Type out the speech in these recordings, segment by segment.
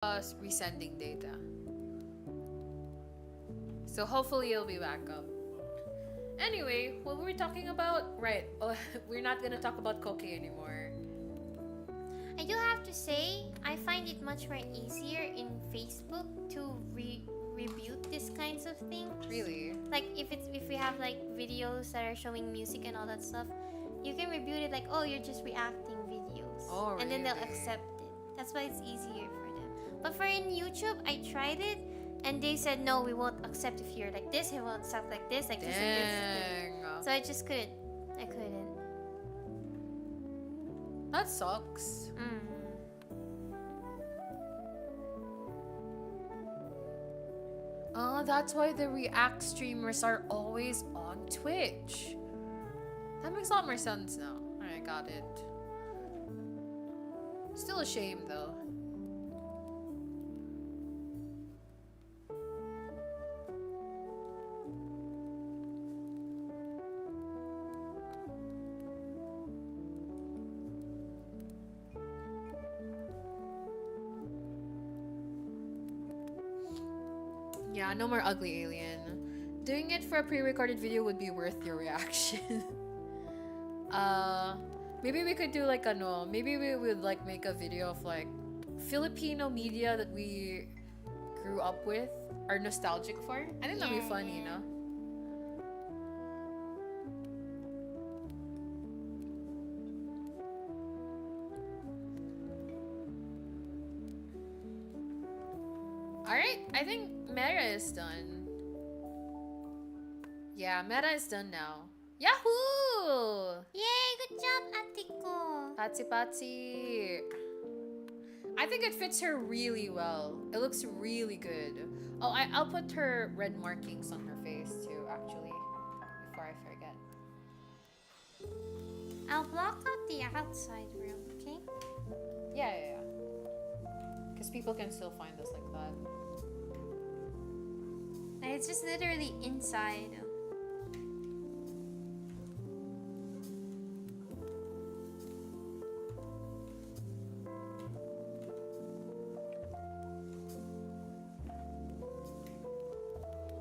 resending data. So hopefully it'll be back up. Anyway, what were we talking about? Right. Oh, we're not gonna talk about cocaine anymore. I do have to say, I find it much more easier in Facebook to rebuke these kinds of things. Really? Like if we have like videos that are showing music and all that stuff, you can rebuke it like, oh, you're just reacting videos. Oh, and then they'll really? accept it. That's why it's easier for them. But for in YouTube, I tried it and they said no, we won't accept if you're like this, we won't accept like this, like this and this. Dang. So I just couldn't. I couldn't. That sucks. Oh, that's why the React streamers are always on Twitch. That makes a lot more sense now. Alright, got it. Still a shame though. Yeah, no more ugly alien. Doing it for a pre-recorded video would be worth your reaction. Maybe we could do like a no. Maybe we would like make a video of like Filipino media that we grew up with, are nostalgic for. I think that'd be funny, you know. Alright, I think Meta is done. Yeah, Meta is done now. Yahoo! Yay! Good job, Atiko. Patsy Patsy. I think it fits her really well. It looks really good. Oh, I'll put her red markings on her face too, actually, before I forget. I'll block out the outside room, okay? Yeah. Because people can still find us like that. And it's just literally inside.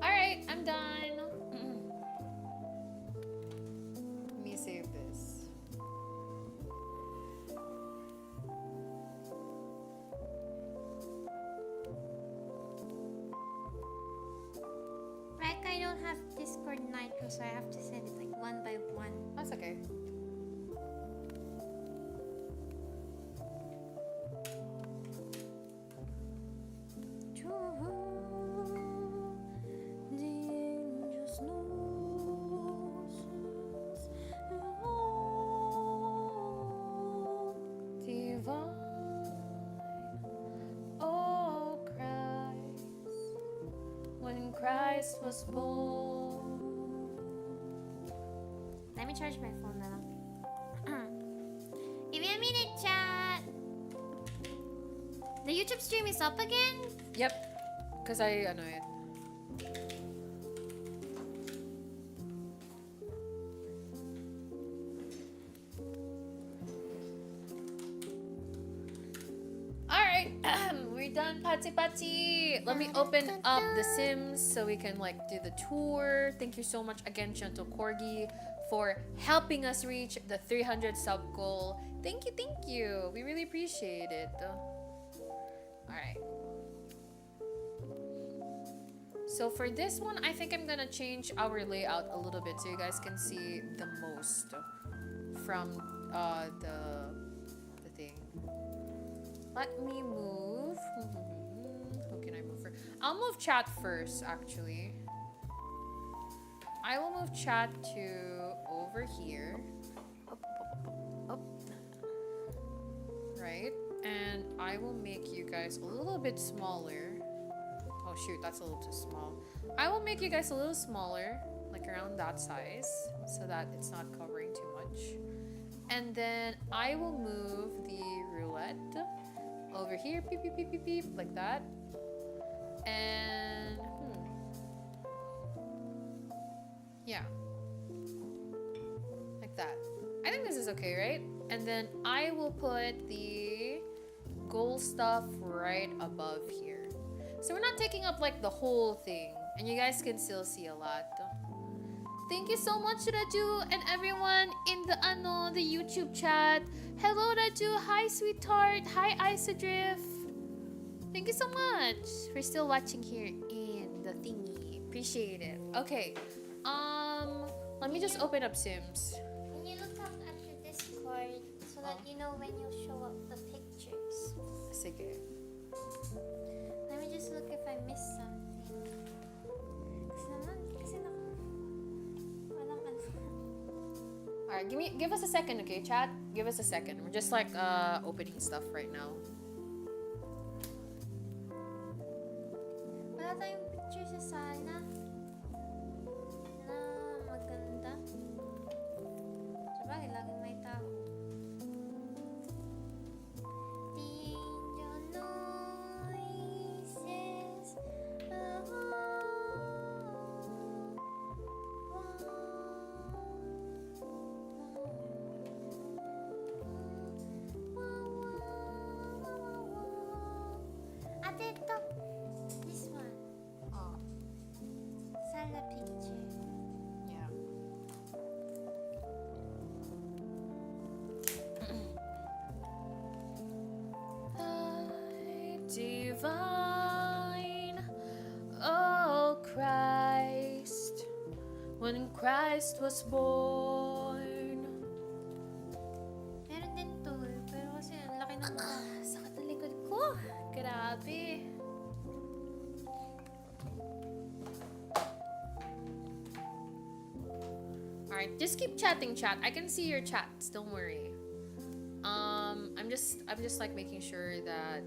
Alright, I'm done. Let me save this. Like I don't have Discord Nitro, so I have to send it like one by one. That's okay. Christ was born. Let me charge my phone now. Give me a minute, chat. The YouTube stream is up again? Yep. Because I know it. Alright. We're done, Patsy Patsy. Let me open up The Sims so we can like do the tour. Thank you so much again, Gentle Corgi, for helping us reach the 300 sub goal. Thank you. We really appreciate it. Alright. So for this one, I think I'm gonna change our layout a little bit so you guys can see the most from the thing. Let me move. Who can I move for? I'll move chat first, actually. I will move chat to over here. Right? And I will make you guys a little bit smaller. Oh shoot, that's a little too small. I will make you guys a little smaller, like around that size, so that it's not covering too much. And then I will move the roulette over here, beep, beep, beep, beep, beep, like that. And, yeah. Like that. I think this is okay, right? And then I will put the gold stuff right above here. So we're not taking up like the whole thing, and you guys can still see a lot. Thank you so much, Raju, and everyone in the YouTube chat. Hello, Raju. Hi, sweetheart. Hi, Isadrift. Thank you so much for still watching here in the thingy. Appreciate it. Okay. Let me just open up Sims. Can you look up at your Discord so that you know when you'll show up the pictures? Sige. Let me just look if I missed something. Kasi walang ano. Alright, give us a second, okay, chat? Give us a second. We're just like opening stuff right now. Wala tayong picture sa sala na maganda. Sabagay, laging may tao. The angel noises. Ate, ito. This one. Oh, Sala picture. yeah. Divine, oh Christ, when Christ was born. Meron din to eh, pero kasi ang laki ng mukha. Sakit ang likod ko. Grabe. Alright, just keep chatting, chat. I can see your chats, don't worry. I'm just like making sure that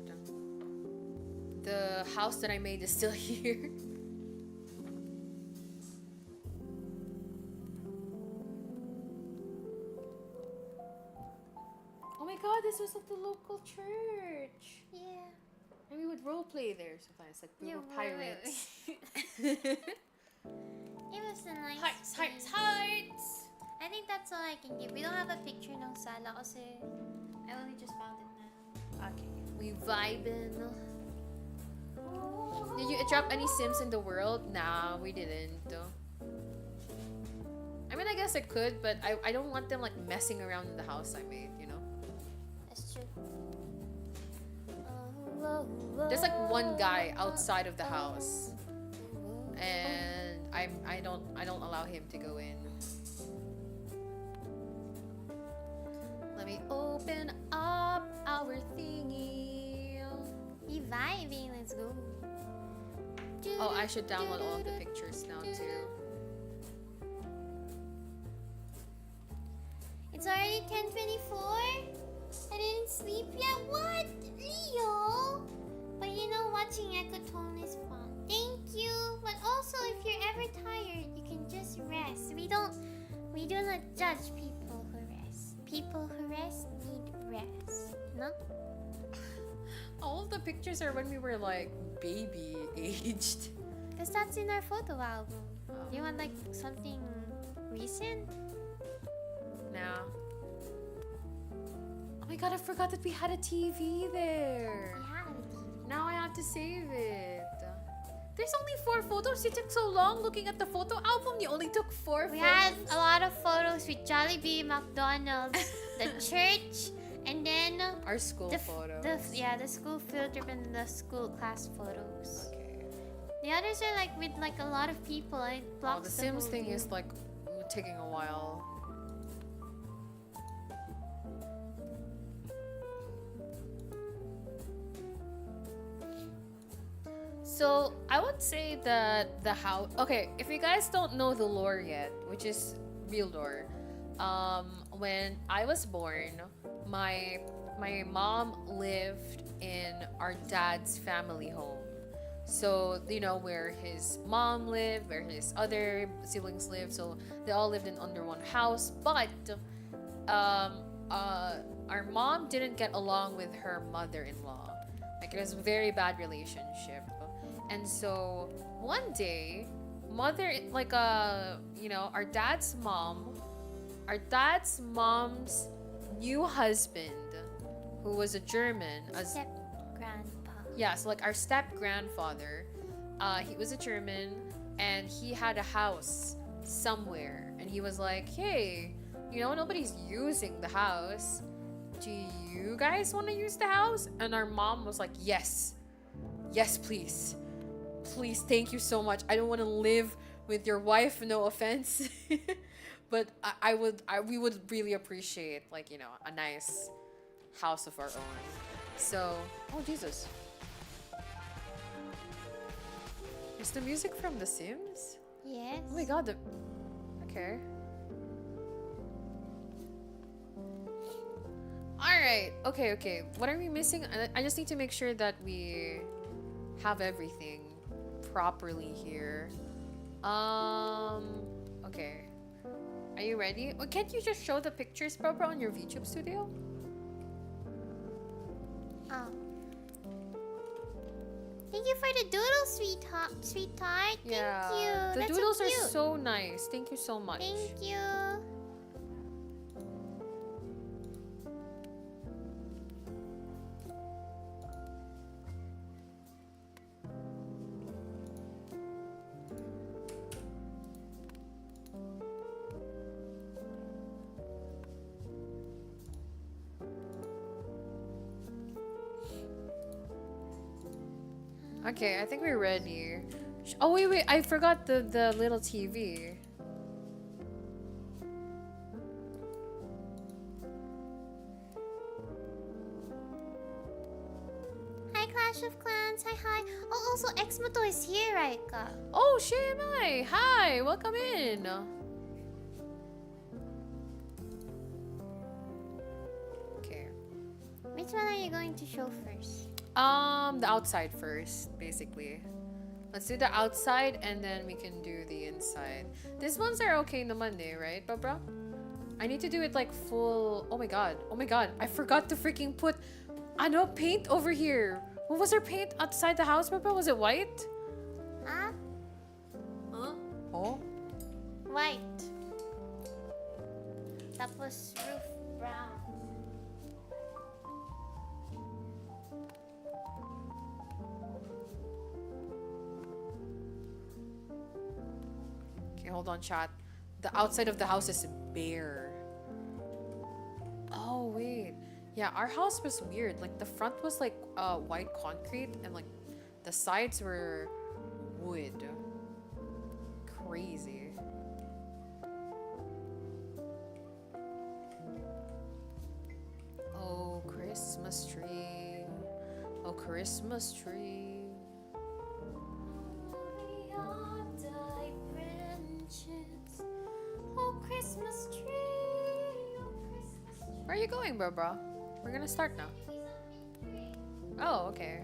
the house that I made is still here. Oh my god, this was at the local church. Yeah. And we would roleplay there sometimes, like we Yeah, were pirates. It was a nice Hearts, hearts, place. hearts! I think that's all I can give. We don't have a picture ng sala kasi I only just found it now. Okay, we vibing. Did you drop any Sims in the world? Nah, we didn't. I mean, I guess I could, but I don't want them like messing around in the house I made, you know? That's true. There's like one guy outside of the house, and I don't allow him to go in. Let me open up our thingy. We vibing. Let's go. Oh, I should download all of the pictures now too. It's already 10:24. I didn't sleep yet. What, Leo? But you know, watching Ecotone is fun. Thank you. But also, if you're ever tired, you can just rest. We do not judge people who rest. People who rest need rest. No? All of the pictures are when we were like baby aged. Because that's in our photo album. Oh. Do you want like something recent? Now. Oh my god, I forgot that we had a TV there. Yeah. Now I have to save it. There's only 4 photos. You took so long looking at the photo album. You only took 4 We photos. had a lot of photos with Jollibee, McDonald's, the church, and then Our school the photos. the school field trip and the school class photos. Okay. The others are like with like a lot of people. It Oh, blocks the Sims whole thing view. is like taking a while. So I would say that the house. Okay, if you guys don't know the lore yet, which is real lore, when I was born, my mom lived in our dad's family home. So you know where his mom lived, where his other siblings lived. So they all lived in under one house. But our mom didn't get along with her mother-in-law. Like it was a very bad relationship. And so one day, our dad's mom's new husband, who was a German, Step grandpa. Yeah, so like our step grandfather, he was a German, and he had a house somewhere, and he was like, hey, you know, nobody's using the house. Do you guys want to use the house? And our mom was like, yes, please, thank you so much. I don't want to live with your wife, no offense. But we would really appreciate, like, you know, a nice house of our own. So, oh Jesus, is the music from The Sims? Yes. Oh my god, okay. Alright, okay. What are we missing? I just need to make sure that we have everything properly here. Okay. Are you ready? Oh, can't you just show the pictures, bro, on your VTube studio? Oh. Thank you for the doodle, sweetheart. Yeah. Thank you. The That's doodles so are cute. so nice. Thank you so much. Thank you. Okay, I think we're ready. Oh wait, I forgot the little TV. Hi, Clash of Clans. Hi. Oh, also, Exmoto is here, Raika. Oh, Shemai! Hi, welcome in. Okay. Which one are you going to show first? The outside first, basically. Let's do the outside and then we can do the inside. These ones are okay naman eh, right, Babra? I need to do it like full. Oh my god. I forgot to freaking put paint over here. What was our paint outside the house, Babra? Was it white? Huh? Oh. White. Tapos roof brown. Okay, hold on, chat. The outside of the house is bare. Oh, wait. Yeah, our house was weird. Like, the front was like white concrete and like the sides were wood. Crazy. Oh, Christmas tree. Oh, Christmas tree. Oh, Christmas tree. Oh, Christmas tree. Where are you going, bro? We're gonna start now. Oh, okay.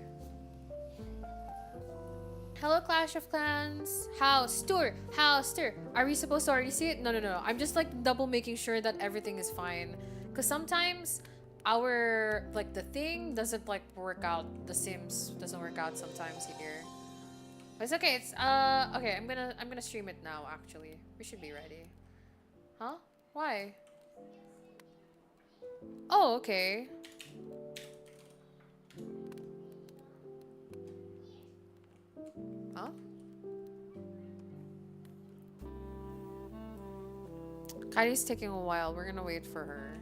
Hello, Clash of Clans. House tour. Are we supposed to already see it? No. I'm just like double making sure that everything is fine. Cause sometimes our like the thing doesn't like work out. The Sims doesn't work out sometimes here. But it's okay. It's okay. I'm gonna stream it now. Actually, we should be ready. Huh? Why? Oh, okay. Huh? Kairi's taking a while. We're gonna wait for her.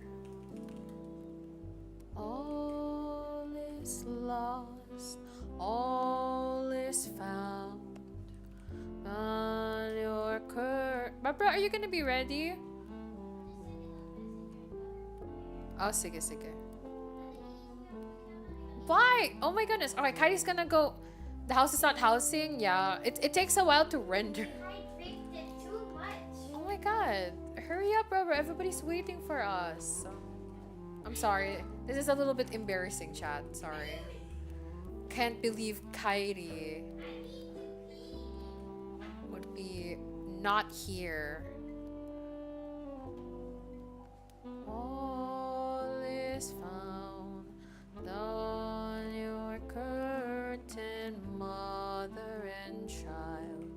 All is lost, all is found. On your Barbara, are you gonna be ready? Oh, sige. Why? Oh my goodness. Alright, Kairi's gonna go. The house is not housing. Yeah, it takes a while to render. Oh my god. Hurry up, bro. Everybody's waiting for us. I'm sorry. This is a little bit embarrassing, chat. Sorry. Can't believe Kairi would be not here. All is found on your curtain, mother and child.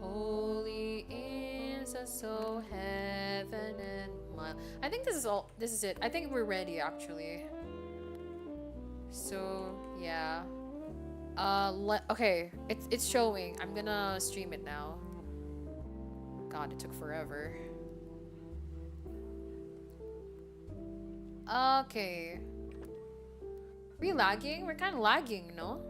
Holy is so heaven and mild. I think this is all. This is it. I think we're ready, actually. So yeah. Okay, it's showing. I'm gonna stream it now. God, it took forever. Okay. Are we lagging? We're kind of lagging, no?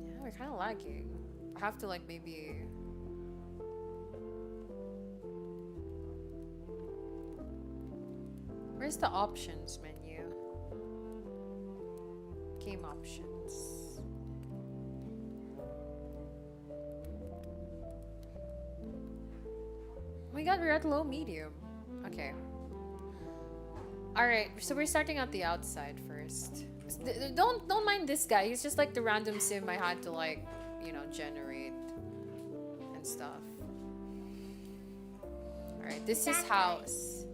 Yeah, we're kind of lagging. I have to like maybe. Where's the options menu? Game options. Oh my god, we're at low medium. Okay. Alright, so we're starting at the outside first. Don't mind this guy. He's just like the random sim I had to like, you know, generate and stuff. Alright, this is house.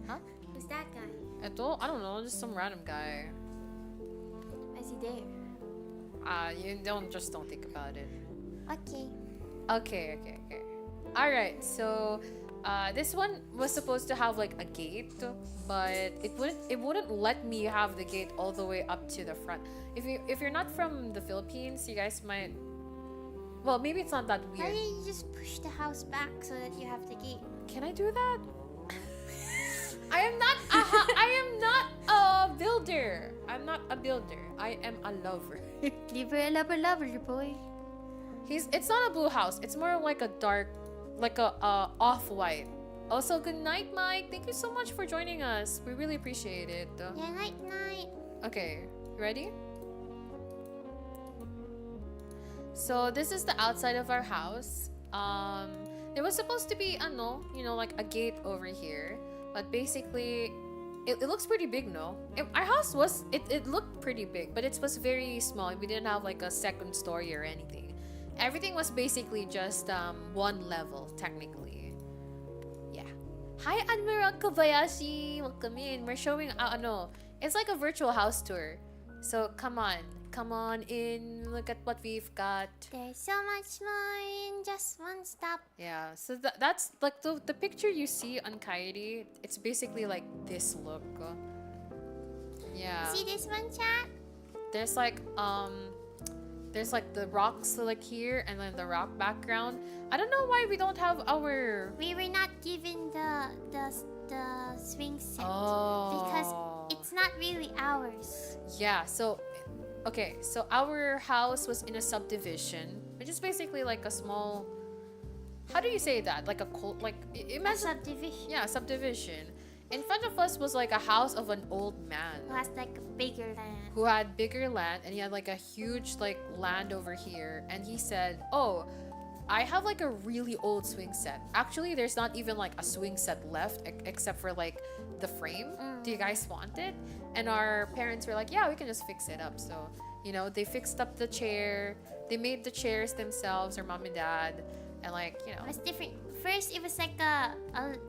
Huh? Who's that guy? I don't know, just some random guy. Why is he there? You don't think about it. Okay. Okay. Alright, so this one was supposed to have like a gate, but it wouldn't let me have the gate all the way up to the front. If you're not from the Philippines, you guys might, well, maybe it's not that Why weird. don't you just push the house back so that you have the gate? Can I do that? I am not a builder. I'm not a builder. I am a lover. Lover, boy. It's not a blue house. It's more like a dark, like a off-white. Also, good night, Mike. Thank you so much for joining us. We really appreciate it. Yeah, night. Okay, you ready? So this is the outside of our house. There was supposed to be like a gate over here, but basically, it looks pretty big, no? Our house it looked pretty big, but it was very small. We didn't have like a second story or anything. Everything was basically just one level, technically. Yeah. Hi, Admiral Kobayashi. Welcome in. We're showing, it's like a virtual house tour. So come on in. Look at what we've got. There's so much more in just one stop. Yeah. So that's like the picture you see on Kairi. It's basically like this look. Yeah. See this one, chat? There's like the rocks like here and then the rock background. I don't know why we don't have our. We were not given the swing set because it's not really ours. Yeah. So, okay. So our house was in a subdivision, which is basically like a small. How do you say that? Like a imagine A subdivision. Yeah, subdivision. In front of us was like a house of an old man Who has like a bigger land. who had bigger land, and he had like a huge like land over here, and he said, "Oh, I have like a really old swing set. Actually, there's not even like a swing set left except for like the frame. Do you guys want it?" And our parents were like, "Yeah, we can just fix it up." So, they fixed up the chair. They made the chairs themselves, our mom and dad, and It was different. First, it was like a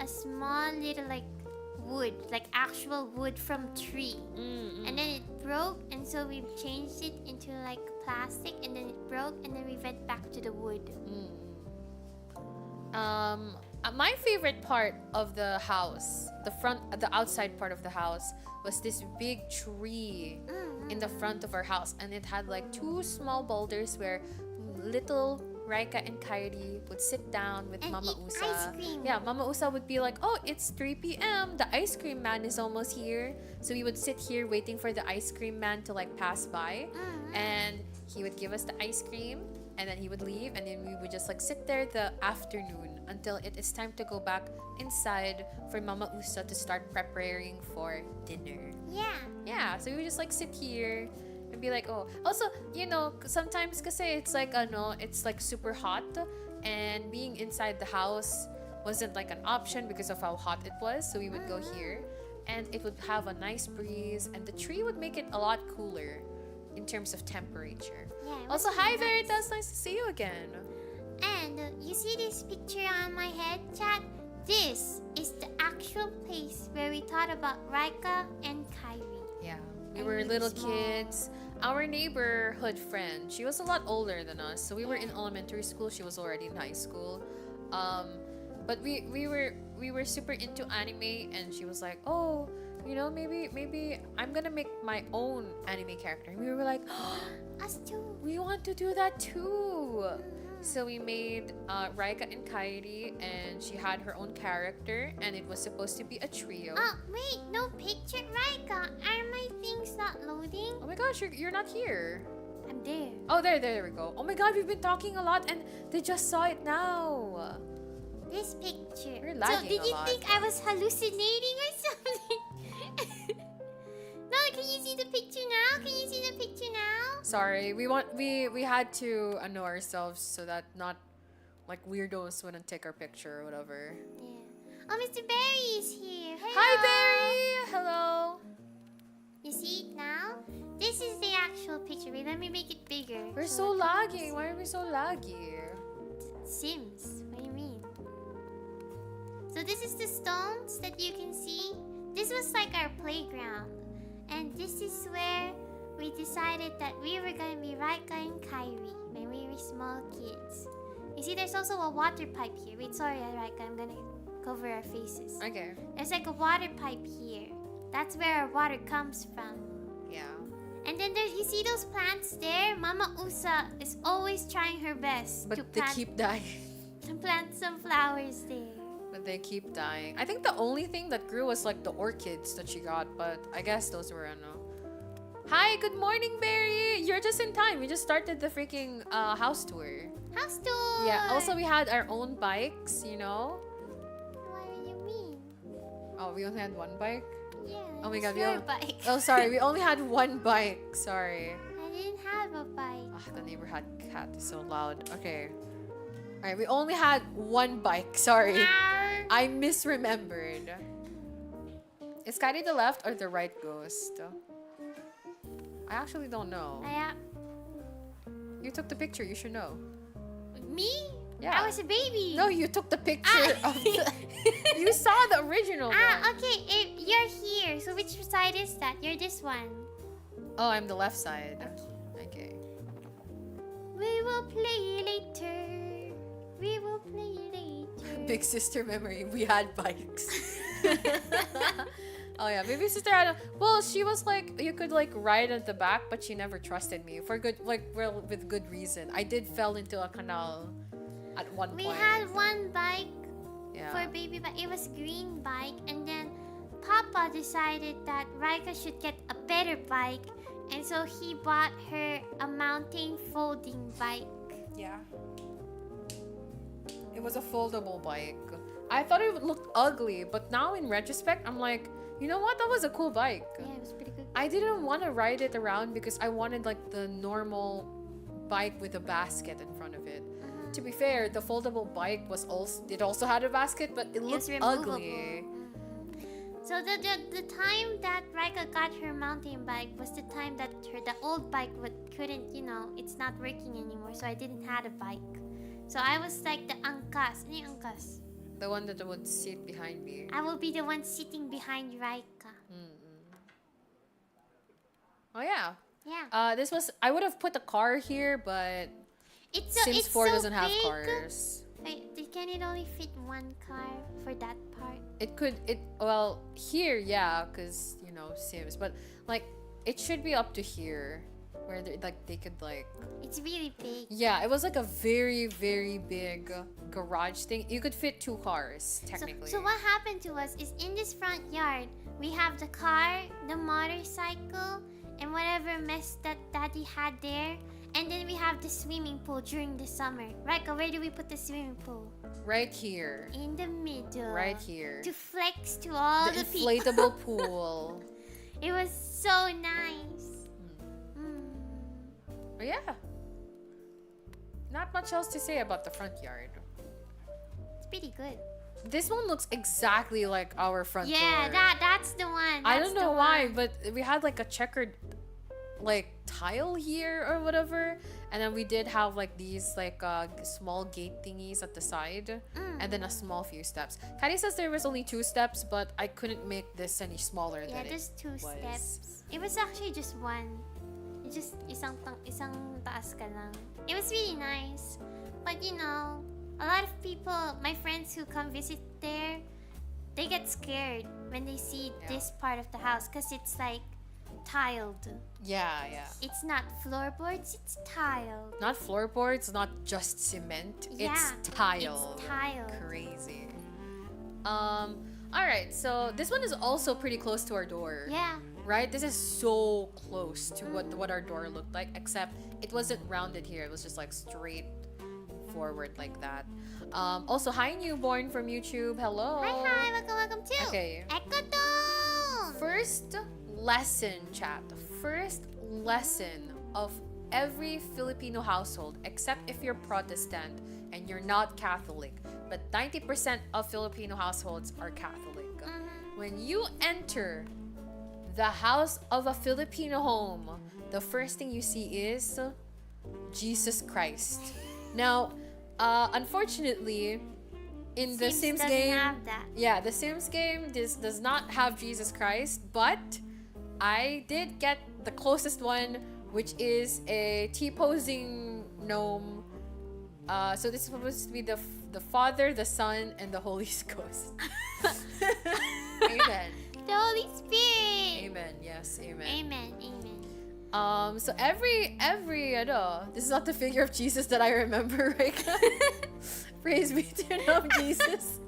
small little like wood, like actual wood from tree. And then it broke, and so we changed it into like plastic, and then it broke, and then we went back to the wood. My favorite part of the house, the outside part of the house, was this big tree in the front of our house, and it had like two small boulders where little Raika and Kairi would sit down with And Mama eat Usa. ice cream. Yeah, Mama Usa would be like, "Oh, it's 3 p.m. The ice cream man is almost here." So we would sit here waiting for the ice cream man to like pass by, and he would give us the ice cream, and then he would leave, and then we would just like sit there the afternoon until it is time to go back inside for Mama Usa to start preparing for dinner. Yeah, so we would just like sit here and be like, oh, also, sometimes kasi it's like super hot, and being inside the house wasn't like an option because of how hot it was. So we would go here, and it would have a nice breeze, and the tree would make it a lot cooler in terms of temperature. Yeah. Also, hi Veritas, nice to see you again. And you see this picture on my head, chat? This is the actual place where we thought about Raika and Kairi. Yeah, we And were we little small. kids. Our neighborhood friend, she was a lot older than us, so we were in elementary school. She was already in high school. But we were we were super into anime, and she was like, oh, you know, maybe I'm gonna make my own anime character. And we were like, Us too. we want to do that too. So we made Raika and Kairi, and she had her own character, and it was supposed to be a trio. Oh, wait, no picture. Raika, are my things not loading? Oh my gosh, you're not here. I'm there. Oh, there we go. Oh my god, we've been talking a lot, and they just saw it now. This picture. We're So, lagging did a you lot. think I was hallucinating or something? No, can you see the picture now? Can you see the picture now? Sorry, we had to know ourselves so that not like weirdos wouldn't take our picture or whatever. Yeah. Oh, Mr. Barry is here. Hello. Hi, Barry. Hello. You see it now? This is the actual picture. Wait, let me make it bigger. We're so it lagging. Why are we so laggy? Sims. What do you mean? So this is the stones that you can see. This was like our playground. And this is where we decided that we were gonna be Raika and Kairi when we were small kids. You see, there's also a water pipe here. Wait, sorry, Raika, I'm gonna cover our faces. Okay. There's like a water pipe here. That's where our water comes from. Yeah. And then there's, you see those plants there? Mama Usa is always trying her best But to they keep dying. plant some flowers there. But they keep dying. I think the only thing that grew was like the orchids that she got, but I guess those were no. Hi, good morning, Barry. You're just in time. We just started the freaking house tour. House tour! Yeah. Also, we had our own bikes. You know. What do you mean? Oh, we only had one bike. Yeah. Oh my it's god, we your only. bike. Oh, sorry. We only had one bike. Sorry. I didn't have a bike. Ah, the neighbor had cat is so loud. Okay. Alright, we only had one bike. Sorry. I misremembered. Is Kairi the left or the right ghost? I actually don't know. You took the picture. You should know. Me? Yeah. I was a baby. No, you took the picture of the... You saw the original one. Okay. You're here. So which side is that? You're this one. Oh, I'm the left side. Okay. We will play later. We will play later. Big sister memory. We had bikes. Oh yeah, maybe sister had a, well, she was like, you could like ride at the back, but she never trusted me for good, like, well, with good reason. I did fell into a canal at one point. We had one bike Yeah. for baby bike. It was green bike, and then Papa decided that Raika should get a better bike, and so he bought her a mountain folding bike. Yeah. It was a foldable bike. I thought it would look ugly, but now in retrospect, I'm like, you know what? That was a cool bike. Yeah, it was pretty good. I didn't want to ride it around because I wanted like the normal bike with a basket in front of it. To be fair, the foldable bike was also had a basket, but it looked ugly. So the time that Raika got her mountain bike was the time that the old bike couldn't, you know, it's not working anymore. So I didn't have a bike. So I was like the angkas. Ano yung angkas? The one that would sit behind me. I will be the one sitting behind Raika. Oh yeah. Yeah. This was, I would have put a car here, but Sims 4 doesn't have cars. Wait, can it only fit one car for that part? Well, here, yeah, because, you know, Sims, but like, it should be up to here where they could like... It's really big. Yeah, it was like a very, very big garage thing. You could fit 2 cars, technically. So what happened to us is in this front yard, we have the car, the motorcycle, and whatever mess that Daddy had there. And then we have the swimming pool during the summer. Raika, where do we put the swimming pool? Right here. In the middle. Right here. To flex to all the people. Inflatable pool. It was so nice. But yeah. Not much else to say about the front yard. It's pretty good. This one looks exactly like our front door. Yeah, that's the one. I don't know why, but we had like a checkered like tile here or whatever, and then we did have like these like small gate thingies at the side, and then a small few steps. Kairi says there was only 2 steps, but I couldn't make this any smaller than it just 2 was. steps. It was actually just one. It just isang taas ka lang. It was really nice, but you know, a lot of people, my friends who come visit there, they get scared when they see Yeah. this part of the house because it's like tiled. Yeah. It's not floorboards, it's tiled. Not floorboards, not just cement. Yeah, It's tiled. It's tiled. Crazy. Alright, so this one is also pretty close to our door. Yeah. Right? This is so close to what our door looked like, except it wasn't rounded here. It was just like straight forward like that. Also, hi newborn from YouTube. Hello. Hi, welcome to Okay. Ecotone. First lesson, chat. First lesson of every Filipino household, except if you're Protestant and you're not Catholic. But 90% of Filipino households are Catholic. When you enter the house of a Filipino home, the first thing you see is Jesus Christ. Now, unfortunately, in the Sims doesn't game, have that. yeah, the Sims game does not have Jesus Christ, but I did get the closest one, which is a T-posing gnome. So this is supposed to be the Father, the Son, and the Holy Ghost. Amen. The Holy Spirit. Amen. Yes. Amen. Amen. So every this is not the figure of Jesus that I remember, right? Praise be to the name of Jesus.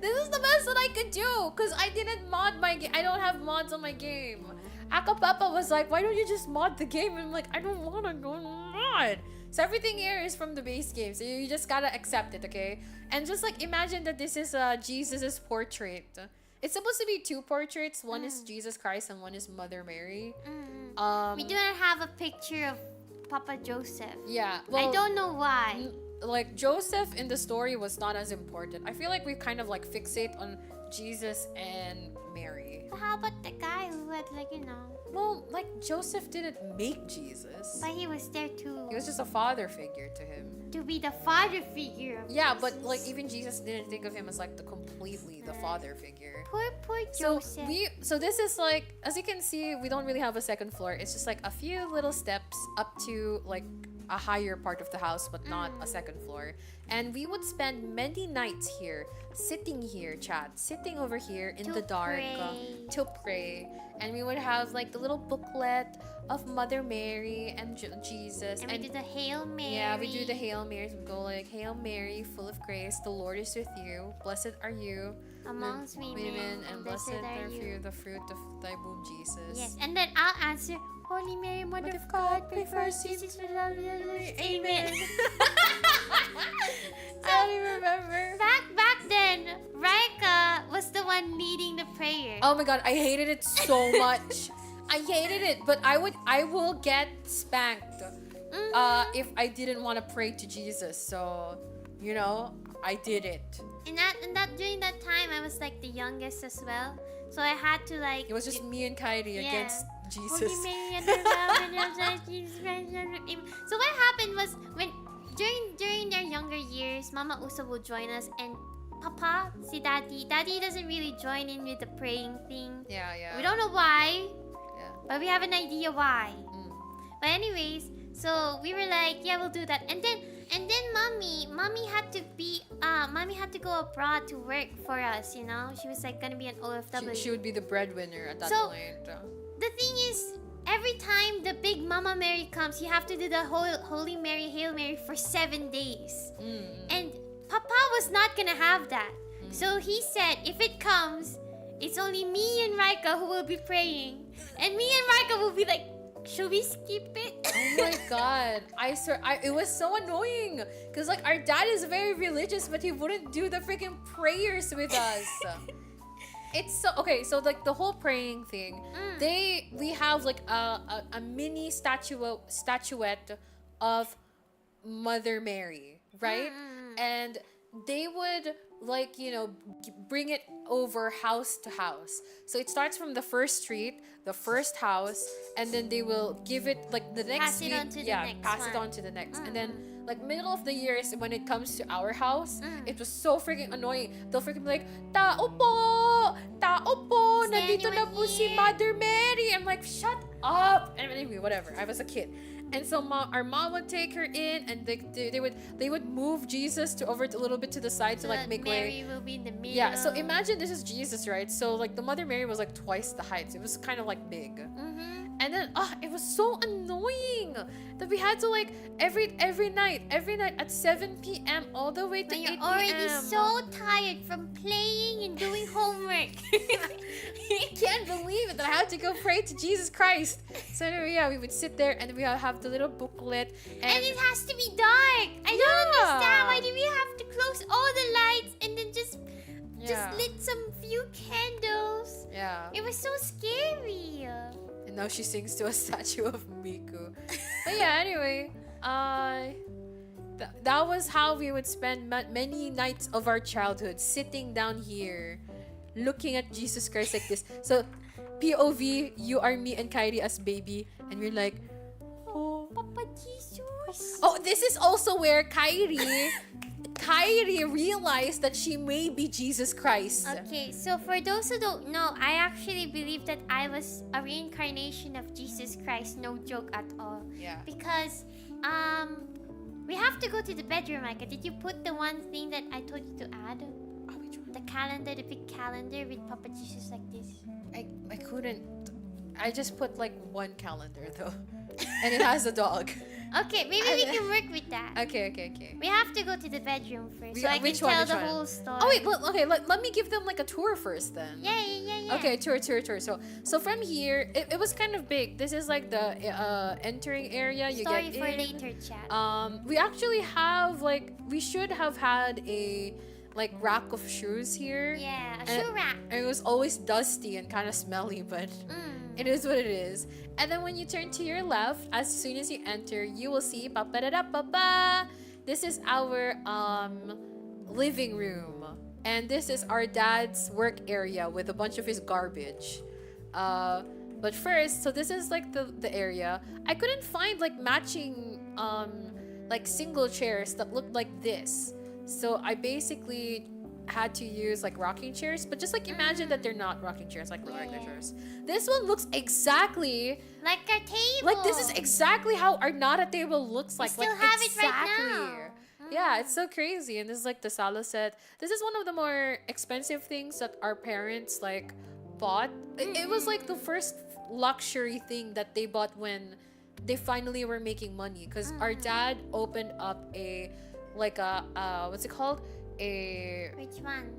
This is the best that I could do because I didn't mod my game. I don't have mods on my game. Akapapa was like, why don't you just mod the game? And I'm like, I don't want to go mod. So everything here is from the base game. So you just gotta accept it, okay? And just like imagine that this is Jesus's portrait. It's supposed to be two portraits. One is Jesus Christ and one is Mother Mary. We do not have a picture of Papa Joseph. Yeah. Well, I don't know why. like Joseph in the story was not as important. I feel like we kind of like fixate on Jesus and Mary. But how about the guy who had Well, like Joseph didn't make Jesus. but he was there too. He was just a father figure to him. To be the father figure of Yeah, Jesus. but like even Jesus didn't think of him as like the father figure. Poor So Joseph. so this is like, as you can see, we don't really have a second floor. It's just like a few little steps up to like a higher part of the house, but not a second floor. And we would spend many nights here, sitting here, sitting over here in To the dark pray. to pray. And we would have like the little booklet of Mother Mary and Jesus. and we do the Hail Mary. yeah, we do the Hail Marys. We go like, Hail Mary, full of grace, the Lord is with you. Blessed are you amongst women, and blessed are you, the fruit of thy womb, Jesus. Yes, and then I'll answer, Holy Mary, Mother of God, pray for us sinners. Amen. I don't even remember. Back then, Raika was the one leading the prayer. Oh my god, I hated it so much. I hated it, but I will get spanked if I didn't want to pray to Jesus. So, I did it. And that during that time, I was like the youngest as well, so I had to like. It was just me and Kairi Yeah. against Jesus. Holy Mary, and Jesus Christ. So what happened was when during their younger years, Mama Uso will join us, and Papa, si Daddy doesn't really join in with the praying thing. Yeah. We don't know why, Yeah. but we have an idea why. Mm. But anyways, so we were like, yeah, we'll do that. And then mommy had to go abroad to work for us, She was like gonna be an OFW. She would be the breadwinner at that So- point. The thing is, every time the big Mama Mary comes, you have to do the Holy Mary, Hail Mary for 7 days. And Papa was not gonna have that. So he said, if it comes, it's only me and Raika who will be praying. And me and Raika will be like, should we skip it? Oh my god. I swear, it was so annoying. Because, like, our dad is very religious, but he wouldn't do the freaking prayers with us. It's so... Okay, so, like, the whole praying thing, we have, like, a mini statuette of Mother Mary, right? And they would, like, bring it over house to house. So it starts from the first street, the first house, and then they will give it like the next Pass it on to the next pass it one. on to the next. And then like middle of the years when it comes to our house, it was so freaking annoying. They'll freaking be like, Tao po, nandito na po si here?" Mother Mary. I'm like, shut up. And anyway, whatever. I was a kid. And so our mom would take her in, and they would move Jesus to over a little bit to the side to like make Mary way. will be in the middle. Yeah, so imagine this is Jesus, right? So like the Mother Mary was like twice the height. It was kind of like big. Mm-hmm. And then it was so annoying that we had to like every night at 7 p.m. all the way to When 8 you're already p.m. so tired from playing and doing homework. I can't believe it that I had to go pray to Jesus Christ. So anyway, yeah, we would sit there and we would have the little booklet And it has to be dark. I don't understand. Why do we have to close all the lights and then just lit some few candles? Yeah. It was so scary. And now she sings to a statue of Miku. But yeah, anyway, that was how we would spend many nights of our childhood, sitting down here, looking at Jesus Christ like this. So, POV, you are me and Kairi as baby, and we're like, oh, Papa Jesus. oh, this is also where Kairi realized that she may be Jesus Christ. Okay, so for those who don't know, I actually believe that I was a reincarnation of Jesus Christ. No joke at all. Yeah. Because we have to go to the bedroom, Micah. Did you put the one thing that I told you to add? Oh, which one? The calendar, the big calendar with Papa Jesus like this. I couldn't. I just put like one calendar though, and it has a dog. Okay, maybe we can work with that. Okay. We have to go to the bedroom first, We- so I can which one, tell which the one? whole story. Oh wait, okay. Let me give them like a tour first then. Yeah. Okay, tour. So from here, it was kind of big. This is like the entering area. You Story get for in. later, chat. We actually have we should have had a like rack of shoes here. Yeah, a and- shoe rack. And it was always dusty and kind of smelly, but it is what it is. And then when you turn to your left, as soon as you enter, you will see pa-pa-da-da-pa-pa. This is our living room. And this is our dad's work area with a bunch of his garbage. But first, so this is like the area. I couldn't find like matching like single chairs that looked like this. So I basically had to use like rocking chairs, but just like imagine that they're not rocking chairs, like regular chairs. This one looks exactly Like our table. like this is exactly how our Nada table looks like. still like have it right exactly. now. Yeah, it's so crazy. And this is like the sala set. This is one of the more expensive things that our parents like bought. It was like the first luxury thing that they bought when they finally were making money, because our dad opened up a like a what's it called? Which one?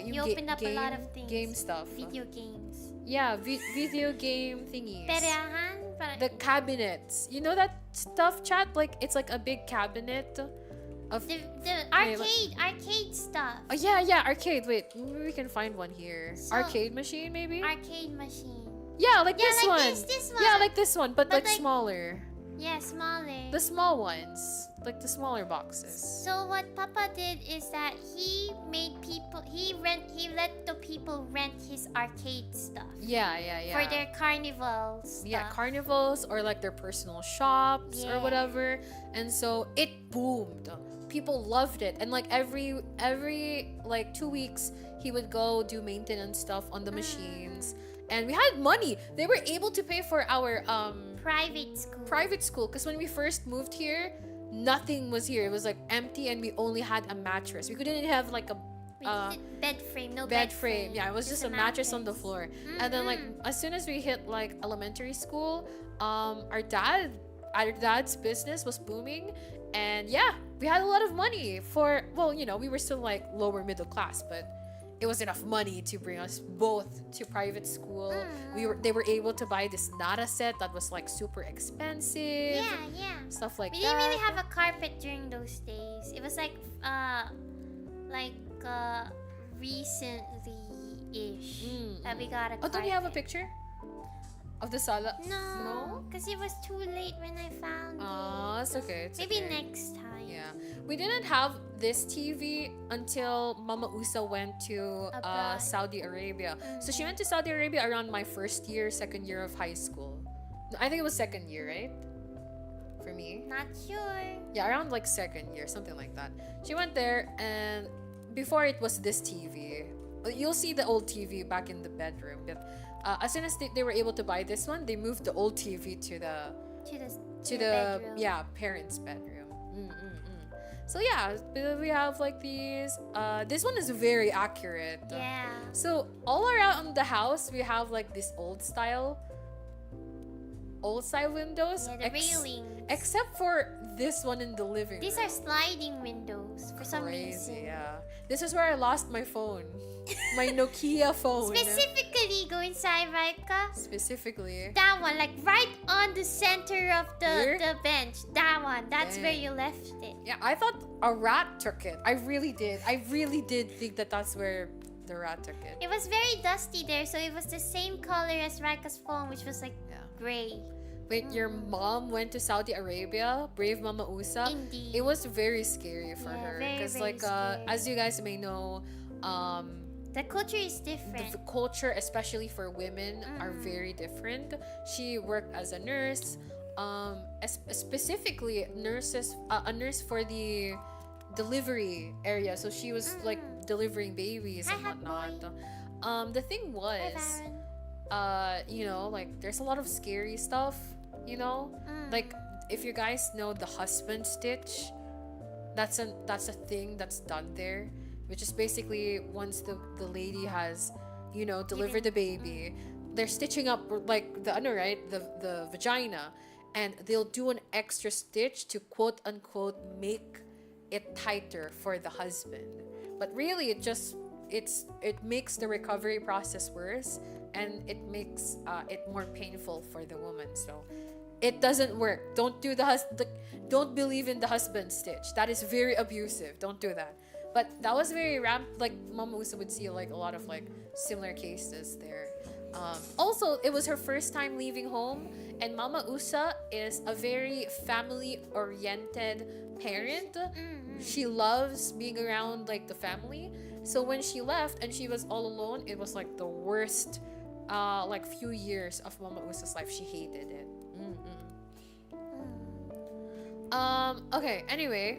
You opened up a lot of things. Game stuff. Video games. Yeah, video game thingies. Perahan? The cabinets. You know that stuff, chat? Like it's like a big cabinet of The arcade stuff. Oh yeah, arcade. Wait, maybe we can find one here. So- Arcade machine, maybe? Arcade machine. Yeah, like Yeah, this like one. this Yeah, one. like this one, but like like- smaller. Yeah, smaller. The small ones, like the smaller boxes. So what Papa did is that he made people. He let the people rent his arcade stuff Yeah. for their carnivals. Yeah, carnivals or like their personal shops or Yeah. whatever. And so it boomed. People loved it. And like every like 2 weeks he would go do maintenance stuff on the machines. And we had money. They were able to pay for our Private school. because when we first moved here, nothing was here. It was like empty and we only had a mattress. We couldn't have like a Bed frame. No bed frame. Yeah, it was just a mattress on the floor. And then like Mm-hmm. as soon as we hit like elementary school, our dad's business was booming, and yeah, we had a lot of money for, well, you know, we were still like lower middle class, but it was enough money to bring us both to private school. They were able to buy this Nada set that was like super expensive. Yeah. Stuff like We that. didn't really have a carpet during those days. It was like recently-ish that we got a carpet. Oh, don't you have a picture of the sala? No, because it was too late when I found it. Oh, it's okay. It's Maybe okay. next time. Yeah, we didn't have this TV until Mama Usa went to Abroad. Saudi Arabia. So she went to Saudi Arabia around my second year of high school. I think it was second year, right? For me. Not sure. Yeah, around like second year, something like that. She went there, and before it was this TV. You'll see the old TV back in the bedroom. But as soon as they were able to buy this one, they moved the old TV to to the the bedroom. parents' bedroom. So yeah, we have like these. This one is very accurate. Yeah. So all around the house, we have like this old style windows. Yeah, the railings. Except for this one in the living These room. are sliding windows for some reason. Crazy, yeah. This is where I lost my phone. My Nokia phone. Specifically, go inside, Raika. Specifically. That one, like right on the center of Here? the bench. That one. That's Dang. where you left it. Yeah, I thought a rat took it. I really did. I really did think that that's where the rat took it. It was very dusty there, so it was the same color as Raika's phone, which was like Yeah. gray. Wait, your mom went to Saudi Arabia, brave Mama Usa. Indeed. It was very scary for Yeah, her very, because, very like, scary. as you guys may know, The culture is different. the culture, especially for women, are very different. She worked as a nurse, specifically a nurse for the delivery area. So she was like delivering babies Hi, and hot whatnot. The thing Hi, was, Baron. you know, like there's a lot of scary stuff. You know, like if you guys know the husband stitch, that's a thing that's done there, which is basically once the lady has, you know, delivered the baby, they're stitching up like the under, right, the vagina, and they'll do an extra stitch to quote unquote make it tighter for the husband, but really it makes the recovery process worse, and it makes it more painful for the woman. So it doesn't work. Don't do don't believe in the husband stitch. That is very abusive. Don't do that. But that was very like Mama Usa would see like a lot of like similar cases there. Also, it was her first time leaving home, and Mama Usa is a very family-oriented parent. She loves being around like the family. So when she left and she was all alone, it was like the worst like few years of Mama Usa's life. She hated it. Okay, anyway.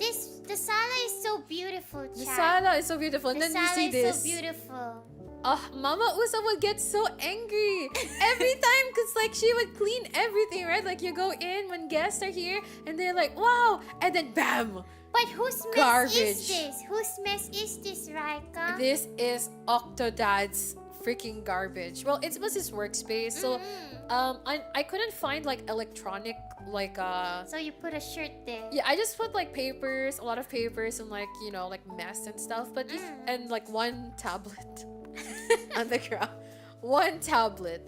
The sala is so beautiful, The chat. sala is so beautiful. And The then you sala see is this. so beautiful. Mama Usa would get so angry every time because like she would clean everything, right? Like you go in when guests are here and they're like, wow, and then bam. But whose mess Garbage. is this? Whose mess is this, Raika? This is Octodad's freaking garbage. Well, it was his workspace, so I couldn't find like electronic like So you put a shirt there. yeah, I just put like papers, a lot of papers, and like, you know, like mess and stuff, but and like one tablet on the ground, one tablet.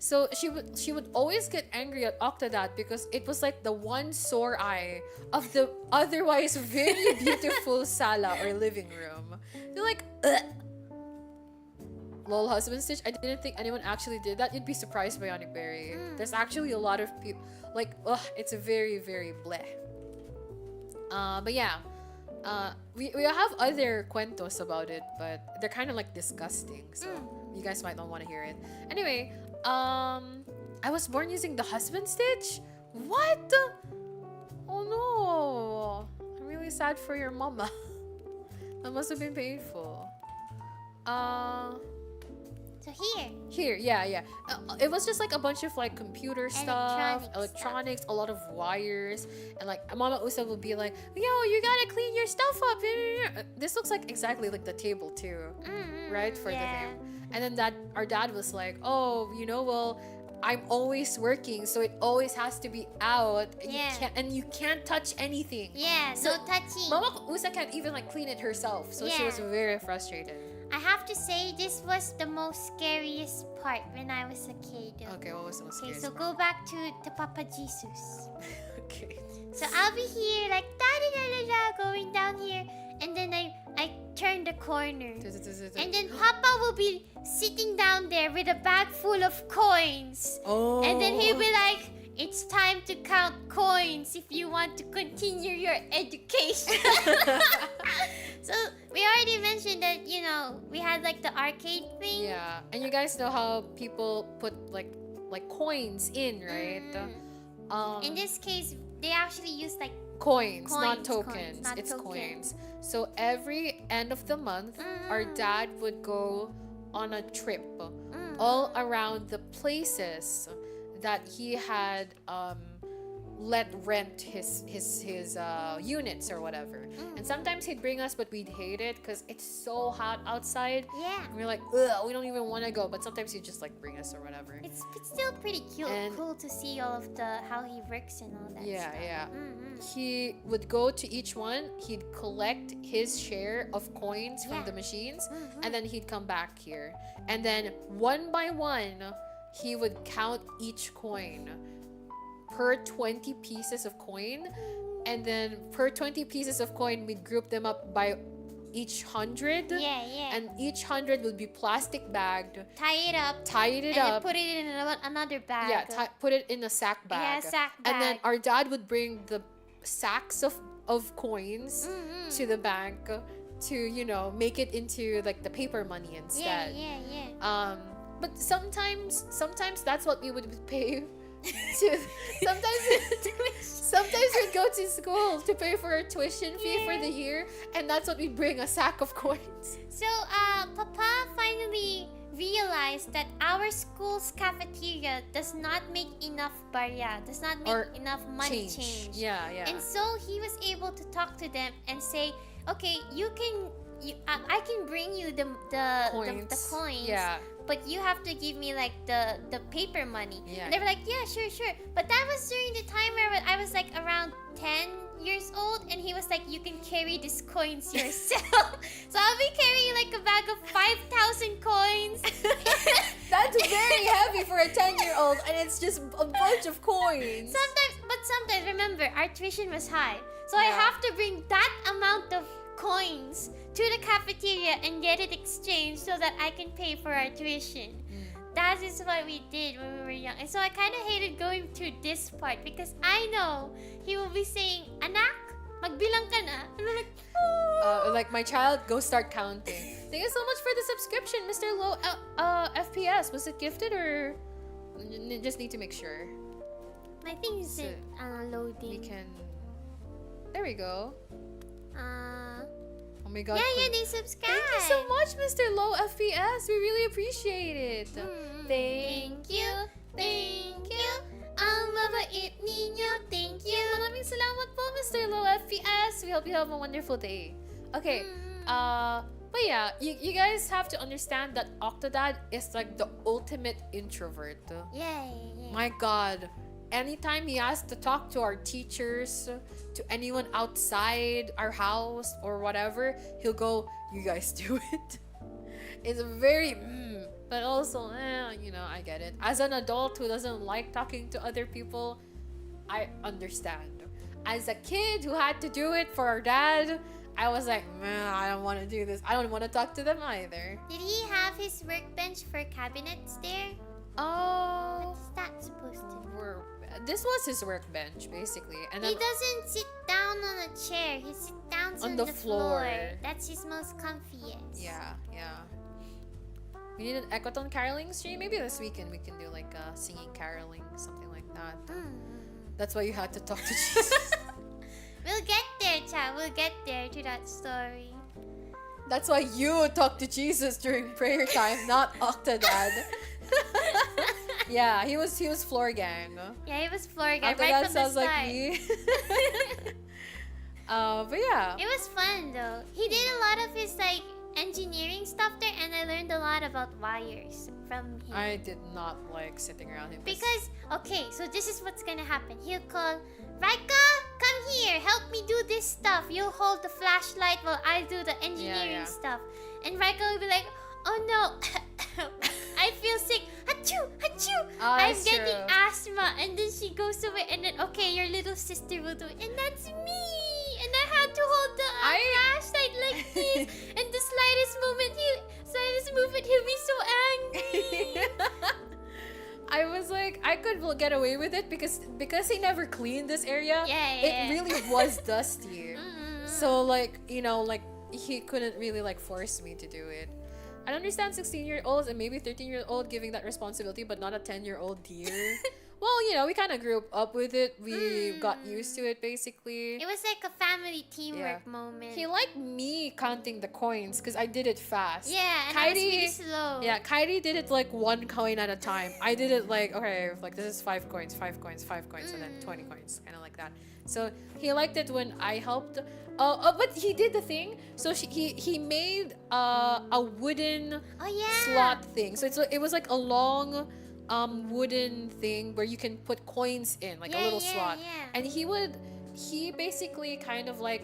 So she would always get angry at Octodad because it was like the one sore eye of the otherwise very beautiful sala or living room. They're like, ugh. Lol, husband stitch. I didn't think anyone actually did that. You'd be surprised, Bionic Berry. There's actually a lot of people like, ugh, it's a very, very bleh. But yeah, we have other cuentos about it, but they're kind of like disgusting, so you guys might not want to hear it. Anyway, I was born using the husband stitch. What? Oh no! I'm really sad for your mama. That must have been painful. So Here, yeah. It was just like a bunch of like computer stuff, Electronic electronics, a lot of wires, and like Mama Usa would be like, "Yo, you gotta clean your stuff up." This looks like exactly like the table too, right, for the thing. And then our dad was like, "Oh, you know, well, I'm always working, so it always has to be out. And you can't touch anything." Yeah, So, no touching. Mama Usa can't even like clean it herself, so she was Yeah. very frustrated. I have to say, this was the most scariest part when I was a kid. Okay, what was the most Okay, scariest so part? go back to the Papa Jesus. Okay. So I'll be here like da-da-da-da-da, going down here, and then I turn the corner. And then Papa will be sitting down there with a bag full of coins. Oh. And then he'll be like, "It's time to count coins if you want to continue your education." So we already mentioned that, you know, we had like the arcade thing. Yeah, and you guys know how people put like coins in, right? In this case, they actually use like Coins, not Coins, tokens. not It's tokens. coins. So every end of the month, our dad would go on a trip all around the places that he had let rent his units or whatever. And sometimes he'd bring us, but we'd hate it because it's so hot outside. Yeah. And we're like, ugh, we don't even want to go. But sometimes he'd just like bring us or whatever. It's still pretty cute, And- cool to see all of the how he works and all that Yeah, stuff. yeah. Mm-hmm. He would go to each one. He'd collect his share of coins from Yeah. the machines, Mhm. and then he'd come back here. And then one by one, he would count each coin per 20 pieces of coin. And then per 20 pieces of coin, we'd group them up by each 100. Yeah, yeah. And each 100 would be plastic bagged, tie it up tied it and up. then put it in another bag. Yeah, put it in a sack bag. Yeah, sack And then bag. our dad would bring the sacks of coins Mhm. to the bank to, you know, make it into like the paper money Yeah, instead. yeah. But sometimes that's what we would pay to sometimes we'd go to school to pay for our tuition fee for the year, and that's what we'd bring, a sack of coins. So, Papa finally realized that our school's cafeteria does not make enough barya, does not make Or enough money change. Yeah, yeah. And so he was able to talk to them and say, okay, I can bring you the coins, Yeah. but you have to give me like the paper money. Yeah. And they were like, yeah, sure. But that was during the time where I was like around 10 years old, and he was like, you can carry these coins yourself. So I'll be carrying like a bag of 5,000 coins. That's very heavy for a 10-year-old, and it's just a bunch of coins. Sometimes, remember, our tuition was high. So I Yeah. have to bring that amount of coins to the cafeteria and get it exchanged so that I can pay for our tuition. That is what we did when we were young. And so I kind of hated going to this part because I know he will be saying, Anak, magbilang ka na. And I'm like, oh. Like, my child, go start counting. Thank you so much for the subscription, Mr. Low FPS. Was it gifted or just need to make sure? My thing is So, loading. We can. There we go. Oh my god. Yeah, they subscribe. Thank you so much, Mr. Low FPS. We really appreciate it. Thank you. Ang mabait ninyo. Thank you. Maraming salamat po, Mr. Low FPS. We hope you have a wonderful day. Okay. But yeah, you guys have to understand that Octodad is like the ultimate introvert. Yeah. My god. Anytime he has to talk to our teachers, to anyone outside our house or whatever, he'll go, you guys do it. It's very, but also, you know, I get it. As an adult who doesn't like talking to other people, I understand. As a kid who had to do it for our dad, I was like, man, I don't want to do this. I don't want to talk to them either. Did he have his workbench for cabinets there? Oh, What is that supposed to be? this was his workbench basically, and He then doesn't sit down on a chair. He sits down on the the floor. That's his most comfiest. yeah. We need an Ecotone caroling stream. Maybe this weekend we can do like a singing caroling, something like that. That's why you had to talk to Jesus. We'll get there, child. We'll get there to that story. That's why you talk to Jesus during prayer time, not Octodad. Yeah, he was floor gang. Yeah, he was floor guy right Octodad from the sounds start. like me. But yeah. It was fun though. He did a lot of his like engineering stuff there, and I learned a lot about wires from him. I did not like sitting around him. Because, okay, so this is what's gonna happen. He'll call, Raika, come here, help me do this stuff. You'll hold the flashlight while I do the engineering Yeah. stuff. And Raika will be like, oh no, I feel sick. Achoo, achoo. Oh, I'm that's getting true. asthma. And then she goes away, and then, okay, your little sister will do it. And that's me. And I had to hold the flashlight like this. And the slightest movement, he'll be so angry. I was like, I could get away with it because he never cleaned this area. Yeah. It really was dusty. So like, you know, like he couldn't really like force me to do it. I understand 16-year-olds and maybe 13-year-old giving that responsibility, but not a 10-year-old dear. Well, you know, we kind of grew up with it. We got used to it, basically. It was like a family teamwork moment. He liked me counting the coins because I did it fast. Yeah, and I was really slow. Yeah, Kairi did it like one coin at a time. I did it like, okay, like this is 5 coins, 5 coins, 5 coins, and then 20 coins, kind of like that. So he liked it when I helped. But he did the thing. So he made a wooden slot thing. So it was like a long wooden thing where you can put coins in, like a little slot. Yeah. And he basically kind of like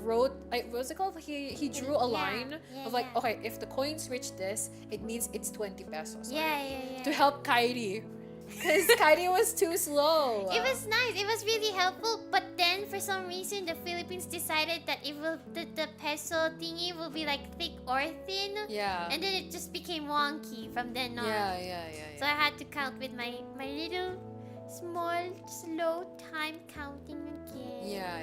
wrote, like, what's it called? He drew a line of like, okay, if the coins reach this, it means it's 20 pesos. Yeah. To help Kairi. Because Kairi was too slow. It was nice. It was really helpful. But then, for some reason, the Philippines decided that the peso thingy will be like thick or thin. Yeah. And then it just became wonky from then on. Yeah. So I had to count with my little, small, slow time counting again. Yeah.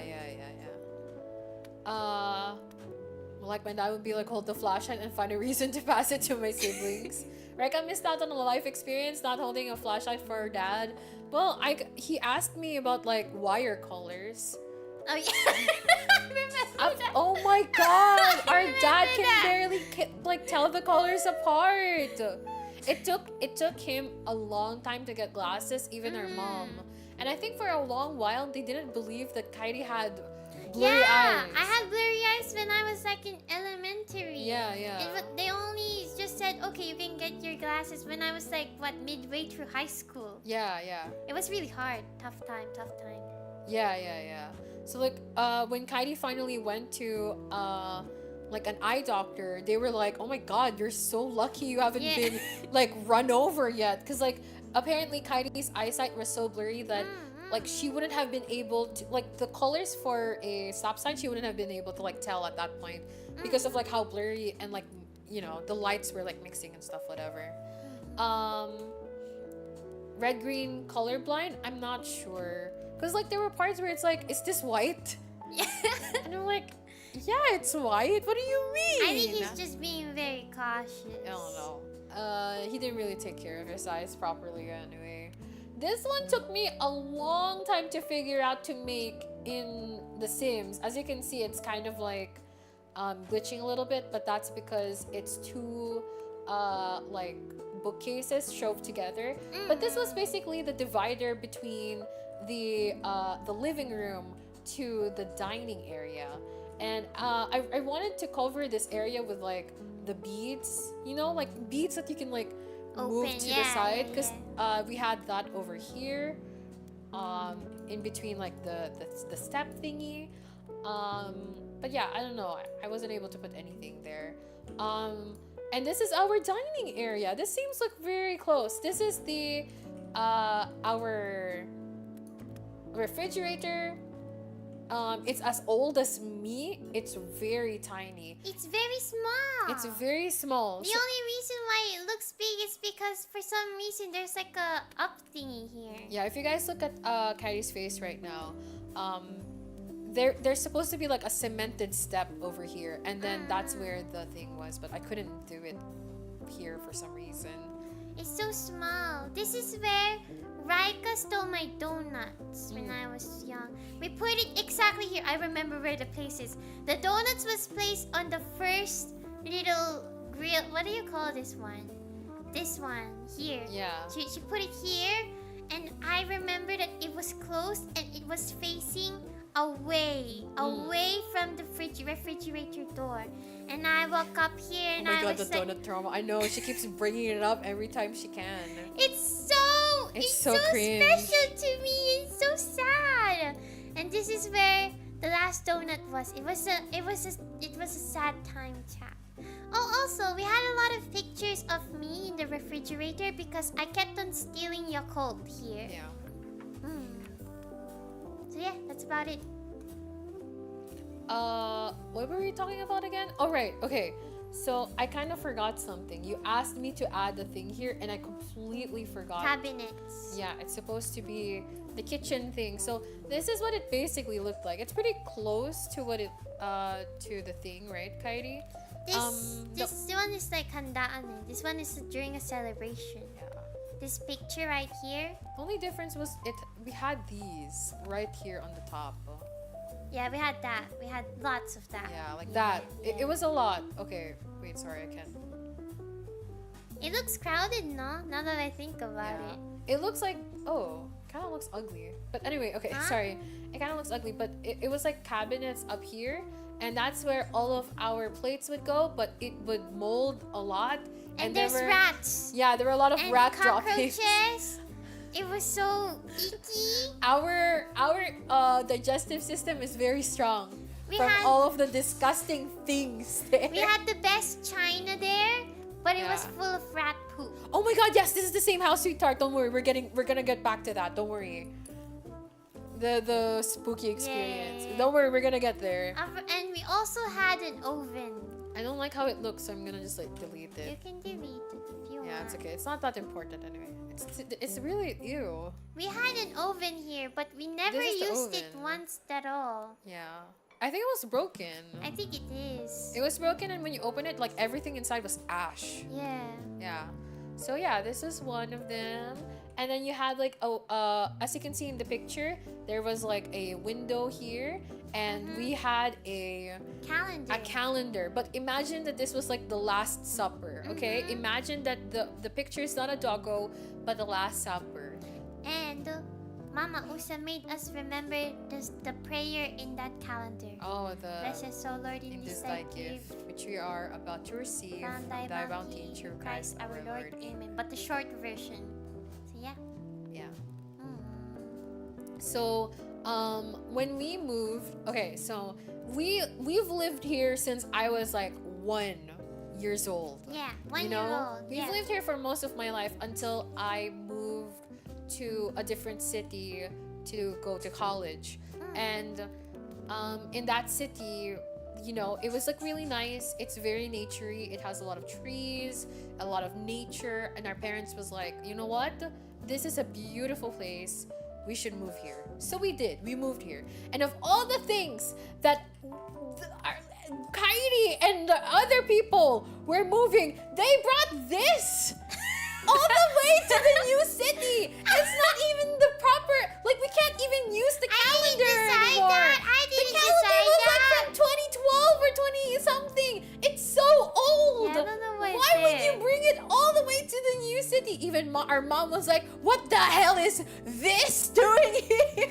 Like my dad would be like, hold the flashlight and find a reason to pass it to my siblings. Raika missed out on a life experience not holding a flashlight for her dad. Well, he asked me about like wire colors. Oh yeah, I remember that. Oh my god, our dad can barely like tell the colors apart. It took him a long time to get glasses, even our mom. And I think for a long while they didn't believe that Kairi had blurry eyes. I had blurry eyes when I was like in elementary. Yeah. They only just said, okay, you can get your glasses when I was like, midway through high school. Yeah. It was really hard. Tough time. Yeah. So like when Kairi finally went to like an eye doctor, they were like, oh my god, you're so lucky you haven't been like run over yet. Because like apparently Kairi's eyesight was so blurry that like she wouldn't have been able to, like, the colors for a stop sign, she wouldn't have been able to like tell at that point because of like how blurry and like, you know, the lights were like mixing and stuff, whatever. Red green colorblind, I'm not sure, because like there were parts where it's like, is this white? And I'm like, yeah, it's white. What do you mean? I think he's just being very cautious. I don't know. He didn't really take care of his eyes properly anyway. This one took me a long time to figure out to make in The Sims. As you can see, it's kind of like glitching a little bit, but that's because it's two like bookcases shoved together. But this was basically the divider between the living room to the dining area. And I wanted to cover this area with like the beads, you know, like beads that you can like move to the side, because we had that over here in between like the step thingy, but yeah, I don't know, I wasn't able to put anything there. And this is our dining area. This seems like very close. This is the our refrigerator. It's as old as me. It's very tiny. It's very small. It's very small. The only reason why it looks big is because for some reason there's like a up thingy here. Yeah, if you guys look at Kairi's face right now, there's supposed to be like a cemented step over here, and then that's where the thing was, but I couldn't do it here for some reason. It's so small. This is where Raika stole my donuts when I was young. We put it exactly here. I remember where the place is. The donuts was placed on the first little grill. What do you call this one? This one here. Yeah. She put it here, and I remember that it was closed and it was facing away from the refrigerator door. And I woke up here and I was the like, donut trauma. I know, she keeps bringing it up every time she can. It's so cringe. special to me. It's so sad. And this is where the last donut was. It was a sad time, chat. Oh, also, we had a lot of pictures of me in the refrigerator because I kept on stealing Yakult here. Yeah. So yeah, that's about it. What were we talking about again? Oh, right. Okay. So I kind of forgot something. You asked me to add the thing here, and I completely forgot. Cabinets. Yeah, it's supposed to be the kitchen thing. So this is what it basically looked like. It's pretty close to what it to the thing, right, Kairi? This one is like handaan. This one is during a celebration. Yeah. this picture right here. Only difference was we had these right here on the top. Yeah, we had that. We had lots of that. Yeah, like that. It was a lot. Okay, wait, sorry, I can't. It looks crowded, no? Now that I think about it. It looks like, kind of looks ugly. But anyway, okay, Huh? sorry. It kind of looks ugly, but it was like cabinets up here. And that's where all of our plates would go, but it would mold a lot. And there's rats. Yeah, there were a lot of And rat droppings. cockroaches. It was so icky. Our digestive system is very strong We from had- all of the disgusting things there. We had the best china there, but it was Yeah. full of rat poop. Oh my god, yes, this is the same house, sweetheart. Don't worry, we're gonna get back to that. Don't worry. The spooky experience. Yeah. Don't worry, we're gonna get there. And we also had an oven. I don't like how it looks, so I'm gonna just like delete You it. can delete it if you want. Yeah, it's okay. It's not that important anyway. It's really ew. We had an oven here, but we never This is the used it oven. once at all. Yeah. I think it was broken. I think it is. It was broken, and when you open it, like everything inside was ash. Yeah. Yeah. So yeah, this is one of them. And then you had like as you can see in the picture, there was like a window here, and we had a calendar. But imagine that this was like the Last Supper, okay? Imagine that the picture is not a doggo, but the Last Supper. And Mama Usa made us remember the prayer in that calendar. Oh, the Bless us, O Lord, in this thy gift, which we are about to receive from from thy bounty through through Christ our Lord. Amen. But the short version. So yeah. Yeah. Mm. So, when we moved, okay, so we've lived here since I was like 1 year old. Yeah, 1 You year know, old. we've Yeah. lived here for most of my life until I moved to a different city to go to college. And in that city, you know, it was like really nice. It's very naturey. It has a lot of trees, a lot of nature. And our parents was like, you know what? This is a beautiful place. We should move here. So we did. We moved here. And of all the things that Kairi and the other people were moving, they brought this all the way to the new city. It's not even the proper, like we can't even use the calendar anymore. I The didn't calendar decide was that. like from 2012 or 20 something. It's so old. Yeah, I don't know why Why it's would there. you bring it all the way to the new city? Even our mom was like, "What the hell is this doing here?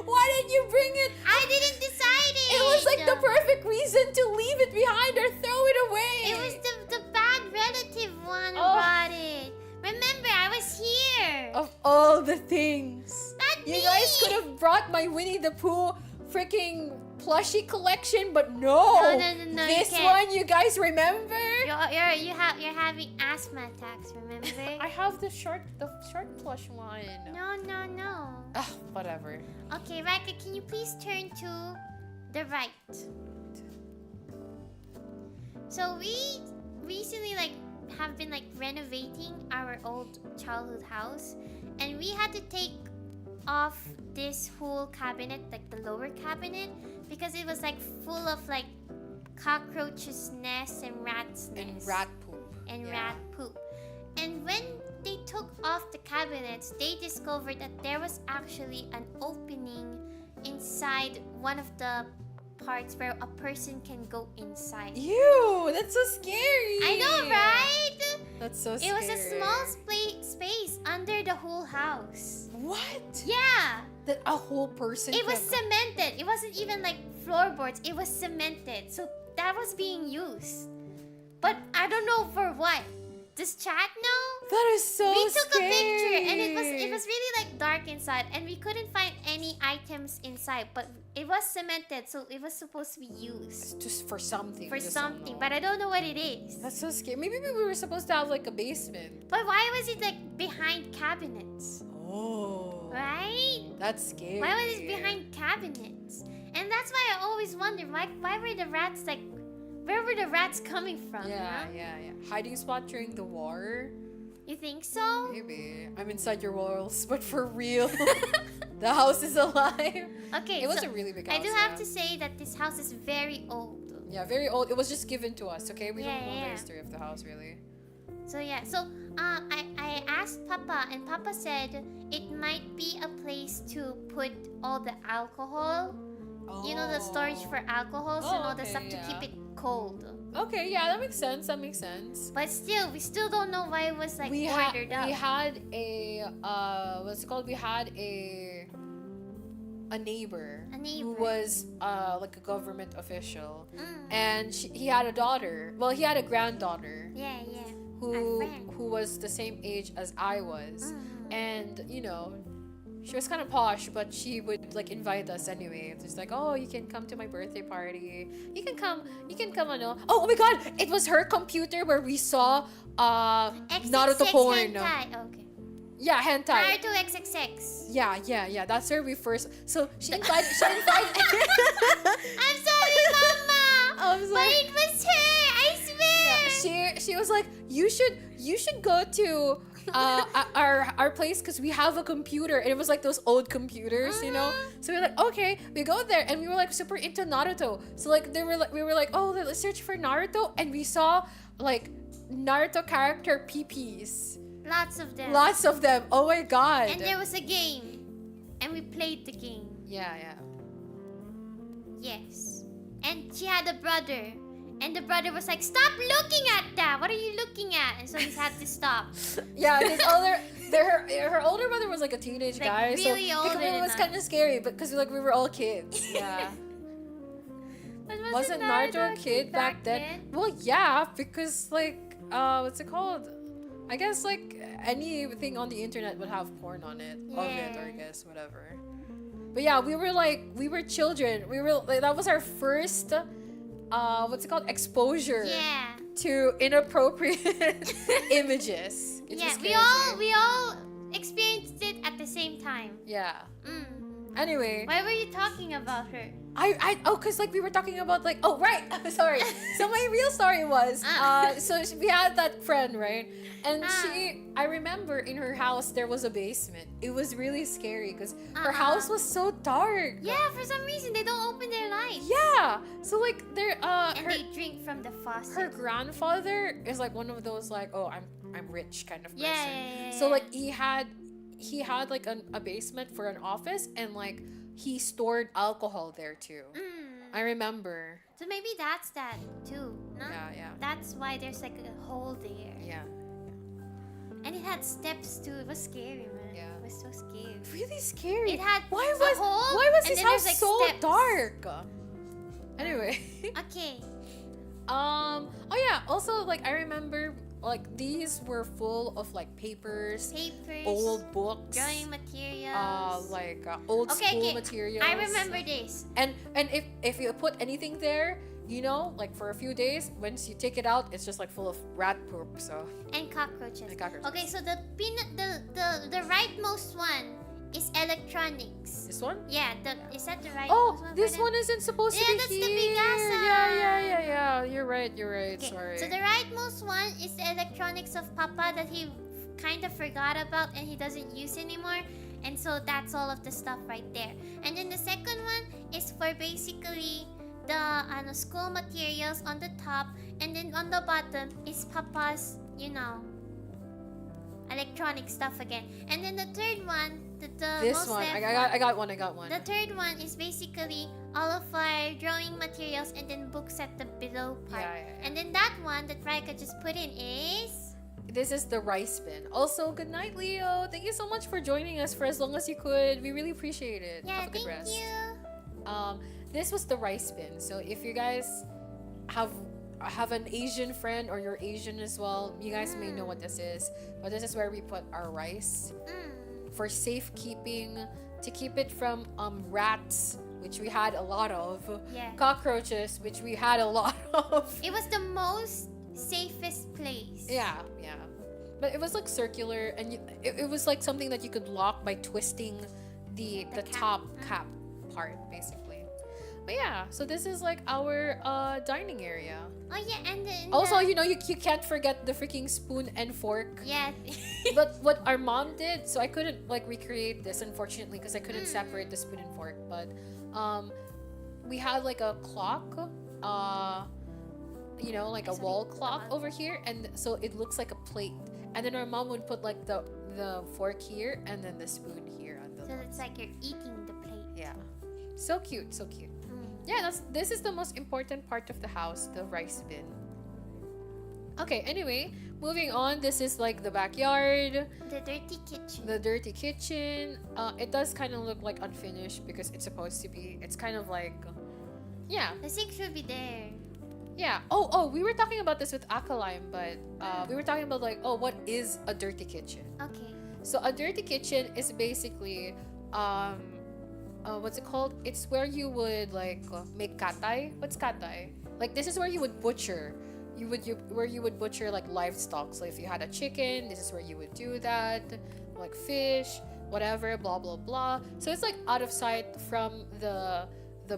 Why did you bring it?" I didn't decide it. It was like the perfect reason to leave it behind or throw it away. It was the bad relative one who Oh. brought it. Remember, I was here. Of all the things. Not You me. guys could have brought my Winnie the Pooh freaking plushie collection, but no. No, you This can't. one, you guys remember? You're having asthma attacks. Remember? I have the short plush one. No. Ah, whatever. Okay, Raika, can you please turn to the right? So we recently have been renovating our old childhood house, and we had to take off this whole cabinet, like the lower cabinet, because it was full of cockroaches nests and rats And nests rat poop. and Yeah. rat poop. And when they took off the cabinets, they discovered that there was actually an opening inside one of the parts where a person can go inside. Ew, that's so scary. I know, right? That's so scary. It was a small space under the whole house. What? Yeah. That a whole person It was can- cemented. It wasn't even floorboards. It was cemented. So that was being used. But I don't know for what. Does chat know? That is so We took a scary. picture and it was really dark inside, and we couldn't find any items inside, but it was cemented, so it was supposed to be used Just for something. for we just don't something, know. but I don't know what it is. That's so scary. Maybe we were supposed to have a basement. But why was it behind cabinets? Oh. Right? That's scary. Why was it behind cabinets? And that's why I always wonder why were the rats where were the rats coming from? Yeah, huh? yeah. Hiding spot during the war? You think so? Maybe. I'm inside your walls, but for real. The house is alive. Okay, It was so a really big house. I do have yeah. to say that this house is very old. Yeah, very old. It was just given to us, okay? We don't know Yeah. the history of the house, really. So yeah, so I asked Papa, and Papa said it might be a place to put all the alcohol. You know, the storage for alcohols and all the stuff to keep it cold. Okay, yeah, that makes sense. That makes sense. But still, we still don't know why it was like ordered up. We had a what's it called? We had a neighbor who was like a government official, and he had a daughter. Well, he had a granddaughter. Yeah. Who was the same age as I was, and you know, she was kind of posh, but she would like invite us anyway. It's like, oh, you can come to my birthday party. You can come. Ano. Oh my God! It was her computer where we saw Naruto porn. Hentai. Okay. Yeah, hentai. Naruto XXX. Yeah. That's where we first. So she invited. I'm sorry, Mama. But it was her. I swear. Yeah, she was like, you should go to our place because we have a computer, and it was like those old computers, you know. So we were like, okay, we go there, and we were like super into Naruto. So like we were like, oh, let's search for Naruto, and we saw like Naruto character PPs. Lots of them. Oh my God. And there was a game, and we played the game. Yeah. Yes. And she had a brother. And the brother was like, stop looking at that! What are you looking at? And so he had to stop. Yeah, her older brother was like a teenage guy. Really so older it was kind of scary, but because like we were all kids. Yeah. But wasn't Naruto a kid back then? Well, yeah, because like what's it called? I guess like anything on the internet would have porn on it, of it, or I guess whatever. But yeah, we were children. We were like, that was our first what's it called, exposure to inappropriate images. We all experienced it at the same time. Yeah. Anyway, why were you talking about her? Cause like we were talking about like, oh right, sorry. So my real story was we had that friend, right? And I remember in her house there was a basement. It was really scary because her house was so dark. Yeah, for some reason they don't open their lights. Yeah, so like they drink from the faucet. Her grandfather is like one of those like, oh, I'm rich kind of person. Yeah. So like he had like a basement for an office, and like he stored alcohol there too. I remember. So maybe that's that too, no? Yeah. That's why there's like a hole there. Yeah. And it had steps too. It was scary, man. Yeah. It was so scary. Really scary. It had why hole, was his house like so steps. dark? Anyway. Okay. Oh yeah. Also, like I remember, like these were full of like papers, old books, drawing materials, old school materials. I remember this. And if you put anything there, you know, like for a few days, once you take it out, it's just like full of rat poop. So and cockroaches. Okay, so the rightmost one is electronics. This one? Yeah, is that the right? Oh, this one isn't supposed to be that's here. The bigasa. Yeah. You're right. Okay, Sorry. so the rightmost one is the electronics of Papa that he kind of forgot about and he doesn't use anymore. And so that's all of the stuff right there. And then the second one is for basically the school materials on the top, and then on the bottom is Papa's, electronic stuff again. And then the third one, this one, I got one. The third one is basically all of our drawing materials and then books at the below part. Yeah. And then that one that Raika just put in is... This is the rice bin. Also, good night, Leo. Thank you so much for joining us for as long as you could. We really appreciate it. Yeah, have a good thank rest. you. This was the rice bin. So if you guys have an Asian friend or you're Asian as well, you guys may know what this is. But this is where we put our rice for safekeeping, to keep it from rats, which we had a lot of. Yeah. Cockroaches, which we had a lot of. It was the most safest place. Yeah. But it was like circular, and it was like something that you could lock by twisting the top cap part, basically. But yeah, so this is like our dining area. Oh yeah, and then also, you can't forget the freaking spoon and fork. Yeah. But what our mom did, so I couldn't like recreate this, unfortunately, because I couldn't separate the spoon and fork. But we had like a clock, like a wall clock over here, and so it looks like a plate. and then our mom would put like the fork here and then the spoon here on the So it's like you're eating the plate. yeah. So cute, so cute. Yeah, this is the most important part of the house, the rice bin. Okay, anyway, moving on. This is like the backyard, The dirty kitchen. the dirty kitchen. It does kind of look like unfinished because it's supposed to be. It's kind of like, yeah, The sink should be there. yeah. Oh, we were talking about this with Akalim, but we were talking about like, oh, what is a dirty kitchen? Okay. So a dirty kitchen is basically, what's it called? It's where you would like make katay. What's katay? Like this is where you would butcher. Where you would butcher like livestock. So if you had a chicken, this is where you would do that. Like fish, whatever, blah blah blah. So it's like out of sight from the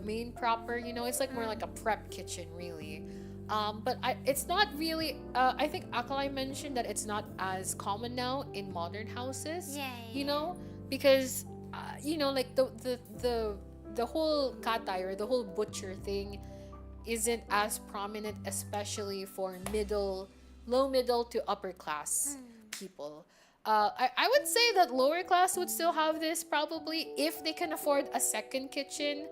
main proper. You know, it's like more like a prep kitchen really. But it's not really. I think Akalai mentioned that it's not as common now in modern houses. Yeah. You know, because you know, like the whole katay or the whole butcher thing isn't as prominent, especially for low middle to upper class people. I would say that lower class would still have this probably if they can afford a second kitchen.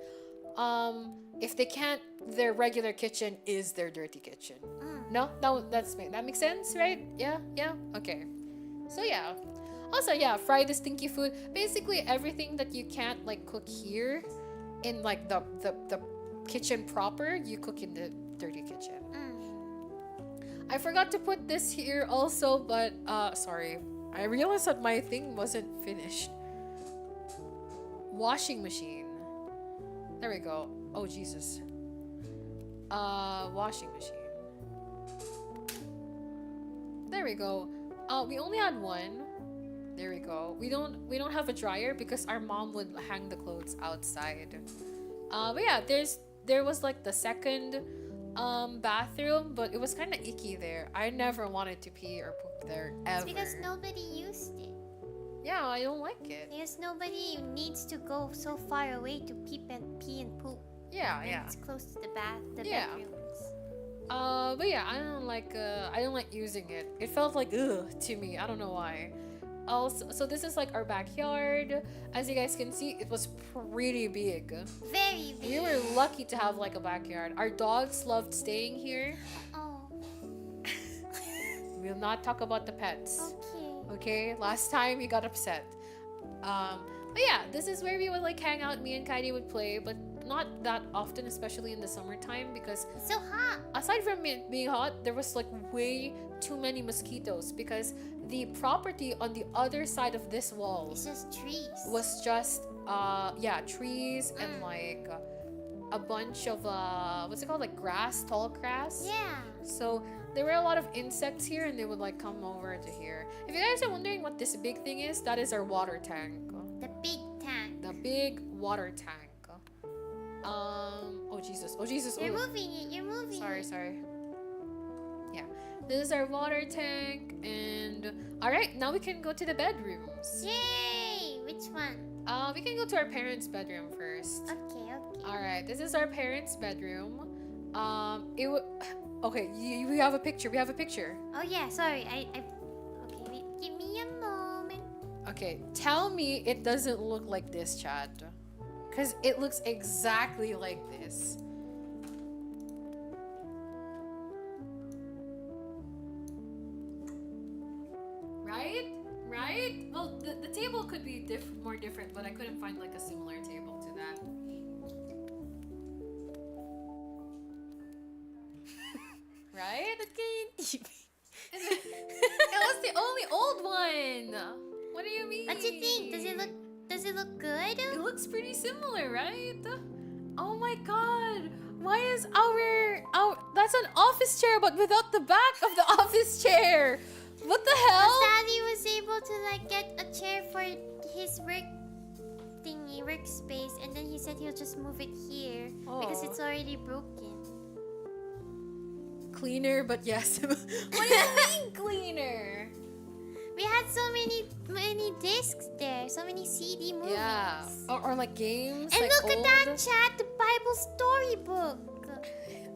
If they can't, their regular kitchen is their dirty kitchen. No, that makes sense, right? Yeah, okay. So yeah. Also, yeah, fry the stinky food. Basically, everything that you can't like cook here, in like the kitchen proper, you cook in the dirty kitchen. I forgot to put this here also, but sorry. I realized that my thing wasn't finished. Washing machine. There we go. Oh Jesus. Washing machine. There we go. We only had one. There we go. We don't have a dryer because our mom would hang the clothes outside. But yeah, there was like the second bathroom, but it was kind of icky there. I never wanted to pee or poop there ever. It's because nobody used it. Yeah, I don't like it. Because nobody needs to go so far away to pee and poop. Yeah, And yeah. it's close to the bedrooms. But yeah, I don't like using it. It felt like ugh to me. I don't know why. Also, so this is like our backyard. As you guys can see, it was pretty big. Very big. We were lucky to have like a backyard. Our dogs loved staying here. Oh. We'll not talk about the pets. Okay. Okay? Last time you got upset. But yeah, this is where we would like hang out. Me and Kairi would play, but not that often, especially in the summertime, because It's so hot. aside from it being hot, there was like way too many mosquitoes because the property on the other side of this wall It's just trees. was just trees and like a bunch of what's it called, like grass, tall grass. Yeah. So there were a lot of insects here and they would like come over to here. If you guys are wondering what this big thing is, that is our water tank. The big tank. The big water tank. Oh Jesus. You're Oh. moving it. You're moving it. Sorry. Yeah. This is our water tank, and alright, now we can go to the bedrooms. Yay! Which one? We can go to our parents' bedroom first. Okay. Alright, this is our parents' bedroom. Okay, we have a picture. Oh yeah, sorry. I okay, wait, give me a moment. Okay, tell me it doesn't look like this, Chad. Because it looks exactly like this. Right? Well, the table could be more different, but I couldn't find like a similar table to that. Right? It was the only old one. What do you mean? What do you think? Does it look good? It looks pretty similar, right? Oh my god. Why is our that's an office chair but without the back of the office chair? What the hell? Daddy was able to like get a chair for his workspace, and then he said he'll just move it here because it's already broken. Cleaner, but yes. What do you mean cleaner? We had so many discs there, so many CD movies. Yeah. Or like games. And like look old, at that, chat, the Bible storybook.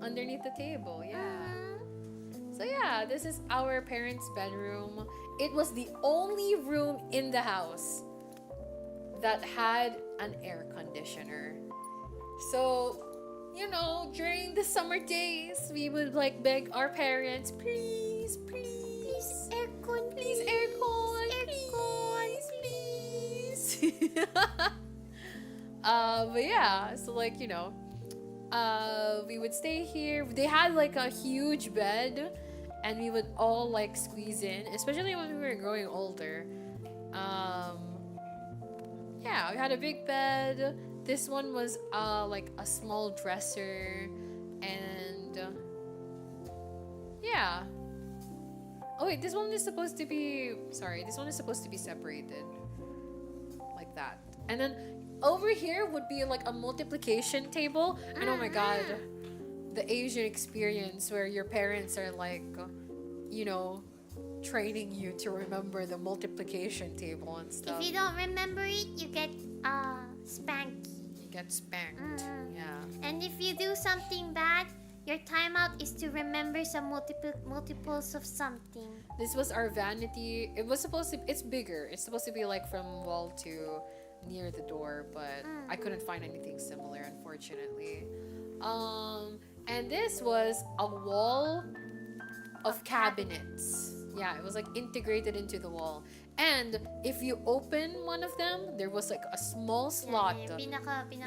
underneath the table, yeah. So yeah, this is our parents' bedroom. it was the only room in the house that had an air conditioner. So, you know, during the summer days, we would like beg our parents, please, aircon, please, aircon, please. But yeah, so like, you know, we would stay here. They had like a huge bed, and we would all like squeeze in, especially when we were growing older. Yeah, we had a big bed. This one was like a small dresser, and yeah. Oh wait, this one is supposed to be separated like that. And then over here would be like a multiplication table. And oh my god, the Asian experience where your parents are like, you know, training you to remember the multiplication table and stuff. If you don't remember it, you get spanked. You get spanked. Yeah. And if you do something bad, your timeout is to remember some multiples of something. This was our vanity. It's bigger. It's supposed to be like from wall to near the door, but I couldn't find anything similar, unfortunately. And this was a wall of cabinets. Yeah, it was like integrated into the wall. And if you open one of them, there was like a small slot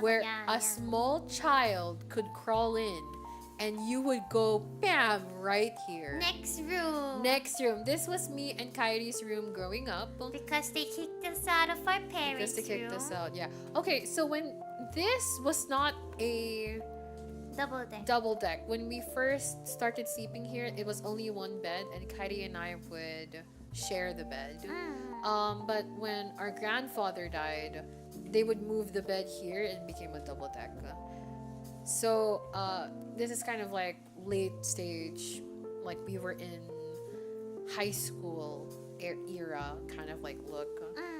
where a small child could crawl in, and you would go bam right here. Next room. This was me and Kairi's room growing up. Because they kicked us out of our parents' room. Kicked us out, yeah. Okay, so when this was not a double deck. When we first started sleeping here, it was only one bed, and Kairi and I would share the bed. But when our grandfather died, they would move the bed here and became a double deck. So this is kind of like late stage, like we were in high school era kind of like look.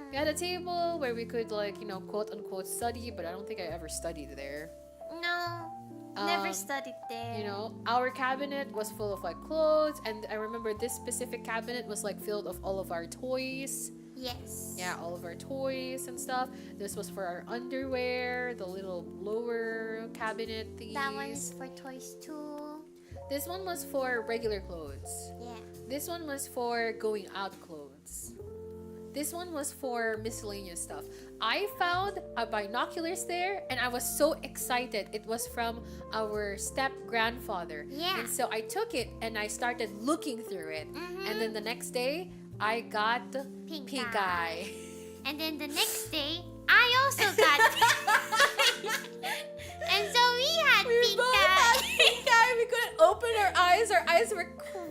We had a table where we could like, you know, quote unquote study, but I don't think I ever studied there. No. Never studied there. You know, our cabinet was full of like clothes, and I remember this specific cabinet was like filled of all of our toys. Yes. Yeah, all of our toys and stuff. This was for our underwear, the little lower cabinet thingies. That one is for toys too. This one was for regular clothes. Yeah. This one was for going out clothes. This one was for miscellaneous stuff. I found a binoculars there, and I was so excited. It was from our step-grandfather. Yeah. And so I took it, and I started looking through it. And then the next day, I got pink eye. And then the next day, I also got pink eye. And so we had pink eye. We couldn't open our eyes. Our eyes were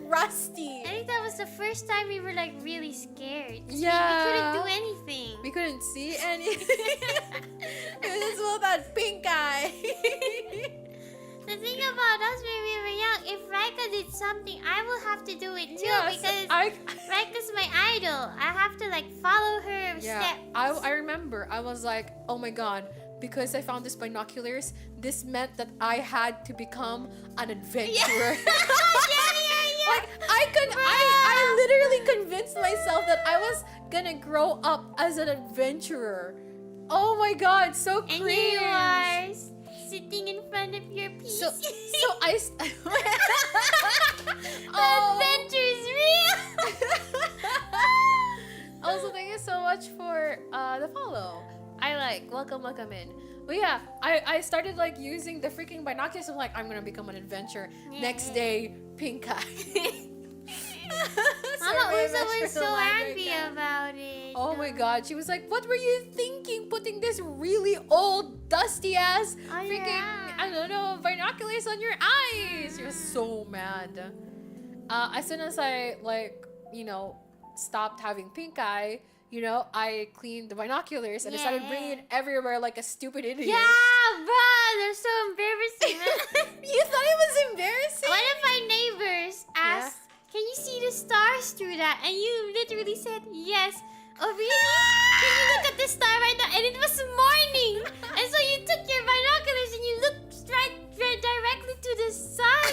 crusty. I think that was the first time we were like really scared. Yeah. We couldn't do anything. We couldn't see anything. It was just all that pink eye. The thing about us when we were young, if Raika did something, I will have to do it too, Yes, because Raika's my idol. I have to like follow her steps. I remember I was like, oh my god, because I found this binoculars, this meant that I had to become an adventurer. Like I literally convinced myself that I was gonna grow up as an adventurer. Oh my god, so cringe. And here you are, sitting in front of your PC. So I. The adventure is real. Also, thank you so much for the follow. Welcome in. But yeah, I started like using the freaking binoculars. I'm like, I'm gonna become an adventurer. Next day, pink eye. Mama Uso was so angry about it. Oh my god, she was like, what were you thinking putting this really old, dusty ass freaking, I don't know, binoculars on your eyes? She was so mad. As soon as I like, you know, stopped having pink eye, you know, I cleaned the binoculars and I started bringing it everywhere like a stupid idiot. Yeah, bruh, they're so embarrassing. You thought it was embarrassing? One of my neighbors asked, can you see the stars through that? And you literally said, yes. Oh, really? Can you look at the star right now? And it was morning. And so you took your binoculars and you looked right directly to the sun.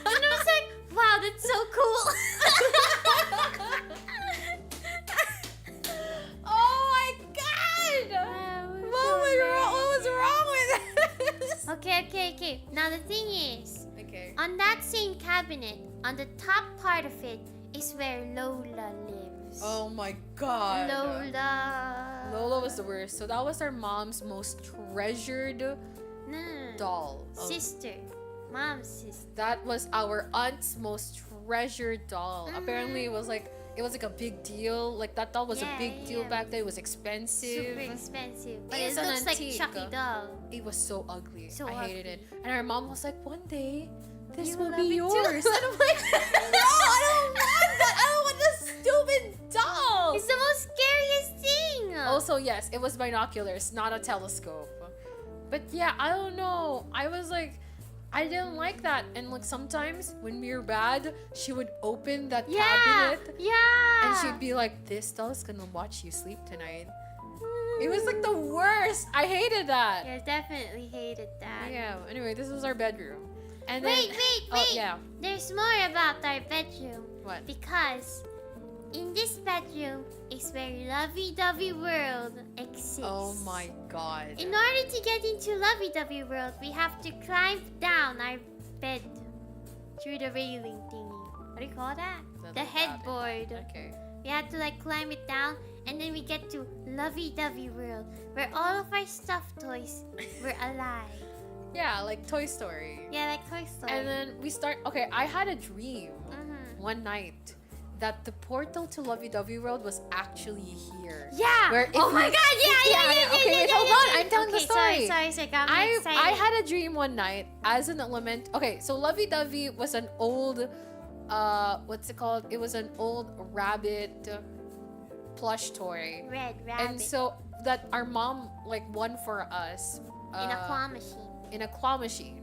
And I was like, wow, that's so cool. Okay. Now the thing is, Okay. on that same cabinet, on the top part of it is where Lola lives. Oh my god. Lola was the worst. So that was our mom's most treasured No. doll. Sister. Mom's sister. That was our aunt's most treasured doll. Apparently it was like a big deal. Like that doll was a big deal back then. It was expensive. Super expensive. But It's it an looks like antique. Chucky doll. It was so ugly. So I hated ugly. it. And our mom was like, one day this You will will be love it too." yours. And I'm like, no, I don't want that. I don't want this stupid doll. It's the most scariest thing. Also, yes, it was binoculars, not a telescope. But yeah, I don't know. I was like, I didn't like that. And like sometimes when we were bad, she would open that cabinet Yeah. and she'd be like, this doll's gonna watch you sleep tonight. It was like the worst. I hated that. Yeah, definitely hated that. Yeah, anyway, this was our bedroom. And Wait, then, wait. Oh, yeah. There's more about our bedroom. What? Because in this bedroom is where Lovey-Dovey World exists. Oh my god. In order to get into Lovey-Dovey World, we have to climb down our bed through the railing thingy. What do you call that? Something The about it. headboard. Okay. We had to like climb it down, and then we get to Lovey-Dovey World, where all of our stuffed toys were alive. Yeah, like Toy Story. Yeah, like Toy Story. And then we start. Okay, I had a dream one night that the portal to Lovey-Dovey World was actually here. Yeah. Where if Oh we- my god. Yeah. Okay, wait, hold on. I'm telling the story. Sorry. Got me excited. I had a dream one night as an element. Okay, so Lovey-Dovey was an old, what's it called? It was an old rabbit plush toy. Red rabbit. And so that our mom like won for us. in a claw machine. In a claw machine.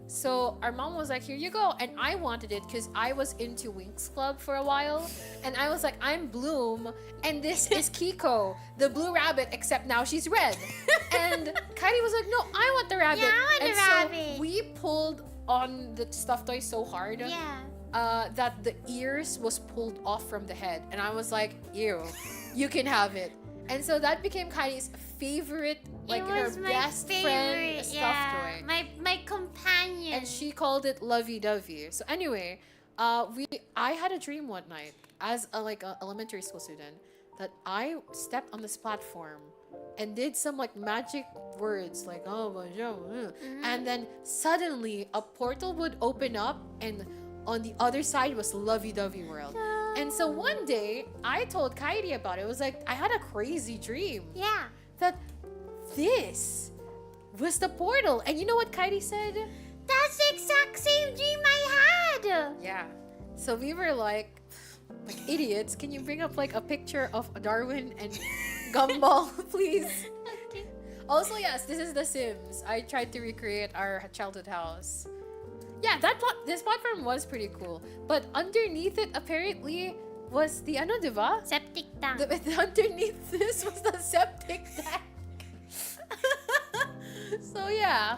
So our mom was like, here you go. And I wanted it because I was into Winx Club for a while. And I was like, I'm Bloom. And this is Kiko, the blue rabbit, except now she's red. And Kairi was like, no, I want the rabbit. Yeah, I want and the so rabbit. we pulled on the stuffed toy so hard Yeah. that the ears was pulled off from the head. And I was like, ew, you can have it. And so that became Kairi's favorite, like it her was my best friend favorite, stuffed toy. My companion. And she called it Lovey-Dovey. So anyway, I had a dream one night as a elementary school student that I stepped on this platform and did some like magic words like oh bonjour, and then suddenly a portal would open up and on the other side was Lovey-Dovey World. And so one day I told Kairi about it. It was like I had a crazy dream Yeah. that this was the portal. And you know what Kairi said? That's the exact same dream I had. Yeah. So we were like idiots. Can you bring up like a picture of Darwin and Gumball, please? Okay. Also, yes, this is The Sims. I tried to recreate our childhood house. Yeah, this platform was pretty cool. But underneath it, apparently, was the ano, diba? Septic tank. Underneath this was the septic tank. So yeah.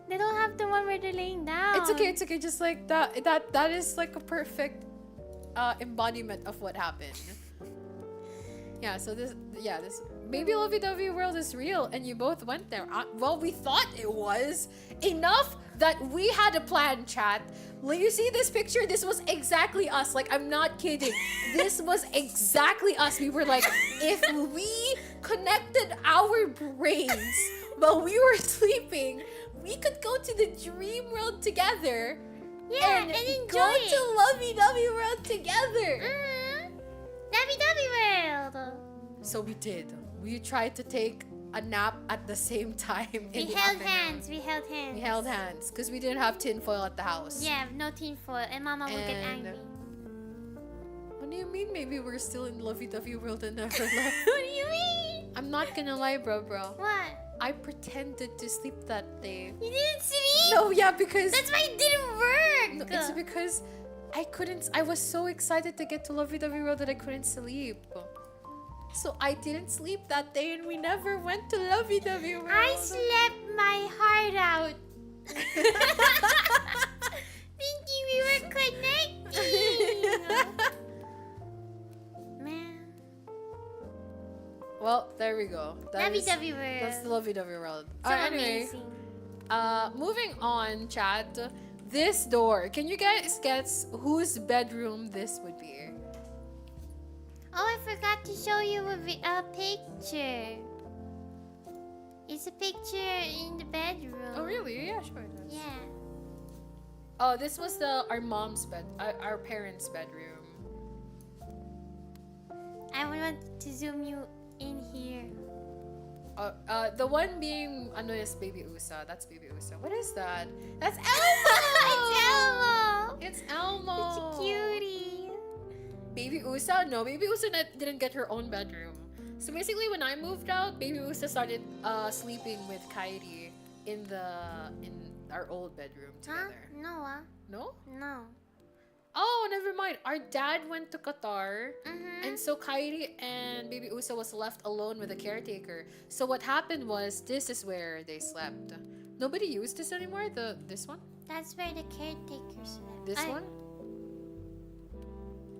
They don't have the one where they're laying down. It's okay. Just like that is like a perfect embodiment of what happened. Yeah, so this maybe Lovey-Dovey World is real and you both went there. Well, we thought it was enough that we had a plan, chat. Well, you see this picture? This was exactly us. Like, I'm not kidding. This was exactly us. We were like, if we connected our brains while we were sleeping, we could go to the dream world together. Yeah, and go enjoy it. to Lovey-Dovey World together. Lovey-Dovey World. So we did. We tried to take a nap at the same time. We held hands. We held hands. Because we didn't have tinfoil at the house. Yeah, no tinfoil, and Mama would get And- angry. What do you mean? Maybe we're still in Lovey-Dovey World and never left. What do you mean? I'm not gonna lie, bro. What? I pretended to sleep that day. You didn't sleep? No, yeah, because That's why it didn't work. no, it's because I couldn't. I was so excited to get to Lovey-Dovey World that I couldn't sleep. So I didn't sleep that day, and we never went to Lovey-Dovey World. I slept my heart out. Thinking we were connecting. Man. Well, there we go. That is- Lovey-Dovey World. That's the Lovey-Dovey World. So Anyway, amazing. moving on, chat. This door. Can you guys guess whose bedroom this would be? Oh, I forgot to show you a picture. It's a picture in the bedroom. Oh, really? Yeah, sure. Yeah. Oh, this was our mom's bed, our parents' bedroom. I want to zoom you in here. The one being ano is Baby Usa. That's Baby Usa. What is that? That's Elmo. It's Elmo. It's Elmo. Such a cutie. Baby Usa? No, Baby Usa didn't get her own bedroom. So basically, when I moved out, Baby Usa started sleeping with Kairi in our old bedroom together. Huh? No, No? No. Oh, never mind. Our dad went to Qatar, Mm-hmm. and so Kairi and Baby Usa was left alone with the caretaker. So what happened was, this is where they slept. Nobody used this anymore? This one? That's where the caretaker slept. This one?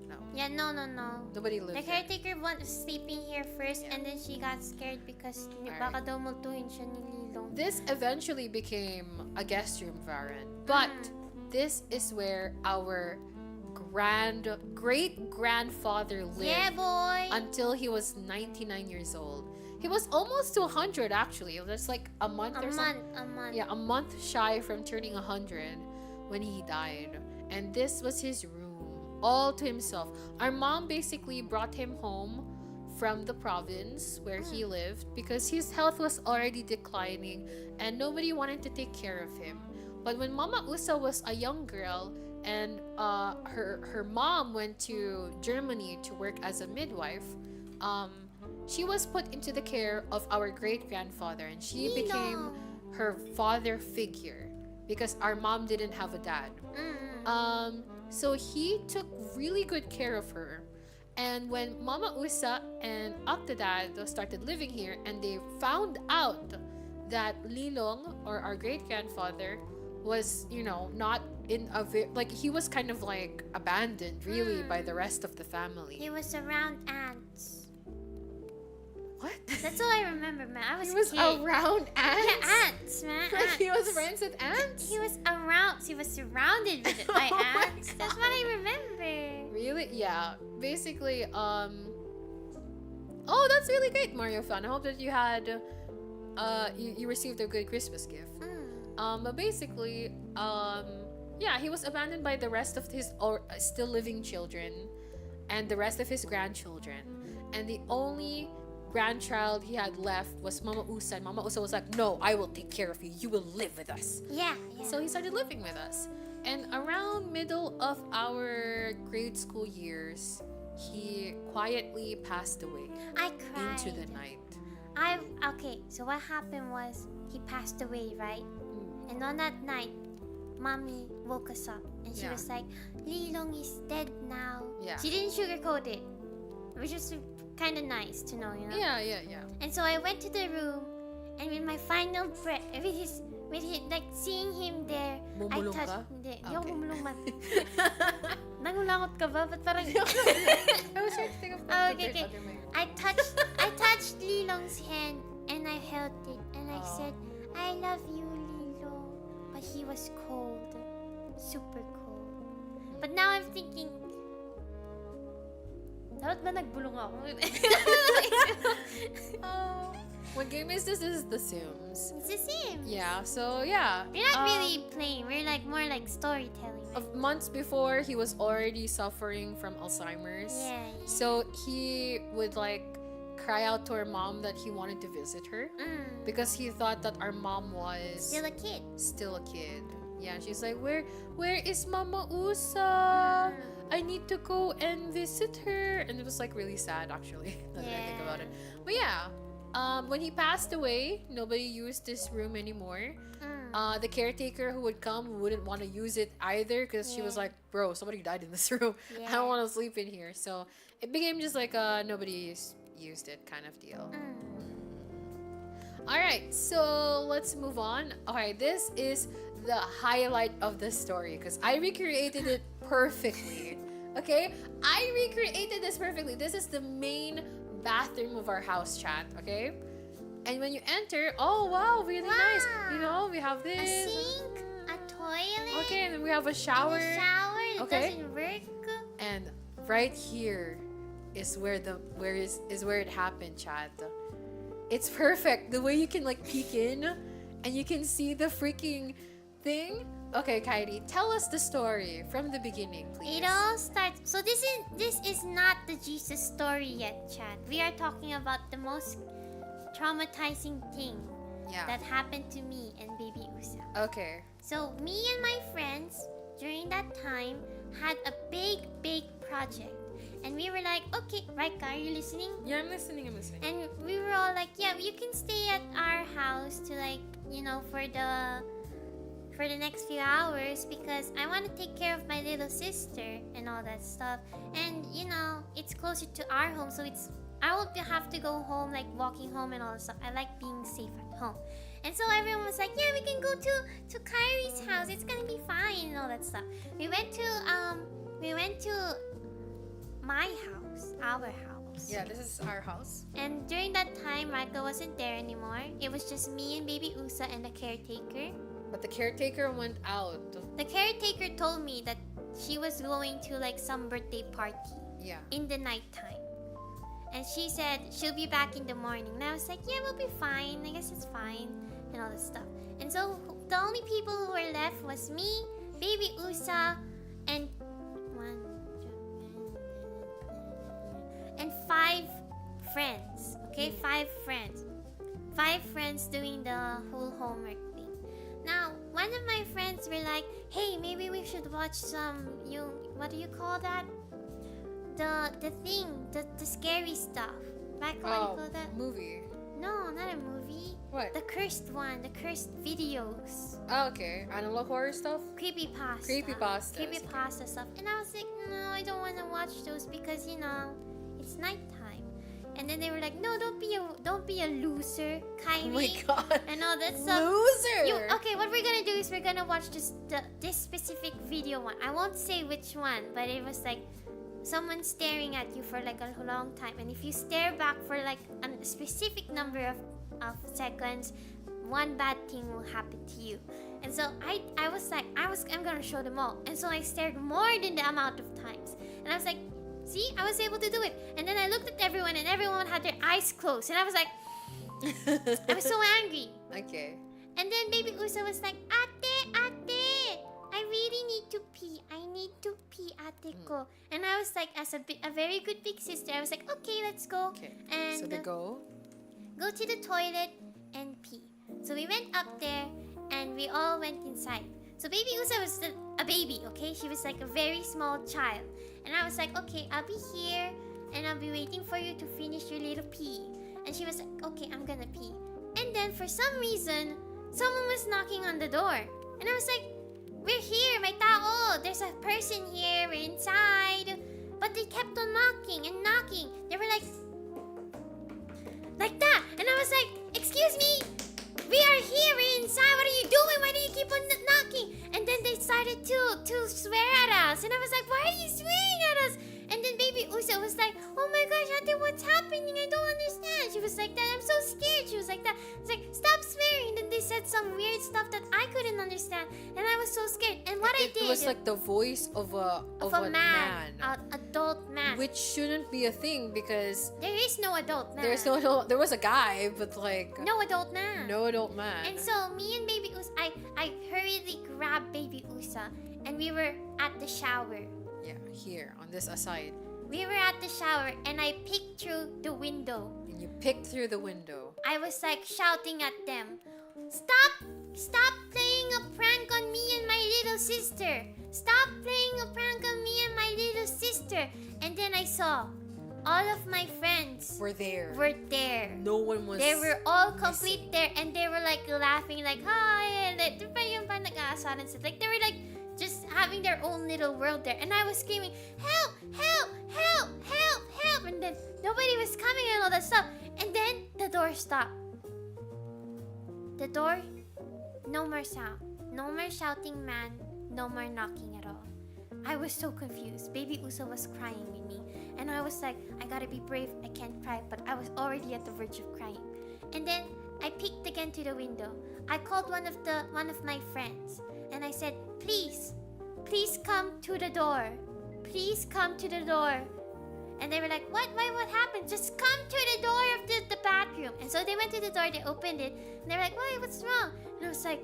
No. Yeah, no. Nobody lived The there. caretaker was sleeping here first, Yeah. and then she got scared because Alright. baka daw multuhin siya ni Lilong. This eventually became a guest room, Varen. But this is where our great-grandfather lived. Yeah, boy. Until he was 99 years old. He was almost to 100 actually. That's like a month or something. A month. Yeah, a month shy from turning 100 when he died. And this was his room, all to himself. Our mom basically brought him home from the province where he lived because his health was already declining and nobody wanted to take care of him. But when Mama Usa was a young girl and her mom went to Germany to work as a midwife, she was put into the care of our great-grandfather, and she became her father figure because our mom didn't have a dad. So he took really good care of her. And when Mama Usa and Octodad started living here and they found out that Lilong, or our great-grandfather, was, not in a he was kind of like abandoned really by the rest of the family. He was around ants. What? That's all I remember, man. I was He was kid. around ants? Yeah, ants, man. Like Ants. he was friends with ants? He was around. He was surrounded with by Oh my ants. That's what I remember. Really? Yeah. Basically, oh, that's really great, Mario fan. I hope that you had you received a good Christmas gift. But basically, yeah, he was abandoned by the rest of his still living children and the rest of his grandchildren. And the only grandchild he had left was Mama Usa. And Mama Usa was like, no, I will take care of you. You will live with us. Yeah. So he started living with us. And around middle of our grade school years, he quietly passed away I cried. into the night. Okay, so what happened was he passed away, right? And on that night, Mommy woke us up and she Yeah. was like, Lilong is dead now. Yeah. She didn't sugarcoat it, which was kind of nice to know, Yeah. And so I went to the room, and with my final breath, with his like seeing him there, Bumulong I touched. ka? Hindi, Okay. yung bumulong man. Nangulangot ka ba? Ba't parang... I was trying to think of Okay. I touched Lilong's hand and I held it and I said, I love you, Lilong. But he was cold. Super cold. But now I'm thinking, dapat ba nagbulong ako? What game is this? This is The Sims. It's the same. Yeah, so yeah. We're not really playing. We're like more like storytelling. Right? Of months before, he was already suffering from Alzheimer's. Yeah. So he would like cry out to our mom that he wanted to visit her because he thought that our mom was Still a kid. still a kid. Yeah, she's like, where is Mama Usa? I need to go and visit her. And it was like really sad actually, now that I think about it. But yeah, when he passed away, nobody used this room anymore. The caretaker who would come wouldn't want to use it either because she was like, bro, somebody died in this room. I don't want to sleep in here. So it became just like nobody used it kind of deal. Alright, so let's move on. Okay, this is the highlight of the story because I recreated it perfectly. Okay? I recreated this perfectly. This is the main bathroom of our house, chat. Okay? And when you enter, oh wow, really nice. You know, we have A this. sink, a toilet, Okay, and then we have a shower. and a shower that Okay. doesn't work. And right here is where it happened, Chad. It's perfect. The way you can like peek in and you can see the freaking thing. Okay, Kairi, tell us the story from the beginning, please. It all starts. So this is not the Jesus story yet, Chad. We are talking about the most traumatizing thing Yeah. that happened to me and baby Usa. Okay. So me and my friends during that time had a big project. And we were like, okay, Raika, are you listening? Yeah, I'm listening. And we were all like, yeah, you can stay at our house to like, you know, for the next few hours because I want to take care of my little sister and all that stuff. And you know, it's closer to our home, so I won't have to go home like walking home and all that stuff. I like being safe at home. And so everyone was like, yeah, we can go to Kairi's house. It's gonna be fine and all that stuff. We went to my house, our house. Yeah, this is our house. And during that time, Raika wasn't there anymore. It was just me and baby Usa and the caretaker. But the caretaker went out. The caretaker told me that she was going to like some birthday party Yeah. in the nighttime. And she said she'll be back in the morning. And I was like, yeah, we'll be fine. I guess it's fine. And all this stuff. And so the only people who were left was me, baby Usa, and 5 friends. Okay, 5 friends. 5 friends doing the whole homework thing. Now, one of my friends were like, hey, maybe we should watch some, what do you call that? The thing, the scary stuff. Like, what do you call that? Movie. No, not a movie. What? The cursed one, the cursed videos. Oh, okay. Analog horror stuff? Creepypasta. Creepypastas, Stuff. And I was like, no, I don't want to watch those because, you know, it's nighttime. And then they were like, no, don't be a loser, Kairi. Oh my god. And all that stuff. Loser! Okay, what we're gonna do is we're gonna watch this specific video one. I won't say which one, but it was like someone staring at you for like a long time. And if you stare back for like a specific number of seconds, one bad thing will happen to you. And so I was like, I'm gonna show them all. And so I stared more than the amount of times. And I was like, see, I was able to do it. And then I looked at everyone and everyone had their eyes closed. And I was like, I was so angry. Okay. And then baby Usa was like, Ate, I really need to pee. I need to pee, ate ko. And I was like, as a very good big sister, I was like, okay, let's go. Okay. And So they go. go to the toilet and pee. So we went up there and we all went inside. So baby Usa was still a baby, okay? She was like a very small child. And I was like, okay, I'll be here and I'll be waiting for you to finish your little pee. And she was like, okay, I'm gonna pee. And then for some reason, someone was knocking on the door. And I was like, we're here, may tao. There's a person here, we're inside. But they kept on knocking and knocking. They were like that. And I was like, excuse me, we are here, we're inside. What are you doing? Why do you keep on knocking? And then they started to swear at us. And I was like, why are you swearing at us? And then baby Usa was like, oh my gosh, Ate, what's happening? I don't understand. She was like that. I'm so scared. She was like that. It's like, stop swearing. And then they said some weird stuff that I couldn't understand. And I was so scared. And what I did... It was like the voice of a man. An adult man. Which shouldn't be a thing because... There is no adult man. There was a guy, but like... No adult man. No adult man. And so me and baby Usa, I hurriedly grabbed baby Usa. And we were at the shower. Yeah, here, on this aside. We were at the shower and I peeked through the window. And you picked through the window. I was like shouting at them, Stop playing a prank on me and my little sister. Stop playing a prank on me and my little sister. And then I saw all of my friends Were there. No one was... They were all complete there and they were like laughing like, hi. Like, they were like just having their own little world there. And I was screaming, help, help, help, help, help. And then nobody was coming and all that stuff. And then the door stopped. The door, no more sound. No more shouting man. No more knocking at all. I was so confused. Baby Usa was crying with me. And I was like, I gotta be brave. I can't cry. But I was already at the verge of crying. And then I peeked again to the window. I called one of my friends, and I said, please come to the door. Please come to the door. And they were like, what? Why? What happened? Just come to the door of the bathroom. And so they went to the door, they opened it, and they were like, why? What's wrong? And I was like,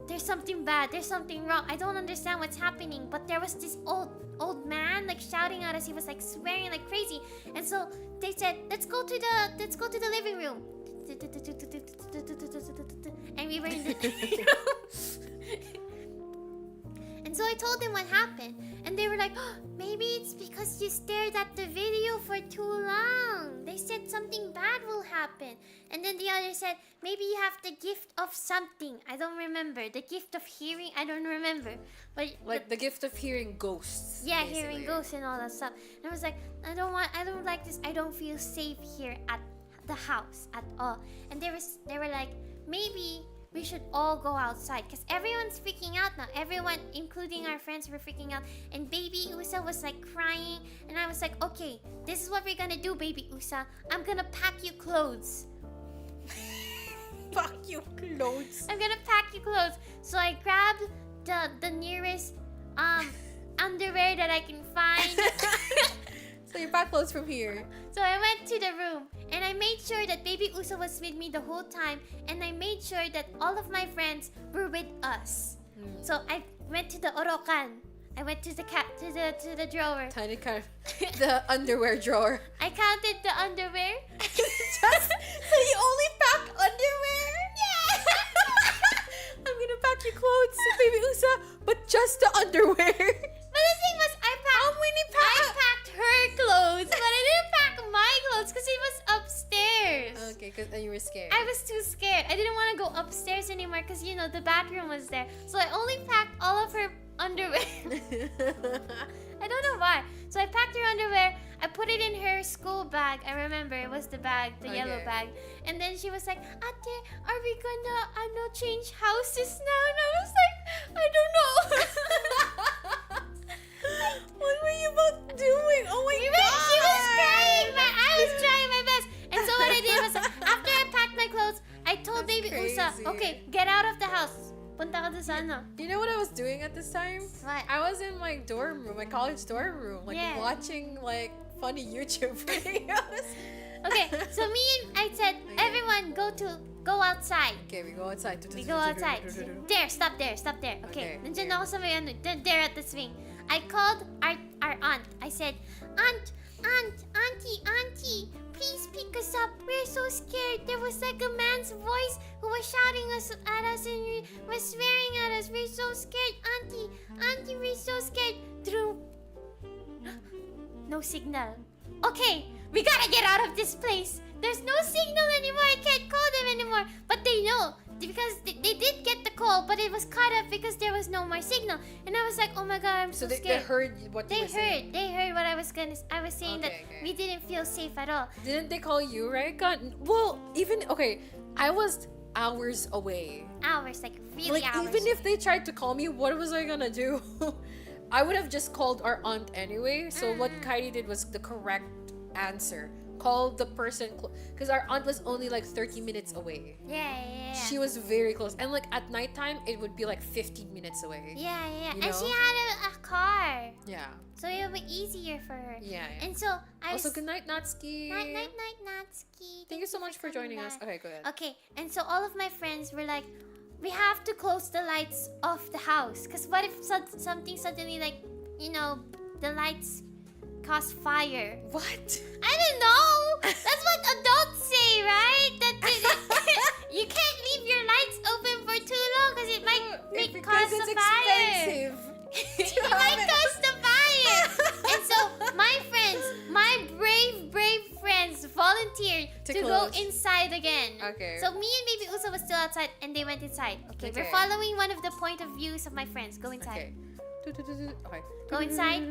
there's something bad, there's something wrong. I don't understand what's happening. But there was this old man like shouting at us. He was like swearing like crazy. And so they said, let's go to the living room. And we were in the living room. And so I told them what happened, and they were like, oh, maybe it's because you stared at the video for too long. They said something bad will happen. And then the other said, maybe you have the gift of something. I don't remember. The gift of hearing, I don't remember. But Like the gift of hearing ghosts. yeah, basically. hearing ghosts and all that stuff. And I was like, I don't like this. I don't feel safe here at the house at all. And they were like, maybe we should all go outside because everyone's freaking out now. Everyone, including our friends, were freaking out. And baby Usa was like crying. And I was like, okay, this is what we're gonna do, baby Usa. I'm gonna pack you clothes. Pack you clothes. I'm gonna pack you clothes. So I grabbed the nearest underwear that I can find. So you pack clothes from here. So I went to the room and I made sure that baby Usa was with me the whole time, and I made sure that all of my friends were with us. So I went to the orokan. I went to the drawer. Tiny car. The underwear drawer. I counted the underwear. So you only pack underwear? Yeah. I'm gonna pack you clothes, baby Usa, but just the underwear. But the thing was, I packed her clothes, but I didn't pack my clothes because it was upstairs. Okay, because you were scared. I was too scared. I didn't want to go upstairs anymore because, you know, the bathroom was there. So I only packed all of her underwear. I don't know why. So I packed her underwear. I put it in her school bag. I remember it was the bag, the yellow bag. And then she was like, Ate, are we gonna change houses now? And I was like, I don't know. What were you both doing? Oh my god! She was crying, but I was trying my best. And so what I did was, after I packed my clothes, I told That's baby Usa, crazy. okay, get out of the house. Punta ka doon sa ano. You know what I was doing at this time? What? I was in my dorm room, my college dorm room, like Yeah. watching like funny YouTube videos. Okay, so I said, everyone go outside. Okay, we go outside. We go outside. There, stop there. Okay, Okay, nandiyan okay. ako sa may ano, there at the swing. I called our aunt. I said, Auntie, please pick us up. We're so scared. There was like a man's voice who was shouting at us and he was swearing at us. We're so scared. Auntie, we're so scared. No signal. Okay, we gotta get out of this place. There's no signal anymore. I can't call them anymore. But they know because they did get the call, but it was cut off because there was no more signal. And I was like, oh my god, I'm so They scared. heard what you were saying. They heard what I was saying that Okay, okay. we didn't feel safe at all. Didn't they call you, Raika? Well, I was hours away. Hours, like really Like hours. even if they tried to call me, what was I gonna do? I would have just called our aunt anyway. So what Kairi did was the correct answer. Call the person because our aunt was only like 30 minutes away. Yeah. She was very close, and like at nighttime it would be like 15 minutes away. Yeah. You And know? she had a car, Yeah. so it would be easier for her. Yeah. And so I Also, was good night, Natsuki. night, Natsuki. Thank you so much for joining us. back. Okay, go ahead. Okay, and so all of my friends were like, we have to close the lights of the house. Because what if something suddenly, like, you know, the lights cause fire? What? I don't know! That's what adults say, right? That you can't leave your lights open for too long because it might cause Because it's a fire. expensive. It might cause the fire. And so my friends, my brave friends volunteered To to go close. inside again. Okay. So me and baby Usa was still outside and they went inside. Okay, we're Okay. following one of the point of views of my friends. Go inside. Okay. Okay. Go inside.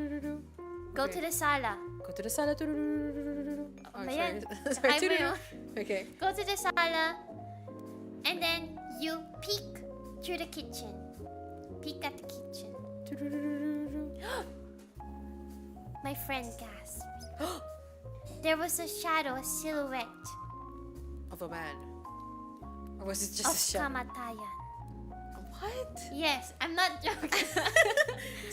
Go Okay. to the sala. Go to the sala. Oh, Ba sorry. yan? Sorry. Ay, mo yun. Okay. Go to the sala. And then you peek through the kitchen. Peek at the kitchen. My friend gasped. There was a shadow, a silhouette Of a man. Or was it of just a shell? kamatayan. What? Yes, I'm not joking.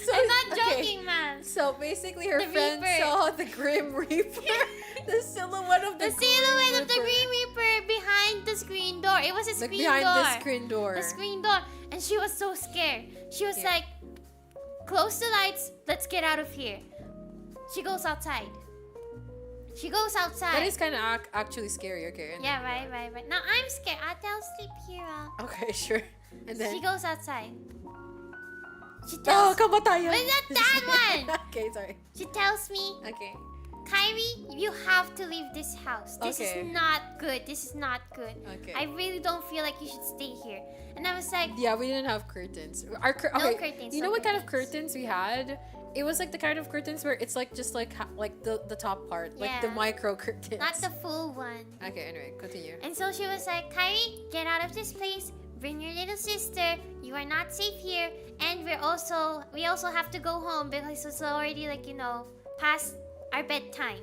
So, I'm not okay. joking, man. So basically, her The friend Reaper. saw the Grim Reaper, the silhouette of The silhouette of the Green Reaper behind the screen door. It was a like screen behind door. the screen door. The screen door. And she was so scared. She was Yeah. like, close the lights. Let's get out of here. She goes outside. She goes outside. That is kind of actually scary. Okay. and Yeah, then- right. Now I'm scared. I'll sleep here. Okay, sure. And then. She goes outside. She Oh, tells kamatayan. Wait, not that one. Okay, sorry. She tells me, Okay. Kairi, you have to leave this house. This Okay. is not good. This is not good. Okay. I really don't feel like you should stay here. And I was like, Yeah, we didn't have curtains. No curtains, You know no what kind of curtains. curtains we had? It was like the kind of curtains where it's like just like the top part, like the Yeah. micro curtains. not the full one. Okay, anyway, continue. And so she was like, Kairi, get out of this place. Bring your little sister. You are not safe here. And we also have to go home because it's already like, past our bedtime.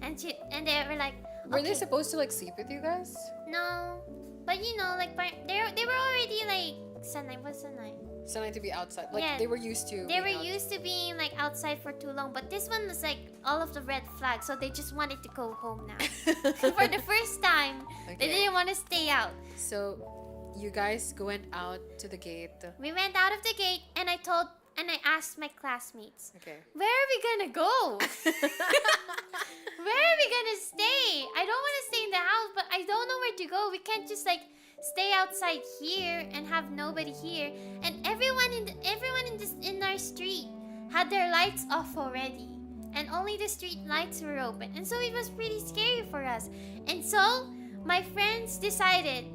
And they were like, Were they okay. supposed to like sleep with you guys? No. But like they were already like what's sanay? Something to be outside. Like Yeah. they were used to. They being were out- used to being like outside for too long, but this one was like all of the red flags, so they just wanted to go home now. For the first time, they Okay. didn't want to stay out. So, you guys went out to the gate. We went out of the gate and I asked my classmates, Okay. where are we gonna go? Where are we gonna stay? I don't want to stay in the house, but I don't know where to go. We can't just like stay outside here and have nobody here. And everyone in our street had their lights off already, and only the street lights were open. And so it was pretty scary for us. And so my friends decided,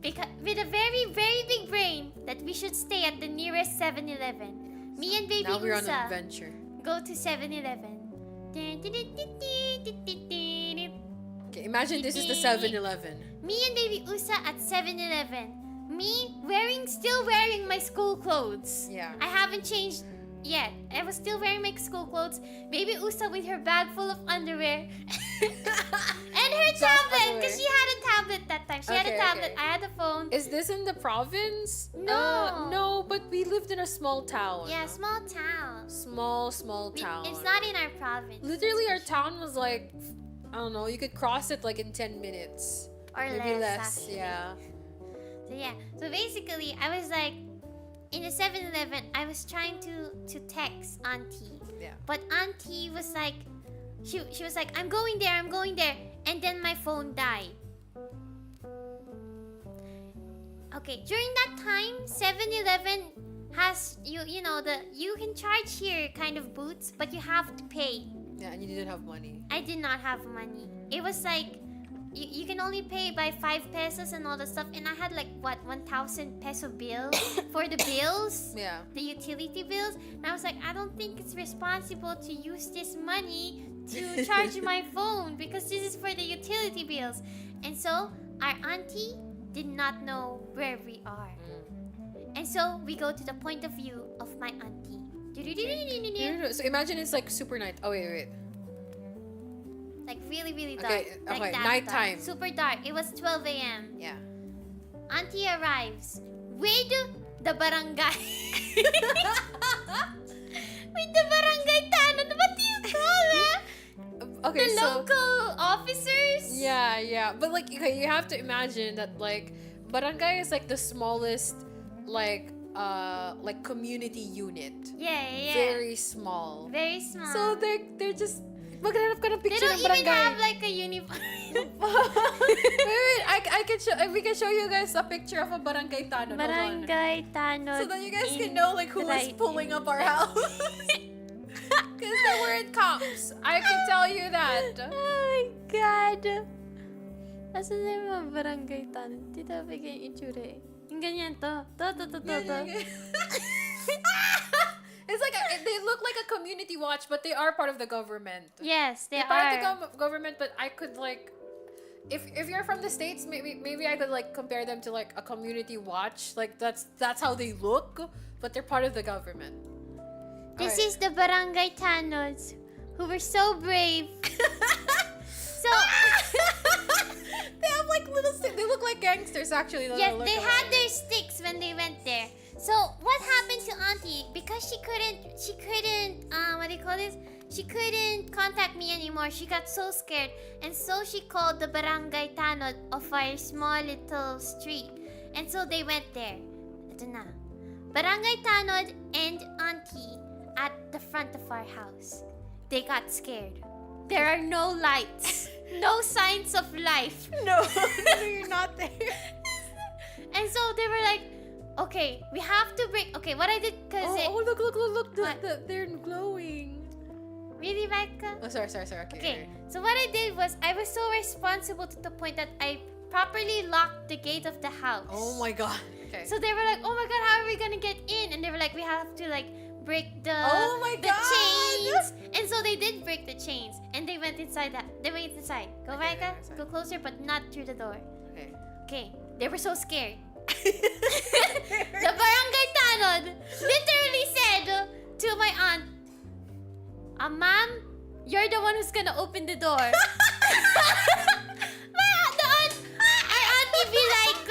because with a very very big brain, that we should stay at the nearest 7-Eleven. Me and baby Now we're on an Usa adventure. go to 7-Eleven. Okay, imagine this is the 7-Eleven. Me and baby Usa at 7-Eleven. Me still wearing my school clothes. Yeah. I haven't changed yet. I was still wearing my school clothes. Baby Usa with her bag full of underwear. And her Soft tablet, underwear. because she had a tablet that time. She had Okay, a tablet. okay. I had a phone. Is this in the province? No. No, but we lived in a small town. Yeah, small town. Small town. It's not in our province. Literally, our town was like, I don't know, you could cross it like in 10 minutes. Or Maybe less, actually. yeah. So yeah, so basically I was like, in the 7-Eleven, I was trying to text Auntie. Yeah. But Auntie was like, she was like, I'm going there. And then my phone died. Okay, during that time, 7-Eleven has, you can charge here kind of booths, but you have to pay. Yeah, and you didn't have money. I did not have money. It was like, you can only pay by 5 pesos and all the stuff. And I had like, 1,000 peso bill for the bills, Yeah. the utility bills. And I was like, I don't think it's responsible to use this money to charge my phone because this is for the utility bills. And so our auntie did not know where we are. And so we go to the point of view of my auntie. So imagine it's like super night. Oh, wait. Like really, really dark. Okay, Like okay, that nighttime. dark. Super dark. It was 12 a.m. Yeah. Auntie arrives with the barangay. With the barangay tanod. What do you call it? Okay, The so. local officers? Yeah. But like, okay, you have to imagine that like, barangay is like the smallest, like community unit. Yeah. Very small. Very small. So they're just. Maghanap ka ng they picture don't ng even barangay. have like a uniform. wait, I can show. We can show you guys a picture of a barangay tanod. Hold on. Barangay tanod. So that you guys can know like who was pulling up our house. Because they weren't cops. I can tell you that. Oh my God. Asan na yung mga barangay tanod? Di tabi kayo itsura eh. Yung ganyan to. To. It's like they look like a community watch, but they are part of the government. Yes, they They're part are. of the government, but I could like, if you're from the States, maybe I could like compare them to like a community watch. Like that's how they look, but they're part of the government. This Okay. is the barangay tanods who were so brave. So They have like little sticks. They look like gangsters, actually. Yes, they had their sticks when they went there. So what happened to Auntie? Because she couldn't, what do you call this? She couldn't contact me anymore. She got so scared. And so she called the barangay tanod of our small little street. And so they went there. Ito na. Barangay tanod and Auntie at the front of our house. They got scared. There are no lights. No signs of life. No, you're not there. And so they were like, okay, we have to break. Okay, what I did, because Look. They're glowing. Really, Raika? Oh, sorry. Okay. So what I did was, I was so responsible to the point that I properly locked the gate of the house. Oh my god. Okay. So they were like, oh my god, how are we gonna get in? And they were like, we have to like break the chains. And so they did break the chains. And they went inside Go, Okay, Raika. inside. Go closer, but not through the door. Okay. Okay. They were so scared. The barangay tanod literally said to my aunt, Ma'am, you're the one who's gonna open the door. Our auntie be like,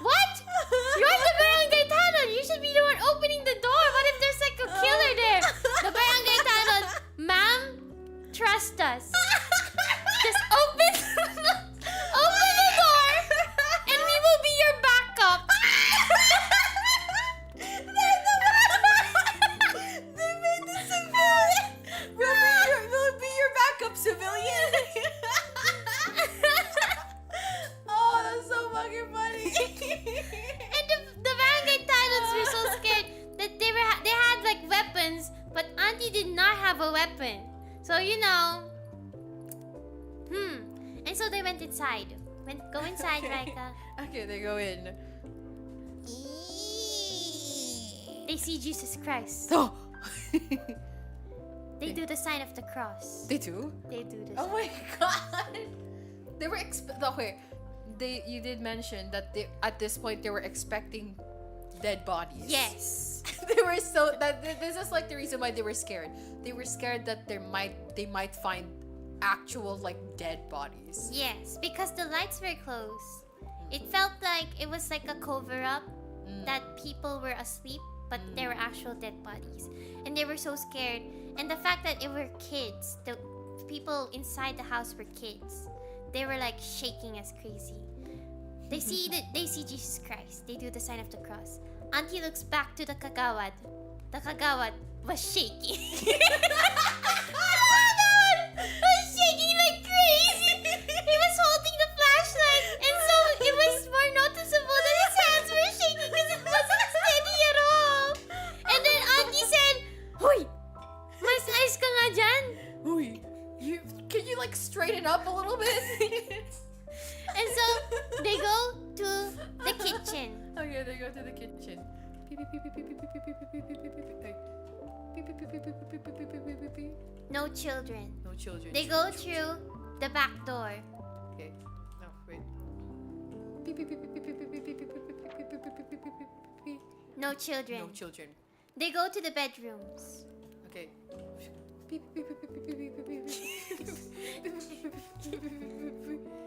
what? You're the barangay tanod. You should be the one opening the door. What if there's like a killer there? The barangay tanod, ma'am, trust us. Just open the door and we will be your backup. They made the civilian. We'll be your backup civilian. Oh, that's so fucking funny. And the barangay tanods were so scared that they had like weapons, but Auntie did not have a weapon. So and so they went inside. Go inside, Raika. Okay, they go in. They see Jesus Christ. Oh. They do the sign of the cross. They do? They do this. Oh my god. They were you did mention that at this point they were expecting dead bodies. Yes. They were this is like the reason why they were scared. They were scared that they might find actual like dead bodies. Yes, because the lights were closed. It felt like it was like a cover up that people were asleep, but they were actual dead bodies. And they were so scared. And the fact that it were kids, the people inside the house were kids. They were like shaking as crazy. They see Jesus Christ. They do the sign of the cross. Auntie looks back to the kagawad. The kagawad was shaking. The kagawad was shaking like crazy. He was holding the flashlight, and so it was more noticeable that his hands were shaking because it wasn't steady at all. And then Auntie said, "Hoy, mas ayos ka nga dyan." Uy, can you like straighten up a little bit? And so they go to the kitchen. Okay, they go to the kitchen. No children. No children. They go through the back door. Okay. No, wait. No children. No children. They go to the bedrooms. Okay.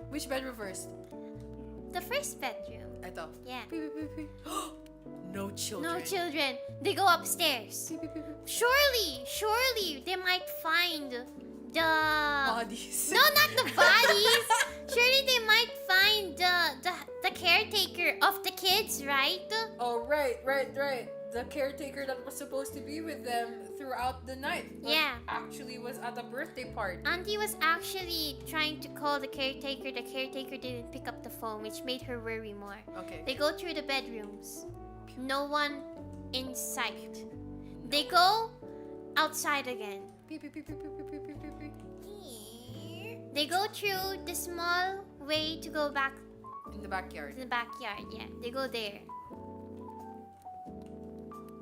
Which bedroom first? The first bedroom. Ito. Yeah. No children. No children. They go upstairs. Surely they might find the Bodies. No, not the bodies. Surely they might find the caretaker of the kids, right? Oh, right. The caretaker that was supposed to be with them throughout the night. Yeah. Actually was at a birthday party. Auntie was actually trying to call the caretaker. The caretaker didn't pick up the phone, which made her worry more. Okay. They go through the bedrooms. No one in sight. They go outside again. They go through the small way to go back In the backyard. to the backyard. Yeah, they go there.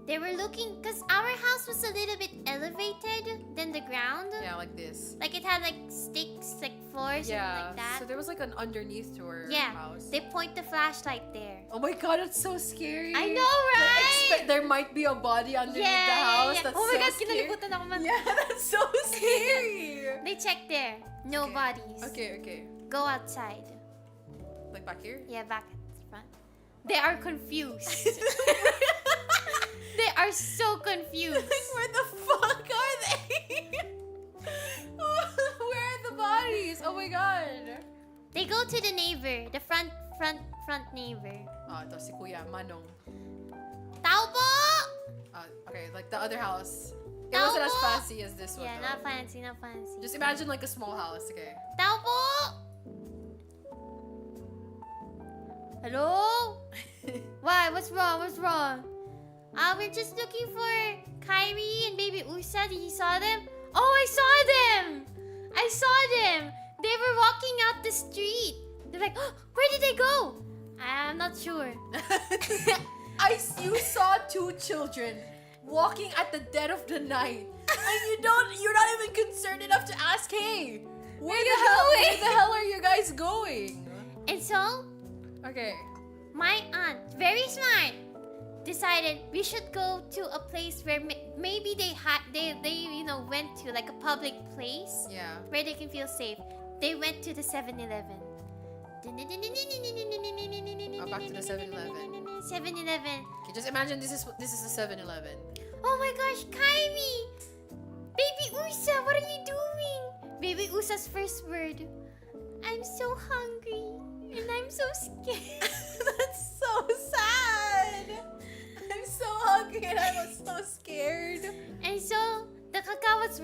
They were looking, because our house was a little bit elevated than the ground. Yeah, like this. Like it had like sticks, like floors, and like that. So there was like an underneath to our Yeah, house. they point the flashlight there. Oh my god, it's so scary. I know, right? There might be a body underneath the house. That's oh my so god, scary. kinalibutan ako man. Yeah, that's so scary. They check there. No Okay. bodies. Okay. Go outside. Like back here? Yeah, back at the front. They are confused. They are so confused. Like, where the fuck are they? Where are the bodies? Oh my god. They go to the neighbor, the front neighbor. Ito si Kuya, Manong. Tao po! Okay, like the other house. It Tao wasn't as po! fancy as this one. Yeah, though. not fancy, not fancy. Just imagine like a small house, okay? Tao po! Hello? Why? What's wrong? What's wrong? We're just looking for Kairi and baby Usa. Did you saw them? Oh, I saw them! I saw them! They were walking out the street. They're like, oh, where did they go? I'm not sure. You saw two children walking at the dead of the night, and you're not even concerned enough to ask, hey, where the hell are you guys going? And so, Okay. my aunt, very smart, decided we should go to a place where maybe they went to like a public place Yeah. where they can feel safe. They went to the 7-Eleven. Back to the 7-Eleven. 7-Eleven. Okay, just imagine this is a 7-Eleven. Oh my gosh, Kairi! Baby Usa, what are you doing? Baby Usa's first word. I'm so hungry and I'm so scared. That's so sad. I'm so hungry and I was so scared. And so the kakawats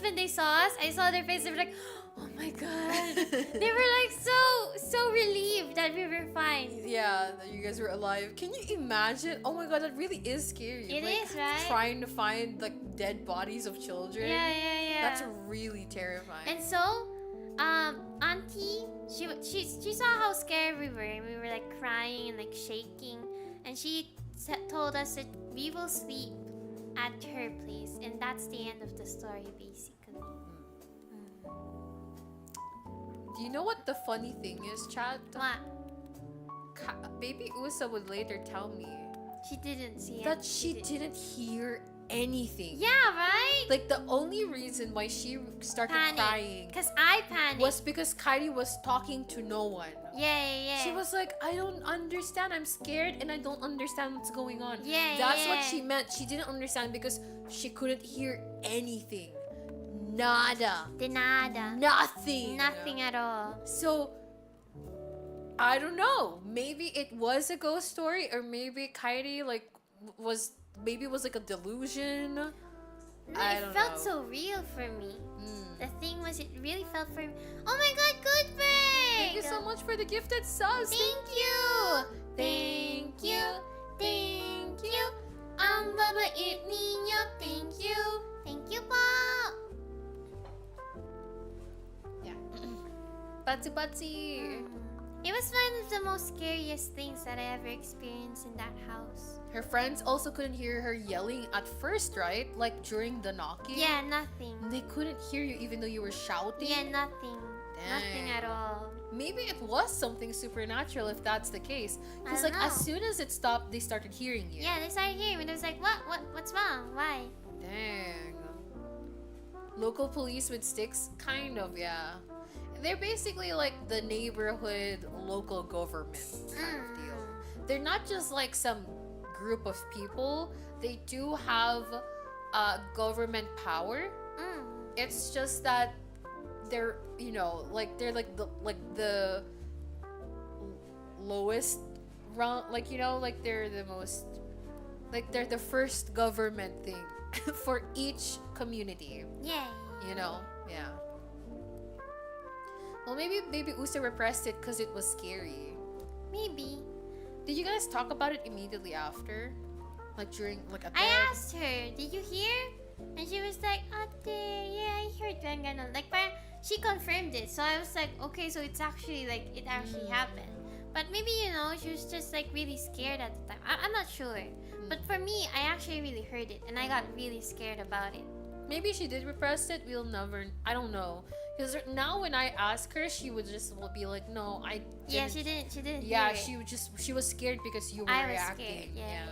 when they saw us, I saw their face. They were like, "Oh my god!" They were like so relieved that we were fine. Yeah, that you guys were alive. Can you imagine? Oh my god, that really is scary. It like, is, right? Trying to find like dead bodies of children. Yeah. That's really terrifying. And so, Auntie, she saw how scared we were, and we were like crying and like shaking, and she told us that we will sleep at her place, and that's the end of the story, basically. Do you know what the funny thing is, Chad? What? Baby Usa would later tell me She didn't see that it. she didn't hear anything. Yeah, right? Like the only reason why she started crying Because I panicked. was because Kairi was talking to no one. Yeah. She was like, I don't understand. I'm scared and I don't understand what's going on. Yeah, That's what yeah. she meant. She didn't understand because she couldn't hear anything. Nada. De nada. Nothing. Nothing at all. So, I don't know. Maybe it was a ghost story, or maybe Kairi was like a delusion. I It don't felt know. so real for me. The thing was, it really felt for me. Oh my god, good break! Thank you so much for the gifted subs. Thank you! Thank you! Thank you! Ang babait ninyo! Thank you! Thank you po! Yeah. Batsy. It was one of the most scariest things that I ever experienced in that house. Her friends also couldn't hear her yelling at first, right? Like during the knocking. Yeah, nothing. They couldn't hear you even though you were shouting. Yeah, nothing. Nothing Dang. at all. Maybe it was something supernatural if that's the case. Because I don't as know. soon as it stopped, they started hearing you. Yeah, they started hearing me. They was like, what's wrong? Why? Dang. Local police with sticks? Kind of, yeah. They're basically like the neighborhood local government kind of deal. They're not just like some group of people. They do have government power. It's just that they're they're like the lowest rung, they're the most, they're the first government thing for each community. Yeah. Yeah. Well, maybe Baby Usa repressed it because it was scary. Maybe. Did you guys talk about it immediately after? Like during, a I bed? asked her, did you hear? And she was like, Ate, yeah, I heard that. Ganon. Like, parang she confirmed it. So I was like, okay, so it's actually, it actually happened. But maybe, she was just, really scared at the time. I'm not sure. But for me, I actually really heard it. And I got really scared about it. Maybe she did repress it. We'll never. I don't know. Because now when I ask her, she would just be like, "No, I didn't." Yeah, she didn't. She didn't. Yeah, hear it. she was scared because you were I was reacting. scared. Yeah.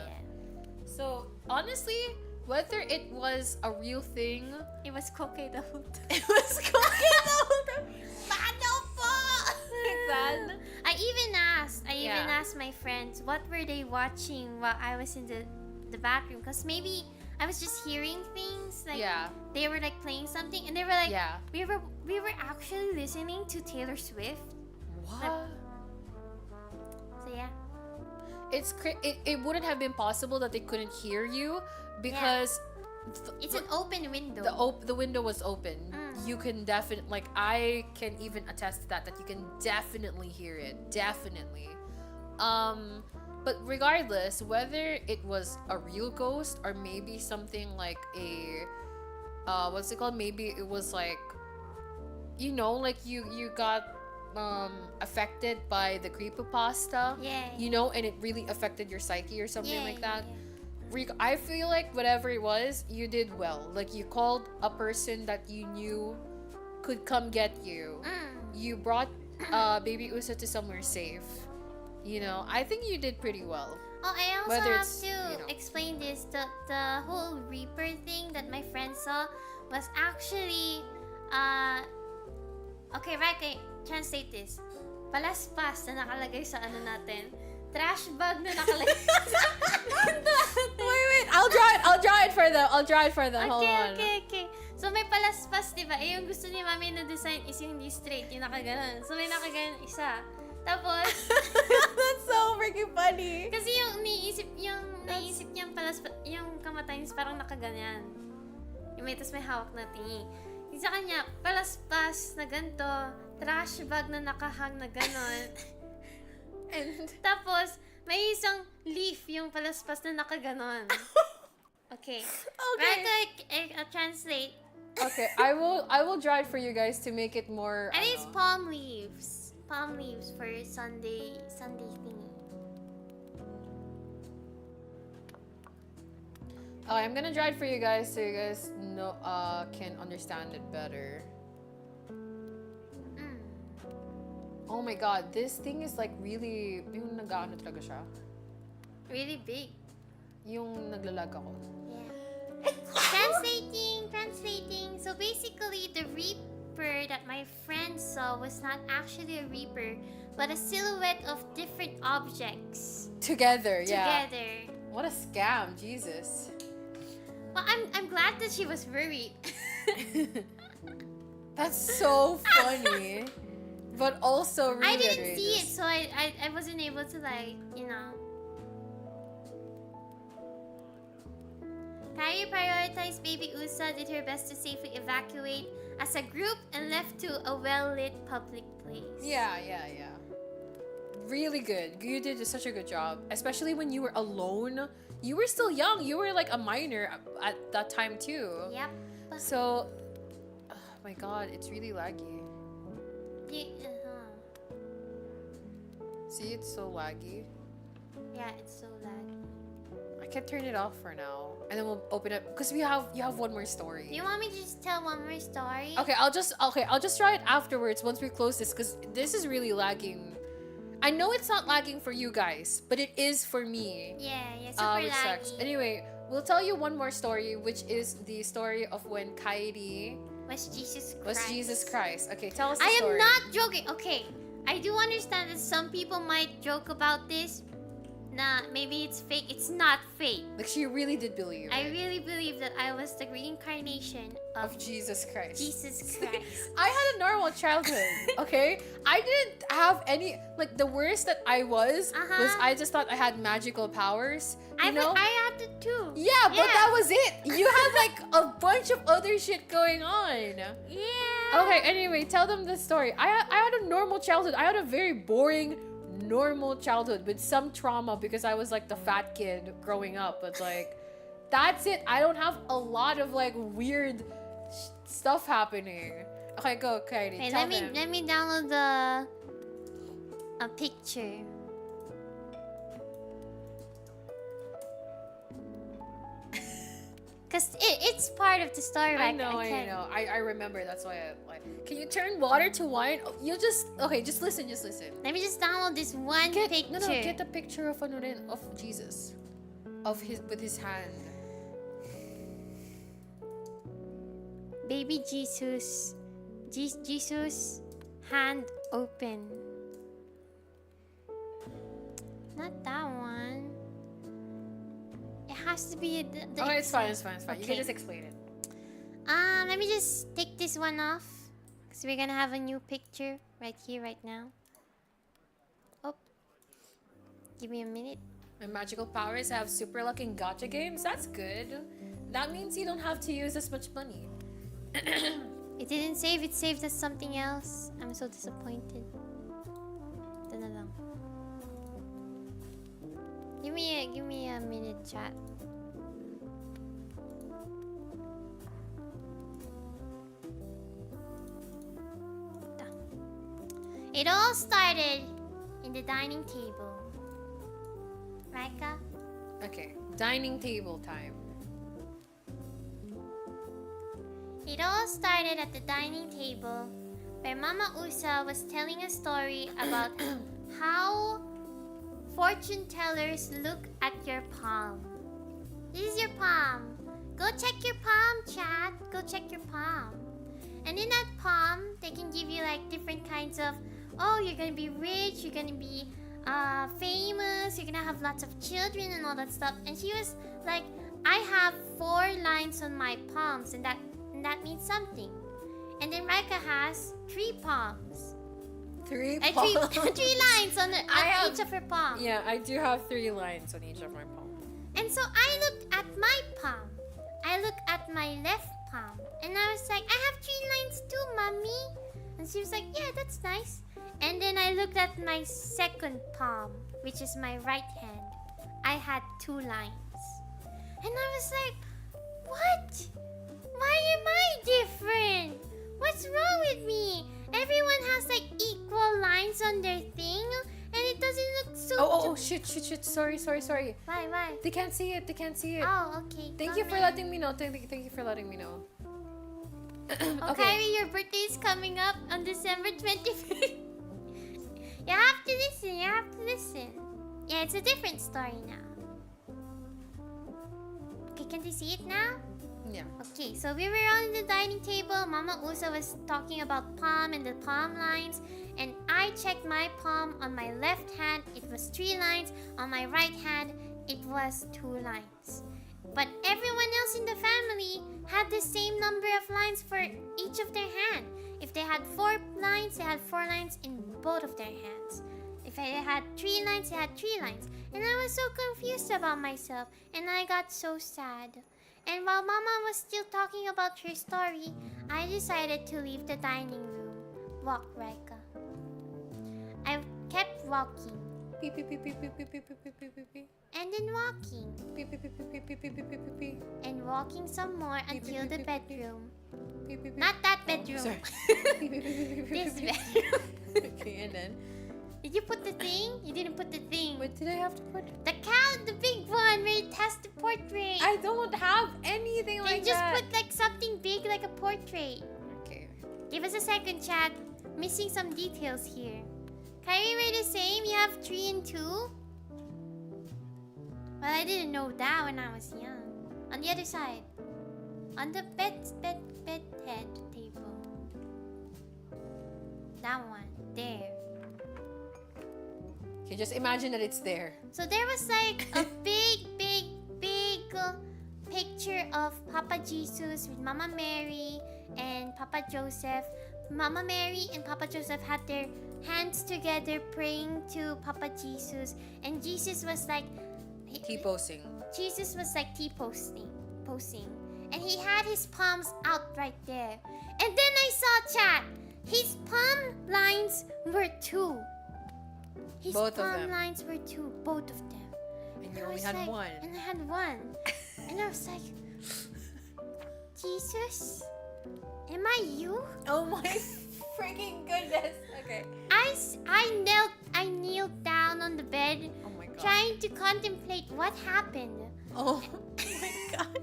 So honestly, whether it was a real thing, It was Koke the Hoot. it was cooking out. Like sad. I even Yeah. asked my friends what were they watching while I was in the bathroom, because maybe I was just hearing things like Yeah. they were like playing something, and they were like, Yeah. we were actually listening to Taylor Swift. What? So yeah. It wouldn't have been possible that they couldn't hear you because It's an open window. the window was open. You can definitely, like, I can even attest to that you can definitely hear it. Definitely. But regardless, whether it was a real ghost or maybe something like a what's it called? Maybe it was like, you know, like you got affected by the creepypasta. Yeah. You know, and it really affected your psyche or something Yeah, like that. yeah. I feel like whatever it was, you did well. Like, you called a person that you knew could come get you. You brought baby Usa to somewhere safe. You know, I think you did pretty well. Oh, I also Whether have it's, to you know. explain this. The whole Reaper thing that my friend saw was actually okay, Raika, translate this. Palaspas na nakalagay sa ano natin. Trash bag na nakalagay sa Wait, I'll draw it for them. Hold on. Okay. So may palaspas, di ba? Eh, yung gusto ni Mami na design is yung hindi straight, yung nakaganon. So may nakaganon isa. Tapos, That's so freaking funny. kasi yung naisip niyang palaspas, yung kamatayan is parang nakaganyan. Yung may, tas may hawak na tingi. Yung sa kanya, palaspas na ganito, trash bag na nakahang na ganon. And Tapos, may isang leaf yung palaspas na nakaganon. Okay. I'll translate. okay, I will draw it for you guys to make it more. I think it's palm leaves. Palm leaves for Sunday thingy. Okay, I'm gonna draw it for you guys so you guys know can understand it better. Oh my god, this thing is like really yung nag-ano talaga siya. Really big. Yung naglalag ako. Yeah. Translating. So basically, the Reaper that my friend saw was not actually a Reaper, but a silhouette of different objects Together, yeah. together. What a scam, Jesus. Well, I'm glad that she was worried. That's so funny. But also really I didn't see it, outrageous. so I wasn't able to, like, you know. Kairi prioritized baby Usa, did her best to safely evacuate as a group, and left to a well-lit public place. Yeah. Really good. You did such a good job. Especially when you were alone. You were still young. You were like a minor at that time too. Yep. So, oh my god, it's really laggy. See, it's so laggy. Yeah, it's so laggy. I can turn it off for now, and then we'll open it because you have one more story. Do you want me to just tell one more story? Okay, I'll just try it afterwards once we close this because this is really lagging. I know it's not lagging for you guys, but it is for me. Yeah, super Which sucks. laggy. Anyway, we'll tell you one more story, which is the story of when Kairi Was Jesus Christ. was Jesus Christ. Okay, tell us the I story. am not joking. Okay, I do understand that some people might joke about this. Nah, maybe it's fake. It's not fake. Like, she really did believe I it. really believe that I was the reincarnation of Of Jesus Christ. Jesus Christ. I had a normal childhood, okay? I didn't have any, like, the worst that I was I just thought I had magical powers, you know? I had it too. Yeah, but that was it. You had, like, a bunch of other shit going on. Yeah. Okay, anyway, tell them the story. I had a normal childhood. I had a very boring, normal childhood with some trauma because I was, like, the fat kid growing up. But, like, that's it. I don't have a lot of, like, weird stuff happening. Okay, go, Kairi. Okay, Tell let them. me download a picture. Cause it's part of the story. I Right? know. I remember. That's why I like. Can you turn water to wine? Oh, you just just listen. Let me just download this one picture. No, get the picture of of Jesus, with his hand. Baby Jesus, Jesus, hand open. Not that one. It has to be the Okay, it's fine. You Okay. can just explain it. Let me just take this one off. Because we're gonna have a new picture right here, right now. Oh. Give me a minute. My magical powers have super luck in gacha games. That's good. That means you don't have to use as much money. It didn't save, it saved us something else. I'm so disappointed. Ito na lang. Give me a minute, chat. Ito. It all started in the dining table. Raika? Okay, dining table time. It all started at the dining table where Mama Usa was telling a story about how fortune tellers look at your palm. This is your palm. Go check your palm, chat. Go check your palm. And in that palm, they can give you like different kinds of, oh, you're gonna be rich, you're gonna be famous, you're gonna have lots of children and all that stuff. And she was like, I have 4 lines on my palms, and that means something. And then Raika has 3 palms. 3 Three palms. 3 lines on each of her palms. Yeah, I do have 3 lines on each of my palms. And so I looked at my palm. I looked at my left palm. And I was like, I have 3 lines too, mommy. And she was like, yeah, that's nice. And then I looked at my second palm, which is my right hand. I had 2 lines. And I was like, what? Why am I different? What's wrong with me? Everyone has like equal lines on their thing, and it doesn't look so. Oh, shit. Sorry. Why? They can't see it. Oh, okay. Thank you for letting me know. Thank you for letting me know. Oh, Kairi, your birthday is coming up on December 25th. You have to listen. Yeah, it's a different story now. Okay, can they see it now? Yeah. Okay, so we were on the dining table. Mama Usa was talking about palm and the palm lines. And I checked my palm. On my left hand, it was 3 lines. On my right hand, it was 2 lines. But everyone else in the family had the same number of lines for each of their hand. If they had 4 lines, they had 4 lines in both of their hands. If they had 3 lines, they had 3 lines. And I was so confused about myself. And I got so sad. And while Mama was still talking about her story, I decided to leave the dining room. Walk, Raika. I kept walking. And then walking. And walking some more until the bedroom. Not that bedroom. Sorry. This bedroom. Okay, and then? Did you put the thing? You didn't put the thing. What did I have to put? The cat, the big one where it has the portrait. I don't have anything Then like just that. put like something big like a portrait. Okay. Give us a second, chat. Missing some details here. Kairi, we're the same. You have 3 and 2. Well, I didn't know that when I was young. On the other side. On the bed head table. That one. There. Okay, just imagine that it's there. So there was like a big picture of Papa Jesus with Mama Mary and Papa Joseph. Mama Mary and Papa Joseph had their hands together praying to Papa Jesus, and Jesus was like T-posing. Jesus was like posing, and he had his palms out right there. And then I saw, chat, his palm lines were 2. His Both of palm them. lines were 2, both of them. And you I only was had like- 1. And I had 1. And I was like, Jesus, am I you? Oh my freaking goodness. Okay. I kneeled down on the bed, Oh my god. trying to contemplate what happened. Oh my god.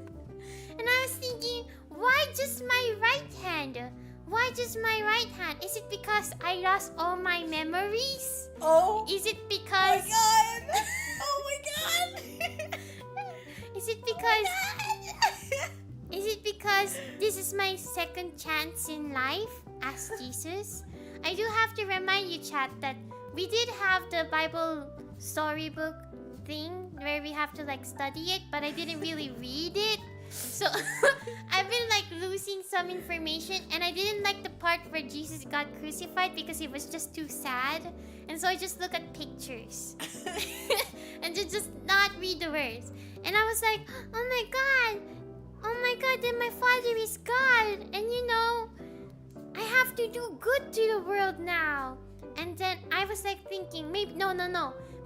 And I was thinking, why just my right hand? Why just my right hand? Is it because I lost all my memories? Oh Is it my because... god. Oh my god. Is it because... Is it because this is my second chance in life? Asked Jesus. I do have to remind you, chat, that we did have the Bible storybook thing where we have to like study it, but I didn't really read it. So I've been like losing some information, and I didn't like the part where Jesus got crucified because it was just too sad. And so I just look at pictures and just not read the words. And I was like, oh my god, then my father is God. And you know, I have to do good to the world now. And then I was like thinking, maybe no.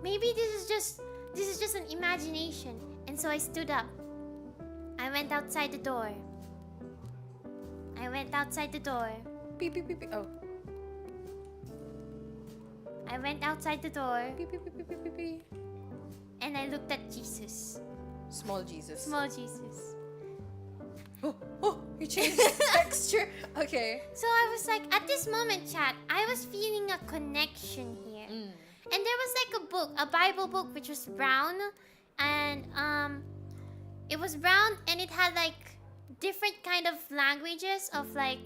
Maybe this is just an imagination. And so I stood up. I went outside the door. Beep, beep, beep, beep. Oh. I went outside the door. Beep, beep, beep, beep, beep, beep, beep. And I looked at Jesus. Small Jesus. Small Jesus. Oh, you changed the texture. Okay. So I was like, at this moment, chat, I was feeling a connection here. And there was like a book, a Bible book, which was brown. And it was brown, and it had like different kind of languages of like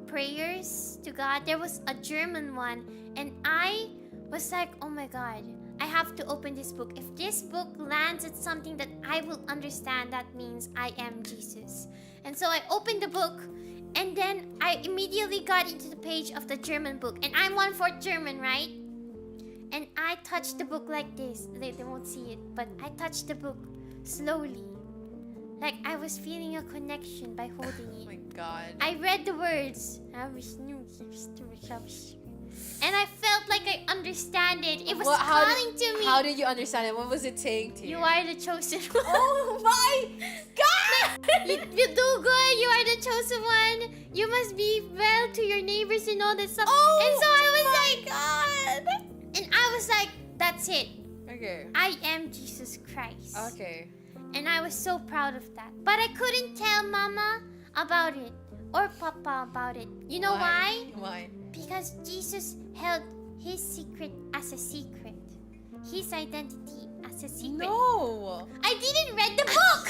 prayers to God. There was a German one, and I was like, oh my god, I have to open this book. If this book lands at something that I will understand, that means I am Jesus. And so I opened the book, and then I immediately got into the page of the German book. And I'm 1/4 German, right? And I touched the book like this. They won't see it, but I touched the book slowly. Like I was feeling a connection by holding it. Oh my god. I read the words. And I felt like I understand it. It was calling to me. How did you understand it? What was it saying to you? You are the chosen one. Oh my god! you do good. You are the chosen one. You must be well to your neighbors and all that stuff. Oh, and so I was my like, god! And I was like, that's it. Okay. I am Jesus Christ. Okay. And I was so proud of that. But I couldn't tell Mama about it or Papa about it. You know why? Why? Because Jesus held his secret as a secret. His identity as a secret. No! I didn't read the book!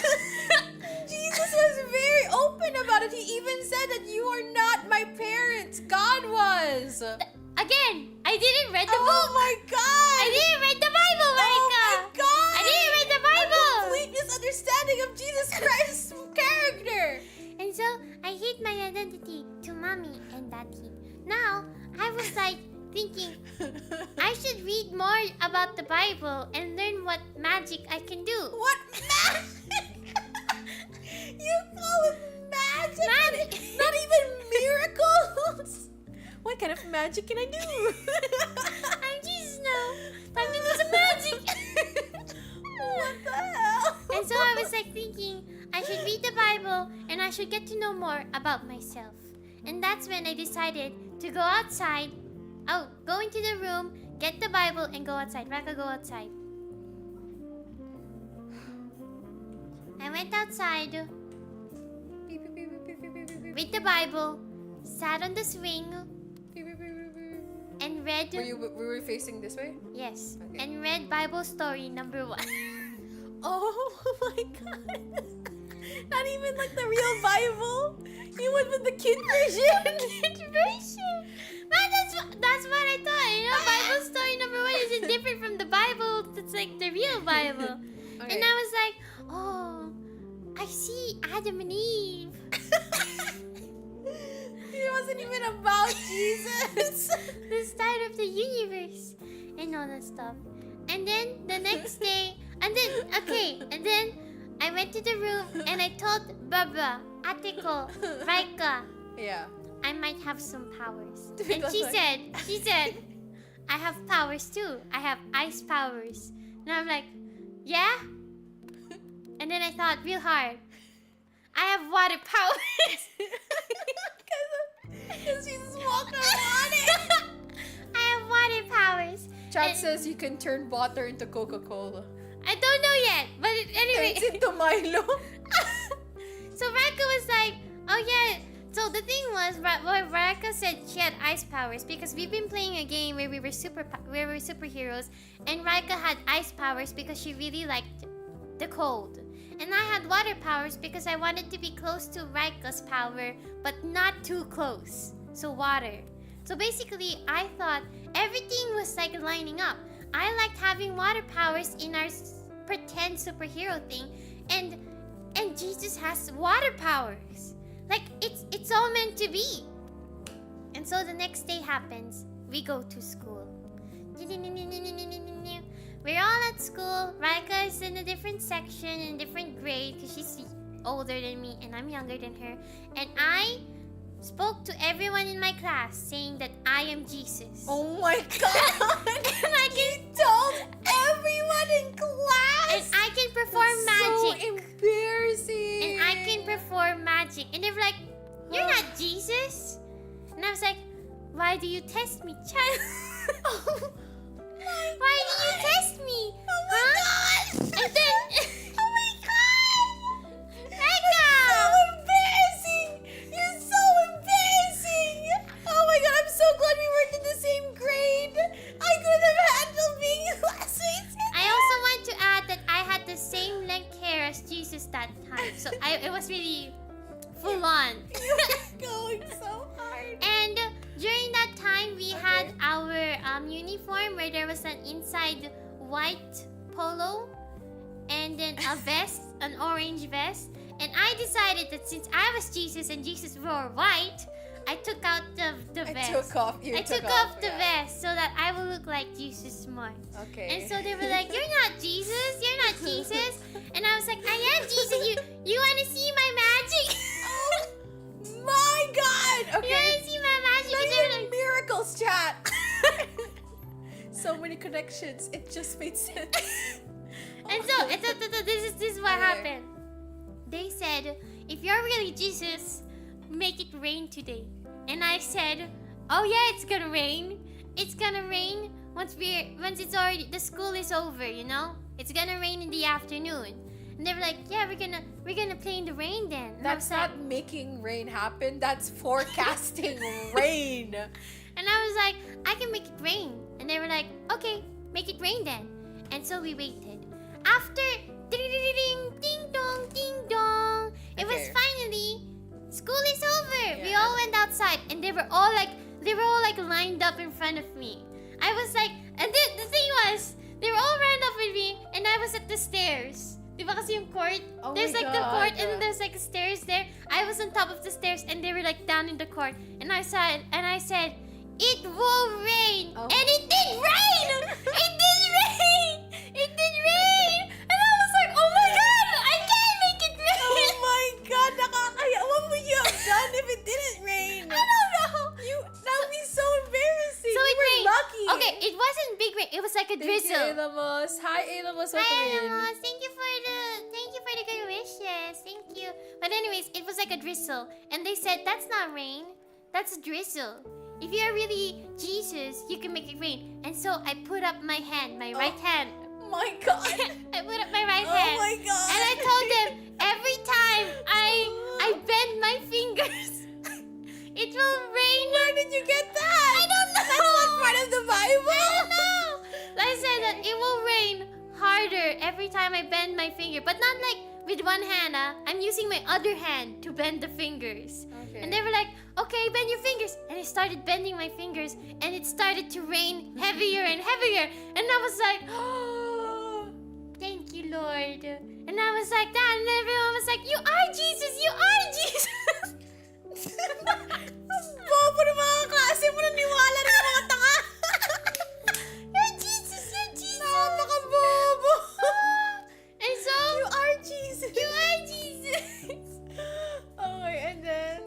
Jesus was very open about it. He even said that you are not my parents. God was. Again, I didn't read the book. Oh my god! I didn't read the Bible, Raika. Oh my god! I didn't read the Bible. A complete misunderstanding of Jesus Christ's character. And so I hid my identity to Mommy and Daddy. Now I was like thinking I should read more about the Bible and learn what magic I can do. What magic? You call it magic? Magic. Not even miracles? What kind of magic can I do? I'm Jesus now. 5 minutes of magic. What the hell? And so I was like thinking I should read the Bible and I should get to know more about myself. And that's when I decided to go outside. Oh, go into the room, get the Bible, and go outside. Raka, go outside. I went outside with the Bible, sat on the swing, and read. We were facing this way? Yes, Okay. and read Bible story number 1. Oh my god. Not even like the real Bible. You went with the kid version. Kid version. Man, that's what I thought. You know, Bible story number 1 is different from the Bible. It's like the real Bible. Okay. And I was like, oh, I see Adam and Eve. It wasn't even about Jesus. The start of the universe and all that stuff. And then the next day, and then I went to the room and I told Baba, Atiko, Raika, Yeah. I might have some powers. Dude, And that's she like- said, I have powers too. I have ice powers. And I'm like, yeah? And then I thought real hard. I have water powers. Because Jesus walked on it. I have water powers. Chat And- says you can turn water into Coca-Cola. I don't know yet, but anyway. It's into Milo. So Raika was like, oh yeah. So the thing was, Raika said she had ice powers because we've been playing a game where we were superheroes, and Raika had ice powers because she really liked the cold, and I had water powers because I wanted to be close to Raika's power, but not too close. So water. So basically, I thought everything was like lining up. I liked having water powers in our pretend superhero thing, and Jesus has water powers. Like it's all meant to be. And so the next day happens. We go to school. We're all at school. Raika is in a different section, in a different grade, because she's older than me and I'm younger than her. And I spoke to everyone in my class saying that I am Jesus. Oh my god! And I can told everyone in class! And I can perform magic. So embarrassing! And I can perform magic. And they were like, "You're not Jesus." And I was like, "Why do you test me, child?" Why do you test me? Oh my god! And then, Oh my god! Raika! So embarrassing! You're so embarrassing! Oh my god, I'm so glad we weren't in the same grade! I couldn't have handled being classmates with I also want to add that I had the same length hair as Jesus that time. So it was really full on. you were going so hard. And during that time, we had our uniform where there was an inside white polo and then a vest, an orange vest. And I decided that since I was Jesus and Jesus wore white, I took out the vest. I took off the vest so that I will look like Jesus more. Okay. And so they were like, "You're not Jesus. You're not Jesus." And I was like, "I am Jesus. You want to see my magic?" Oh my god! You Okay. want to see my magic? Not And they were even like, miracles, chat. So many connections. It just made sense. and so this is what Okay. happened. They said, "If you're really Jesus, make it rain today." And I said, "Oh yeah, it's gonna rain. It's gonna rain once it's already the school is over. You know, it's gonna rain in the afternoon." And they were like, "Yeah, we're gonna play in the rain then." And That's I was not making rain happen. That's forecasting rain. And I was like, "I can make it rain." And they were like, "Okay, make it rain then." And so we waited. After ding dong, it was Okay. finally school is over. Yeah. We all went outside, and they were all like lined up in front of me. I was like, and the thing was, they were all lined up with me, and I was at the stairs. Diba kasi yung court? Oh There's my like the court, God. and then there's like stairs there. I was on top of the stairs, and they were like down in the court. And I said, "It will rain," Oh. and it did rain. It did rain. It did rain. And I was like, "Oh my god, I can make it rain." Oh my god, nakakaya. What would you have done if it didn't rain? I don't know. That would be so embarrassing. So You it were rained. lucky. Okay, it wasn't big rain. It was like a Thank drizzle. you, Elamos. Hi, Elamos. Hi, Welcome in. Amos. Thank you for the good wishes. Thank you. But anyways, it was like a drizzle, and they said that's not rain. That's a drizzle. If you are really Jesus, you can make it rain. And so I put up my hand, my right hand. My god. I put up my right Oh hand. my god. And I told them every time I bend my fingers, it will rain. Where did you get that? I don't know. That's not part of the Bible. I don't know. I said that it will rain harder every time I bend my finger, but not like with one hand. I'm using my other hand to bend the fingers. Okay. And they were like, "Okay, bend your fingers." And I started bending my fingers, and it started to rain heavier and heavier. And I was like, "Oh, thank you, Lord." And I was like that, and everyone was like, "You are Jesus! You are Jesus!" Bobo ng mga klase mo, naniwala ng mga tanga. You're Jesus! You're Jesus! Napaka-bobo. And so, You are Jesus. you are Jesus! Okay, and then...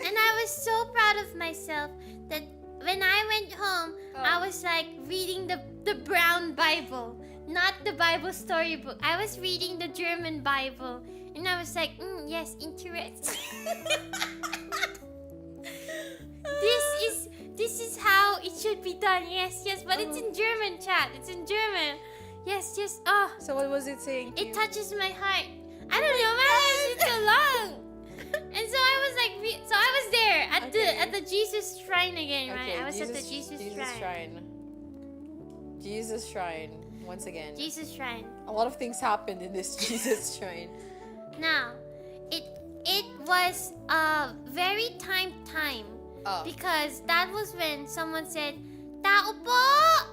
And I was so proud of myself that when I went home, I was like reading the brown Bible, not the Bible storybook. I was reading the German Bible, and I was like, yes, interesting. This is how it should be done. Yes, but it's in German, chat. It's in German. Yes. Oh, So what was it saying to it you? touches my heart. I don't know, my heart is so long. And so I was like, so I was there at the Jesus shrine again, right? Okay, I was at the Jesus shrine. Jesus shrine. Once again. Jesus shrine. A lot of things happened in this Jesus shrine. Now, it was a very timed time Oh. because that was when someone said, tao po!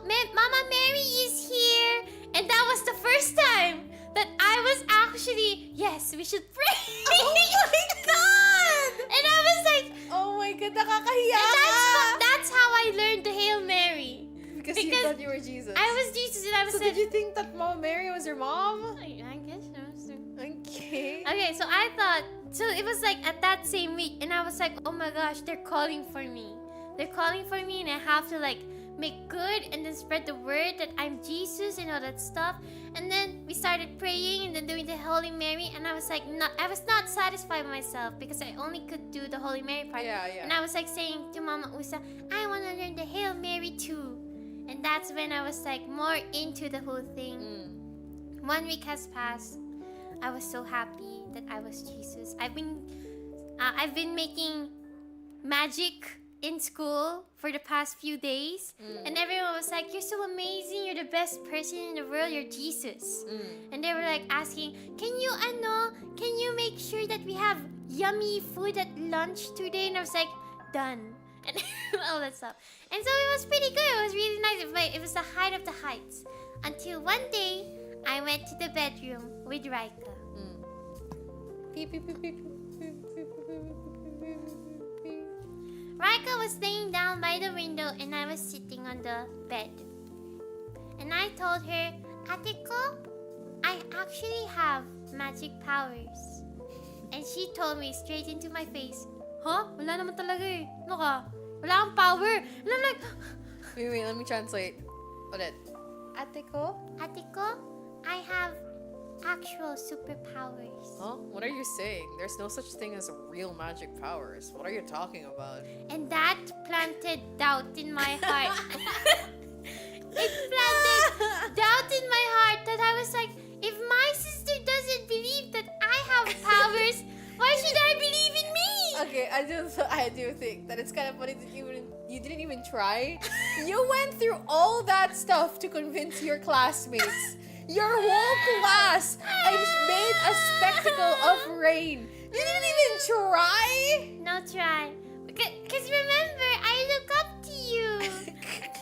Mama Mary is here! And that was the first time that I was actually, yes, we should pray! Oh my God! And I was like, Oh my God, nakakahiya and ka! that's how I learned the Hail Mary. Because you thought you were Jesus. I was Jesus and I was So did you think that Mama Mary was your mom? I guess so. Okay. Okay, so I thought, so it was like at that same week, and I was like, oh my gosh, they're calling for me. They're calling for me, and I have to like make good and then spread the word that I'm Jesus and all that stuff. And then we started praying and then doing the Holy Mary, and I was like, I was not satisfied with myself because I only could do the Holy Mary part. Yeah. And I was like saying to Mama Usa, I want to learn the Hail Mary too. And that's when I was like more into the whole thing. 1 week has passed. I was so happy that I was Jesus. I've been making magic in school for the past few days, and everyone was like, "You're so amazing! You're the best person in the world. You're Jesus." And they were like asking, "Can you make sure that we have yummy food at lunch today?" And I was like, "Done." And all that stuff. And so it was pretty good. It was really nice. It was the height of the heights. Until one day, I went to the bedroom with Raika. Raika was laying down by the window and I was sitting on the bed. And I told her, Atiko, I actually have magic powers. And she told me straight into my face, huh? Wala naman talaga eh. Ano ka? Wala kang power. And I'm like, Wait, let me translate. Ulit. Atiko? Atiko, I have actual superpowers. Huh? What are you saying? There's no such thing as real magic powers. What are you talking about? And that planted doubt in my heart. It planted doubt in my heart that I was like, if my sister doesn't believe that I have powers, why should I believe in me? Okay, I do think that it's kind of funny that you didn't even try. You went through all that stuff to convince your classmates. Your whole class and made a spectacle of rain. You didn't even try. No try. Because remember, I look up to you.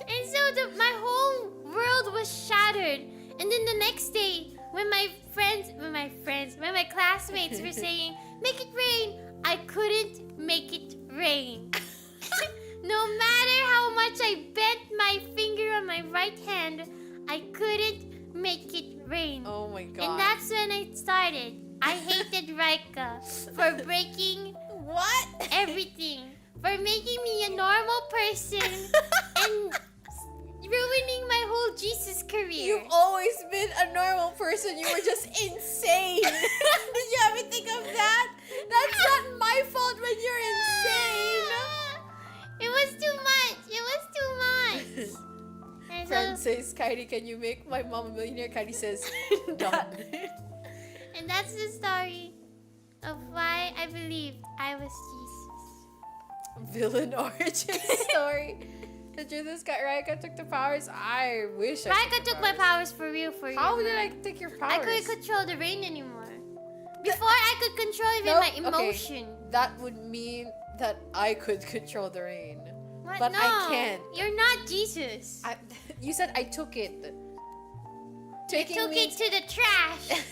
And so my whole world was shattered. And then the next day, when my classmates were saying, make it rain, I couldn't make it rain. No matter how much I bent my finger on my right hand, I couldn't make it rain. Oh my God. And that's when I started. I hated Raika for breaking what? everything. For making me a normal person and ruining my whole Jesus career. You've always been a normal person. You were just insane. Did you ever think of that? That's not my fault when you're insane. It was too much. It was too much. And Friend says, Kairi, can you make my mom a millionaire? Kairi says, done. And that's the story of why I believed I was Jesus. Villain origin story. The truth is, Raika took the powers. I wish Raika took my powers for real. How did I take your powers? I couldn't control the rain anymore. Before I could control even my emotion. Okay. That would mean that I could control the rain. What? But No, I can't. You're not Jesus. You said I took it. You took it to the trash.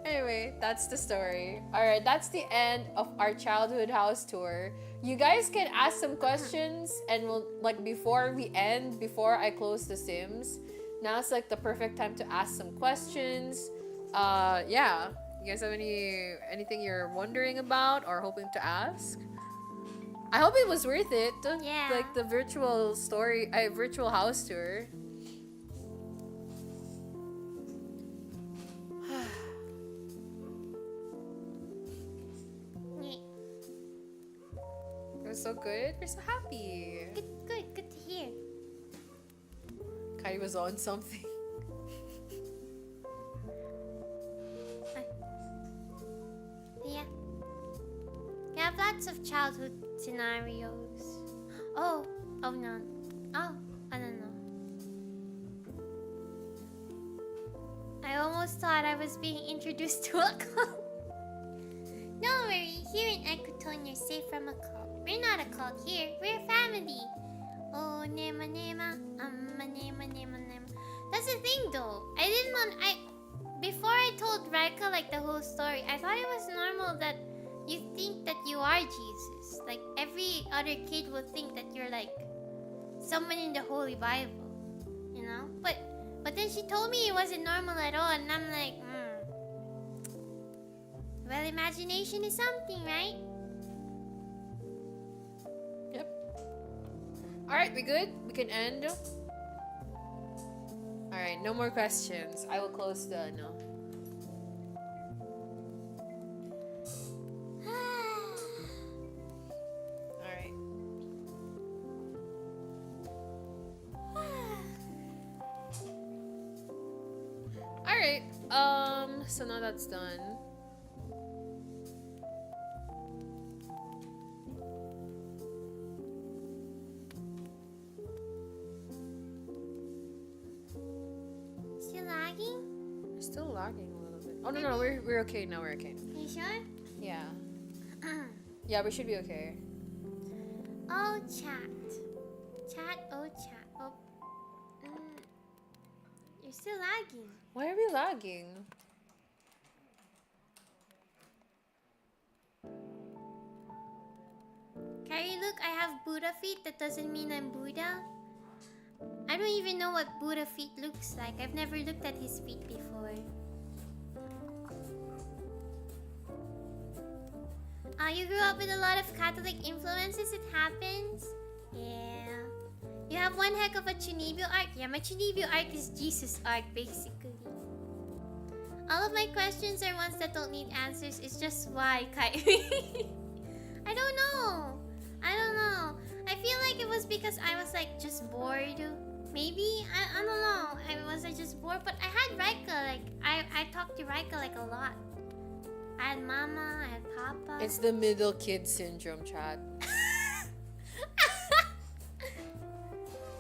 Anyway, that's the story. Alright, that's the end of our childhood house tour. You guys can ask some questions and we'll before I close the Sims. Now's the perfect time to ask some questions. Yeah. You guys have anything you're wondering about or hoping to ask? I hope it was worth it. Yeah. The virtual house tour. It was so good. We're so happy. Good to hear. Kairi was on something. Yeah. You have lots of childhood scenarios. Oh no. Oh, I don't know. I almost thought I was being introduced to a cult. Don't worry, here in Ecotone you're safe from a cult. We're not a cult here, we're a family. Oh, nema nema, nema nema nema. That's the thing though. Before I told Raika like the whole story, I thought it was normal that you think that you are Jesus. Like every other kid would think that you're like someone in the Holy Bible, you know? But then she told me it wasn't normal at all, and I'm like, well, imagination is something, right? Yep. Alright, we good? We can end? Alright, no more questions. I will close the no. Alright. Alright, so now that's done. Still lagging? We're still lagging a little bit. Oh no, we're okay now. We're okay. Are you sure? Yeah. Yeah, we should be okay. Oh, chat. Chat, oh, chat. Oh. You're still lagging. Why are we lagging? Kairi, look, I have Buddha feet. That doesn't mean I'm Buddha. I don't even know what Buddha feet looks like. I've never looked at his feet before. You grew up with a lot of Catholic influences. It happens. Yeah. You have one heck of a Chunibyo arc. Yeah, my Chunibyo arc is Jesus arc, basically. All of my questions are ones that don't need answers. It's just why, Kairi. I don't know. I feel like it was because I was like just bored. Maybe I don't know. I just bored, but I had Raika. Like I talked to Raika like a lot. I had Mama. I had Papa. It's the middle kid syndrome, chat.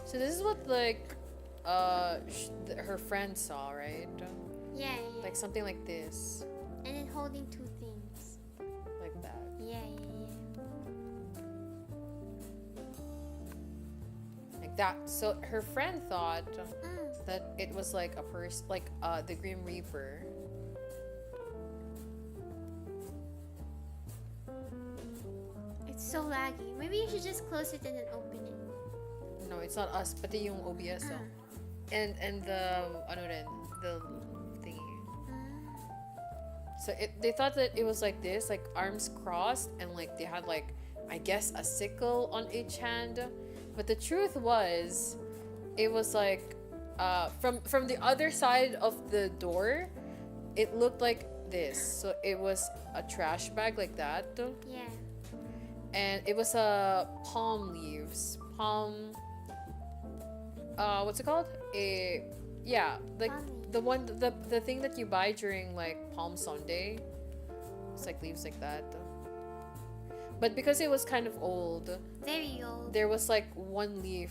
So this is what like her friend saw, right? Yeah. Like something like this, And then holding two things. like that. Yeah. Like that. So her friend thought that it was like a person, like the Grim Reaper. It's so laggy. Maybe you should just close it and then open it. No, it's not us, pati yung OBS oh. And the ano rin, the thingy. So they thought that it was like this, like arms crossed, and like they had like, I guess, a sickle on each hand. But the truth was, it was like from the other side of the door, it looked like this. So it was a trash bag like that. Yeah. And it was palm leaves. What's it called? Like the thing that you buy during like Palm Sunday. It's like leaves like that. But because it was kind of old, Very old. there was like one leaf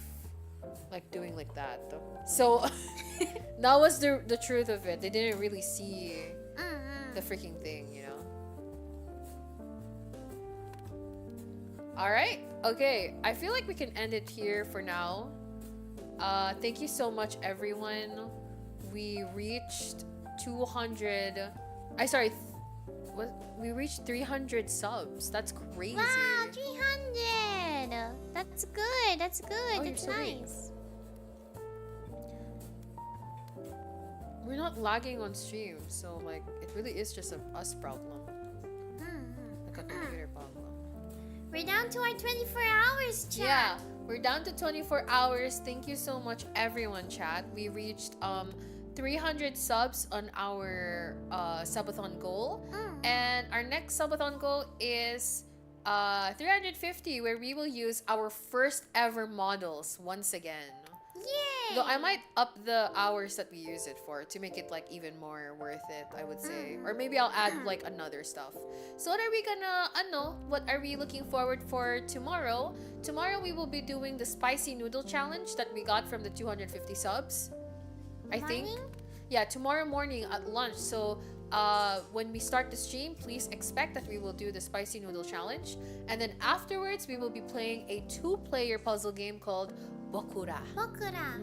like doing like that. So that was the truth of it. They didn't really see the freaking thing, you know. All right. Okay. I feel like we can end it here for now. Thank you so much, everyone. We reached 200. We reached 300 subs. That's crazy. Wow, 300. That's good. That's good. Oh, That's you're so big. nice. We're not lagging on stream, so like it really is just a us problem, like a computer problem. We're down to our 24 hours, chat. Yeah, we're down to 24 hours. Thank you so much, everyone, chat. We reached 300 subs on our subathon goal, and our next subathon goal is 350, where we will use our first ever models once again. Yay! Though I might up the hours that we use it for to make it like even more worth it, I would say. Or maybe I'll add like another stuff. So what are we gonna, what are we looking forward for tomorrow? Tomorrow we will be doing the spicy noodle challenge that we got from the 250 subs. I think. Yeah, tomorrow morning at lunch. So when we start the stream, please expect that we will do the spicy noodle challenge, and then afterwards we will be playing a 2-player puzzle game called Bokura. Bokura.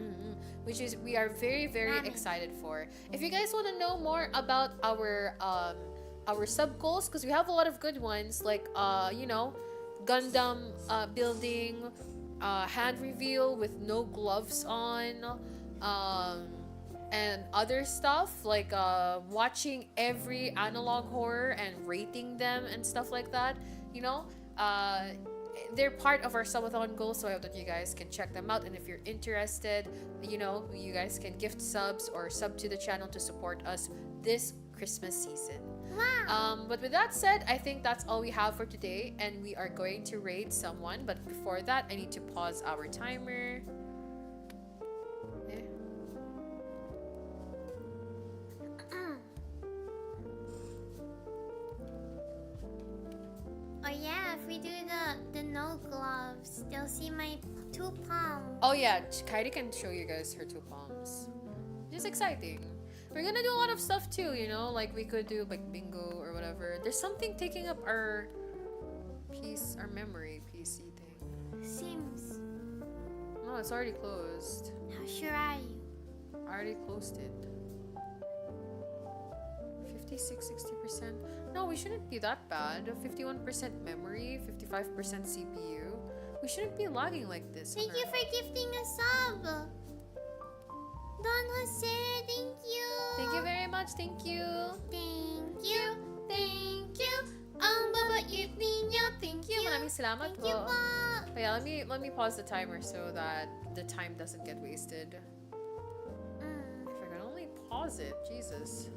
Which is we are very Ramen. excited for. If you guys want to know more about our sub goals, because we have a lot of good ones, like Gundam building, hand reveal with no gloves on, and other stuff like watching every analog horror and rating them and stuff like that. They're part of our subathon goals, so I hope that you guys can check them out. And if you're interested, you guys can gift subs or sub to the channel to support us this Christmas season. Wow. But with that said, I think that's all we have for today, and we are going to raid someone. But before that, I need to pause our timer. Oh yeah, if we do the no gloves, they'll see my 2 palms. Oh yeah, Kairi can show you guys her 2 palms. Just exciting. We're gonna do a lot of stuff too, like we could do like bingo or whatever. There's something taking up our memory PC thing. Sims. No, it's already closed. How sure are you? I already closed it. 56-60%. No, we shouldn't be that bad. 51% memory, 55% CPU. We shouldn't be lagging like this. Thank you for gifting a sub. Don Jose, thank you. Thank you very much. Thank you. Thank you. Thank you. Ang babait ninyo. Thank you. Maraming salamat Thank you po. po. But yeah, let me pause the timer so that the time doesn't get wasted. If I can only pause it, Jesus.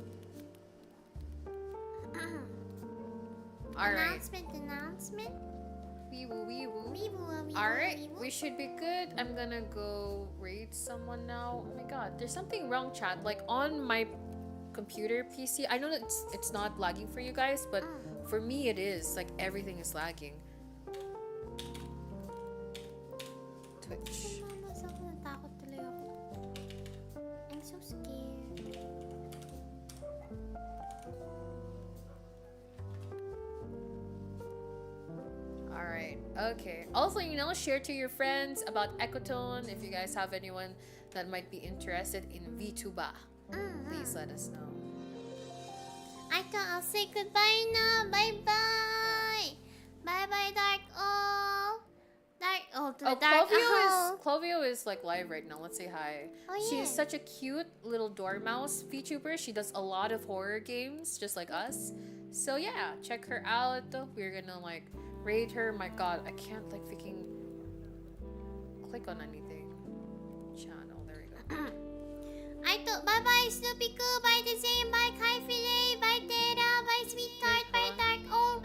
All right. Announcement. Wee woo. Weeboo. Alright, we should be good. I'm gonna go raid someone now. Oh my god, there's something wrong, chat. Like on my computer PC, I know that it's not lagging for you guys, but for me it is. Like everything is lagging. Twitch. Natakot tuloy ako. I'm so scared. Alright, okay. Also, share to your friends about Ecotone if you guys have anyone that might be interested in Vtuber. Please let us know. I thought I'll say goodbye now. Bye-bye. Bye-bye, Dark O. Clovio is like live right now. Let's say hi. Oh, yeah. She's such a cute little dormouse VTuber. She does a lot of horror games just like us. So yeah, check her out. We're gonna raid her. My god, I can't freaking click on anything. Channel, there we go. I thought bye-bye, Snoopy Coo. Bye, Dezane. Bye, Kai Filet. Bye, Tera. Bye, Sweetheart. Bye, Dark O.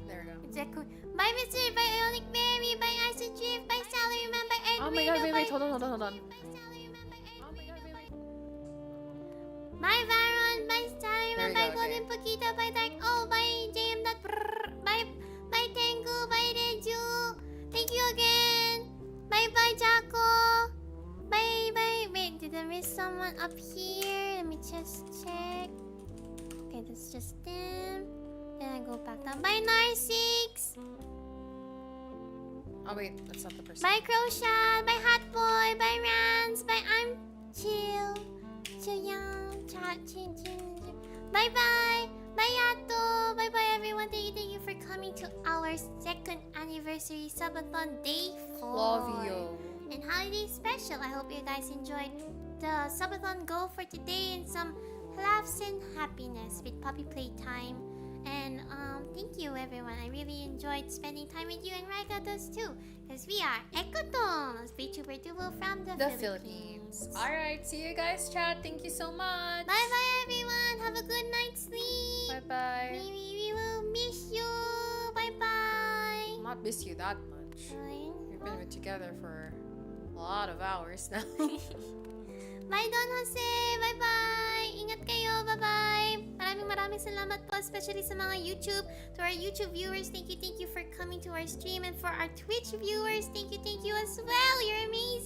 There we go. It's echo. Bye, Mr. Bye, Ionic Berry. Bye, Ice Drift. Bye, Salaryman. Bye, Oh my god, wait, hold on. Bye, Oh my god, wait. Bye, Varon. Bye, There Salaryman. we Bye, go, Golden Pokita. Bye, Dark O. Bye, JM. Bye, Tengu. Bye, Reju. Thank you again. Bye, Jaco. Bye. Wait, did I miss someone up here? Let me just check. Okay, that's just them. Then I go back down. Bye, Narsix. Oh wait, that's not the person. Bye, Crowshad. Bye, Hot Boy. Bye, Rans. Bye, I'm Chill. Young. Chin. Bye. Bye, Yato. Bye, everyone. Thank you for coming to our 2nd anniversary subathon day 4. Clovio. And holiday special. I hope you guys enjoyed the subathon goal for today and some laughs and happiness with puppy playtime. And thank you everyone. I really enjoyed spending time with you, and Raika does too. Because we are Ecotone, Vtuber Duo from the Philippines. Alright, see you guys, chat. Thank you so much. Bye everyone. Have a good night's sleep. Bye. We will miss you. Bye. Not miss you that much. We've been together for a lot of hours now. Bye, Don Jose. Bye. Ingat kayo. Bye. Maraming salamat po, especially sa mga YouTube. To our YouTube viewers, thank you for coming to our stream. And for our Twitch viewers, thank you as well. You're amazing.